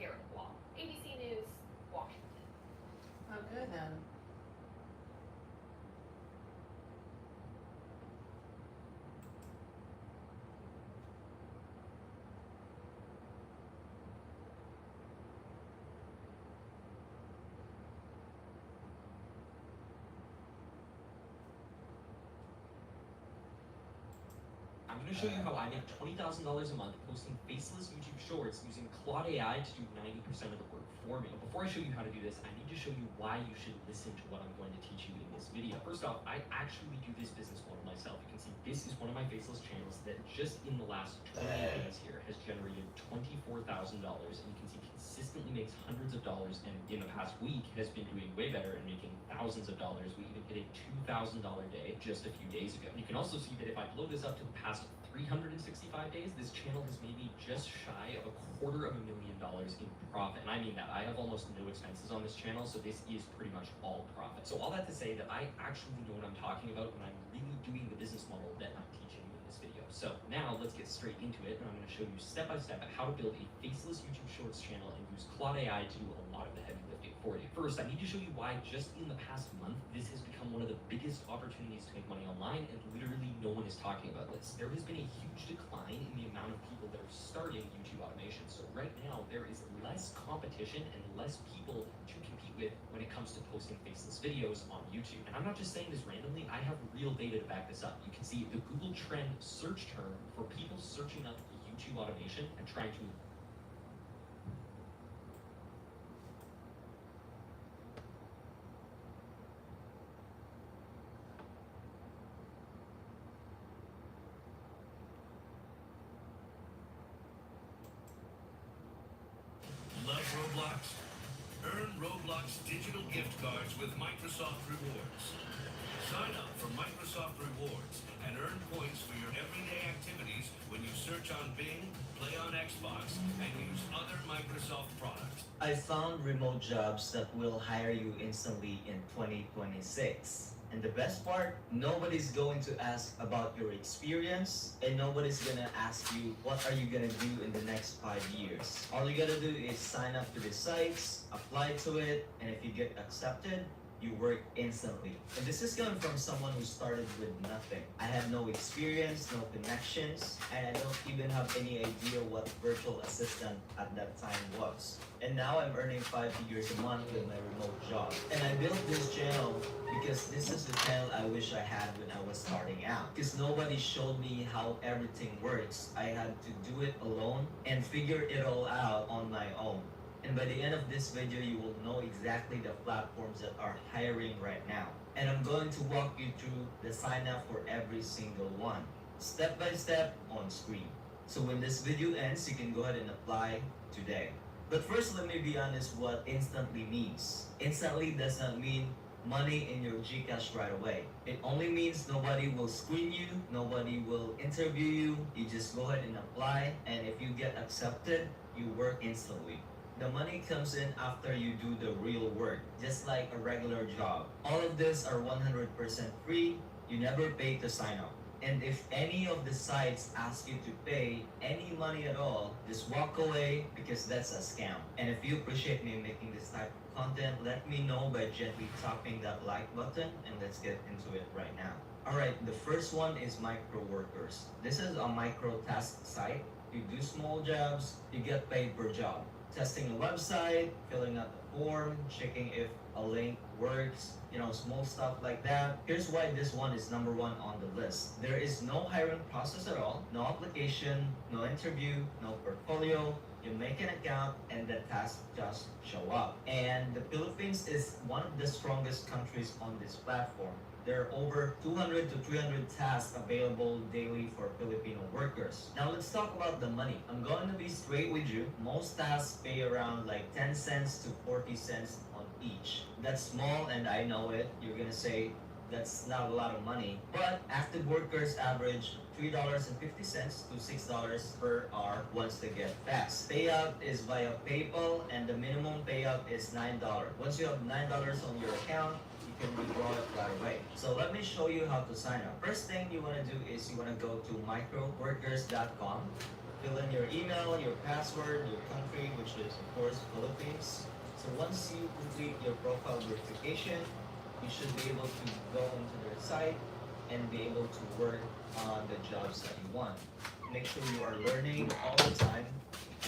Karen Paw, ABC News, Washington. Oh, good then. I'm going to show you how I make $20,000 a month posting faceless YouTube shorts using Claude AI to do 90% of the work for me. But before I show you how to do this, I need to show you why you should listen to what I'm going to teach you in this video. First off, I actually do this business model myself. You can see this is one of my faceless channels that just in the last 20 days here has generated $24,000, and you can see consistently makes hundreds of dollars, and in the past week has been doing way better and making thousands of dollars. We even hit a $2,000 day just a few days ago. You can also see that if I blow this up to the past 365 days, this channel has made me just shy of $250,000 in profit. And I mean that. I have almost no expenses on this channel, so this is pretty much all profit. So all that to say that I actually know what I'm talking about when I'm really doing the business model that I'm teaching you in this video. So now let's get straight into it, and I'm going to show you step by step how to build a faceless YouTube Shorts channel and use Claude AI to do a lot of the heavy lifting for you. First, I need to show you why just in the past month, this has become one of the biggest opportunities to make money online, and literally no one is talking about this. There has been a huge decline in the amount of people that are starting YouTube automation. So right now, there is less competition and less people to compete with when it comes to posting faceless videos on YouTube. And I'm not just saying this randomly, I have real data to back this up. You can see the Google Trend search term for people searching up YouTube automation and trying to Love Roblox? Earn Roblox digital gift cards with Microsoft Rewards. Sign up for Microsoft Rewards and earn points for your everyday activities when you search on Bing, play on Xbox, and use other Microsoft products. I found remote jobs that will hire you instantly in 2026. And the best part, nobody's going to ask about your experience, and nobody's gonna ask you what are you gonna do in the next 5 years. All you gotta do is sign up to the sites, apply to it, and if you get accepted, you work instantly. And this is coming from someone who started with nothing. I had no experience, no connections, and I don't even have any idea what virtual assistant at that time was. And now I'm earning 5 figures a month with my remote job. And I built this channel because this is the channel I wish I had when I was starting out. Because nobody showed me how everything works. I had to do it alone and figure it all out on my own. And by the end of this video, you will know exactly the platforms that are hiring right now. And I'm going to walk you through the sign up for every single one, step by step on screen. So when this video ends, you can go ahead and apply today. But first, let me be honest what instantly means. Instantly does not mean money in your GCash right away. It only means nobody will screen you, nobody will interview you. You just go ahead and apply, and if you get accepted, you work instantly. The money comes in after you do the real work, just like a regular job. All of this are 100% free. You never pay to sign up. And if any of the sites ask you to pay any money at all, just walk away because that's a scam. And if you appreciate me making this type of content, let me know by gently tapping that like button, and let's get into it right now. Alright, the first one is micro workers. This is a micro task site. You do small jobs, you get paid per job. Testing a website, filling out the form, checking if a link works, small stuff like that. Here's why this one is number one on the list. There is no hiring process at all, no application, no interview, no portfolio. You make an account and the tasks just show up. And the Philippines is one of the strongest countries on this platform. There are over 200 to 300 tasks available daily for Filipino workers. Now let's talk about the money. I'm going to be straight with you. Most tasks pay around like 10 cents to 40 cents on each. That's small and I know it. You're gonna say that's not a lot of money. But active workers average $3.50 to $6 per hour once they get fast. Payout is via PayPal and the minimum payout is $9. Once you have $9 on your account, you can withdraw it right away. So let me show you how to sign up. First thing you want to do is you want to go to microworkers.com, fill in your email, your password, your country, which is of course Philippines. So once you complete your profile verification, you should be able to go into their site and be able to work on the jobs that you want. Make sure you are learning all the time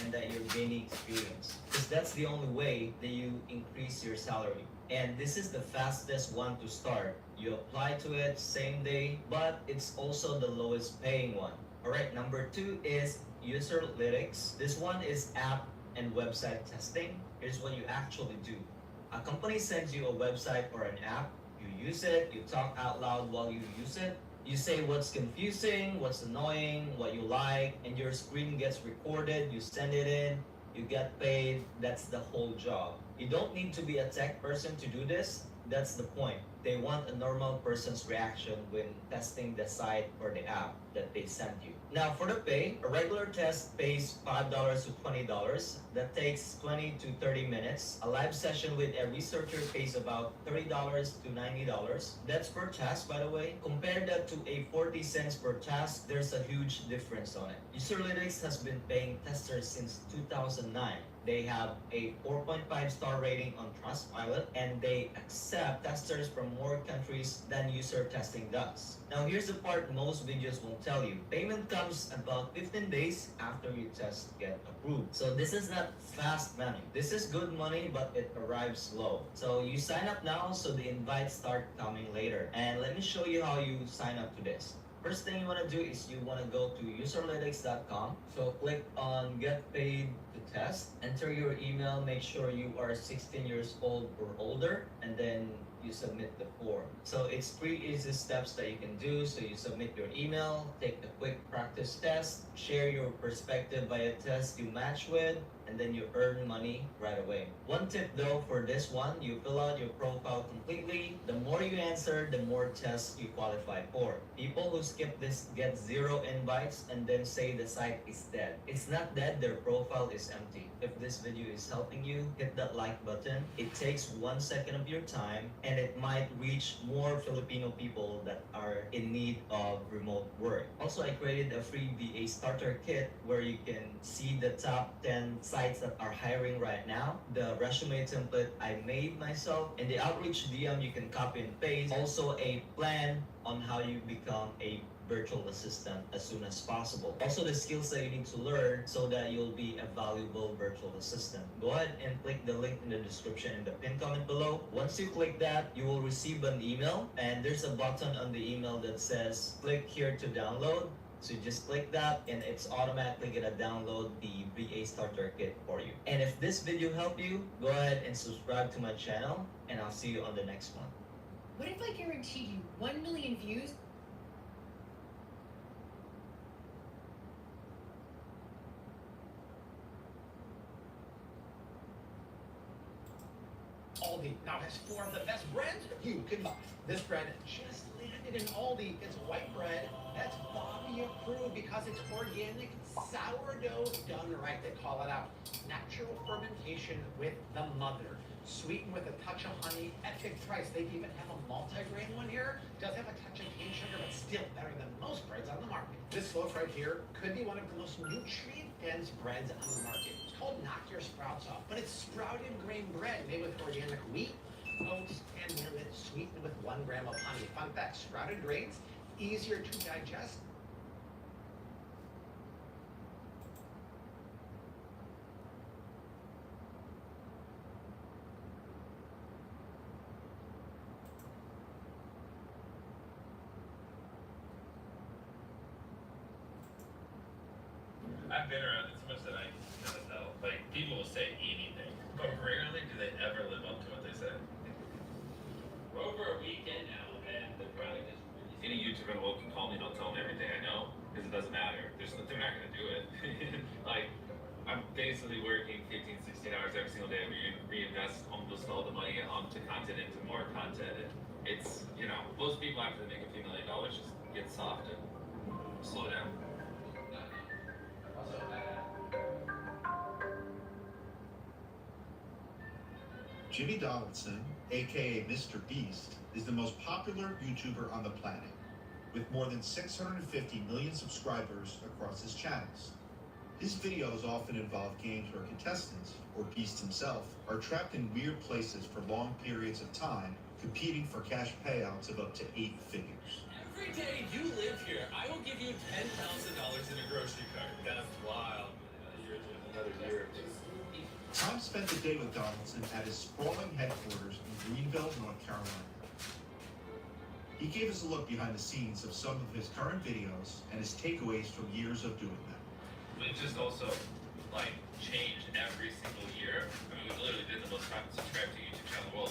and that you're gaining experience, because that's the only way that you increase your salary. And this is the fastest one to start. You apply to it same day, but it's also the lowest paying one. Alright, number 2 is Userlytics. This one is app and website testing. Here's what you actually do. A company sends you a website or an app, you use it, you talk out loud while you use it, you say what's confusing, what's annoying, what you like, and your screen gets recorded, you send it in, you get paid. That's the whole job. You don't need to be a tech person to do this. That's the point. They want a normal person's reaction when testing the site or the app that they sent you. Now for the pay, a regular test pays $5 to $20. That takes 20 to 30 minutes. A live session with a researcher pays about $30 to $90. That's per task, by the way. Compare that to a 40 cents per task, there's a huge difference on it. Userlytics has been paying testers since 2009. They have a 4.5 star rating on Trustpilot, and they accept testers from more countries than user testing does. Now here's the part most videos won't tell you. Payment comes about 15 days after your test get approved. So this is not fast money. This is good money, but it arrives slow. So you sign up now so the invites start coming later. And let me show you how you sign up to this. First thing you want to do is you want to go to userlytics.com. So click on get paid to test, enter your email, make sure you are 16 years old or older, and then you submit the form. So it's 3 easy steps that you can do. So you submit your email, take a quick practice test, share your perspective via test you match with, and then you earn money right away. One tip though for this one, you fill out your profile completely. The more you answer, the more tests you qualify for. People who skip this get 0 invites and then say the site is dead. It's not dead, their profile is empty. If this video is helping you, hit that like button. It takes 1 second of your time and it might reach more Filipino people that are in need of remote work. Also, I created a free VA starter kit where you can see the top 10 sites that are hiring right now. The resume template I made myself. In the outreach DM, you can copy and paste. Also a plan on how you become a virtual assistant as soon as possible. Also the skills that you need to learn so that you'll be a valuable virtual assistant. Go ahead and click the link in the description in the pinned comment below. Once you click that, you will receive an email, and there's a button on the email that says click here to download. So you just click that and it's automatically gonna download the VA starter kit for you. And if this video helped you, go ahead and subscribe to my channel, and I'll see you on the next one. What if I guaranteed you 1 million views? Aldi now has 4 of the best breads you can buy. This bread just landed in Aldi. It's white bread that's Bobby approved because it's organic sourdough done right. They call it out. Natural fermentation with the mother. Sweetened with a touch of honey at fixed price. They even have a multi-grain one here. Does have a touch of cane sugar, but still better than most breads on the market. This loaf right here could be one of the most nutrient-dense breads on the market. It's called Knock Your Sprouts Off, but it's sprouted grain bread made with organic wheat, oats, and millet, sweetened with 1 gram of honey. Fun fact, sprouted grains, easier to digest. I've been around it so much that I can kind of tell. Like, people will say anything, but rarely do they ever live up to what they say. We're over a weekend now, and they're probably just... Any YouTuber in the world can call me and I'll tell them everything I know, because it doesn't matter. They're not going to do it. Like, I'm basically working 15, 16 hours every single day. We reinvest almost all the money onto content, into more content. And it's, you know, most people after they make a few $1 million just get soft and slow down. Jimmy Donaldson, aka Mr. Beast, is the most popular YouTuber on the planet, with more than 650 million subscribers across his channels. His videos often involve games where contestants, or Beast himself, are trapped in weird places for long periods of time, competing for cash payouts of up to 8 figures. Every day you live here, I will give you $10,000 in a grocery cart. That's wild. Another year or two. Tom spent the day with Donaldson at his sprawling headquarters in Greenville, North Carolina. He gave us a look behind the scenes of some of his current videos and his takeaways from years of doing them. It just also, like, changed every single year. I mean, we literally did the most subscribed to YouTube channel in the world.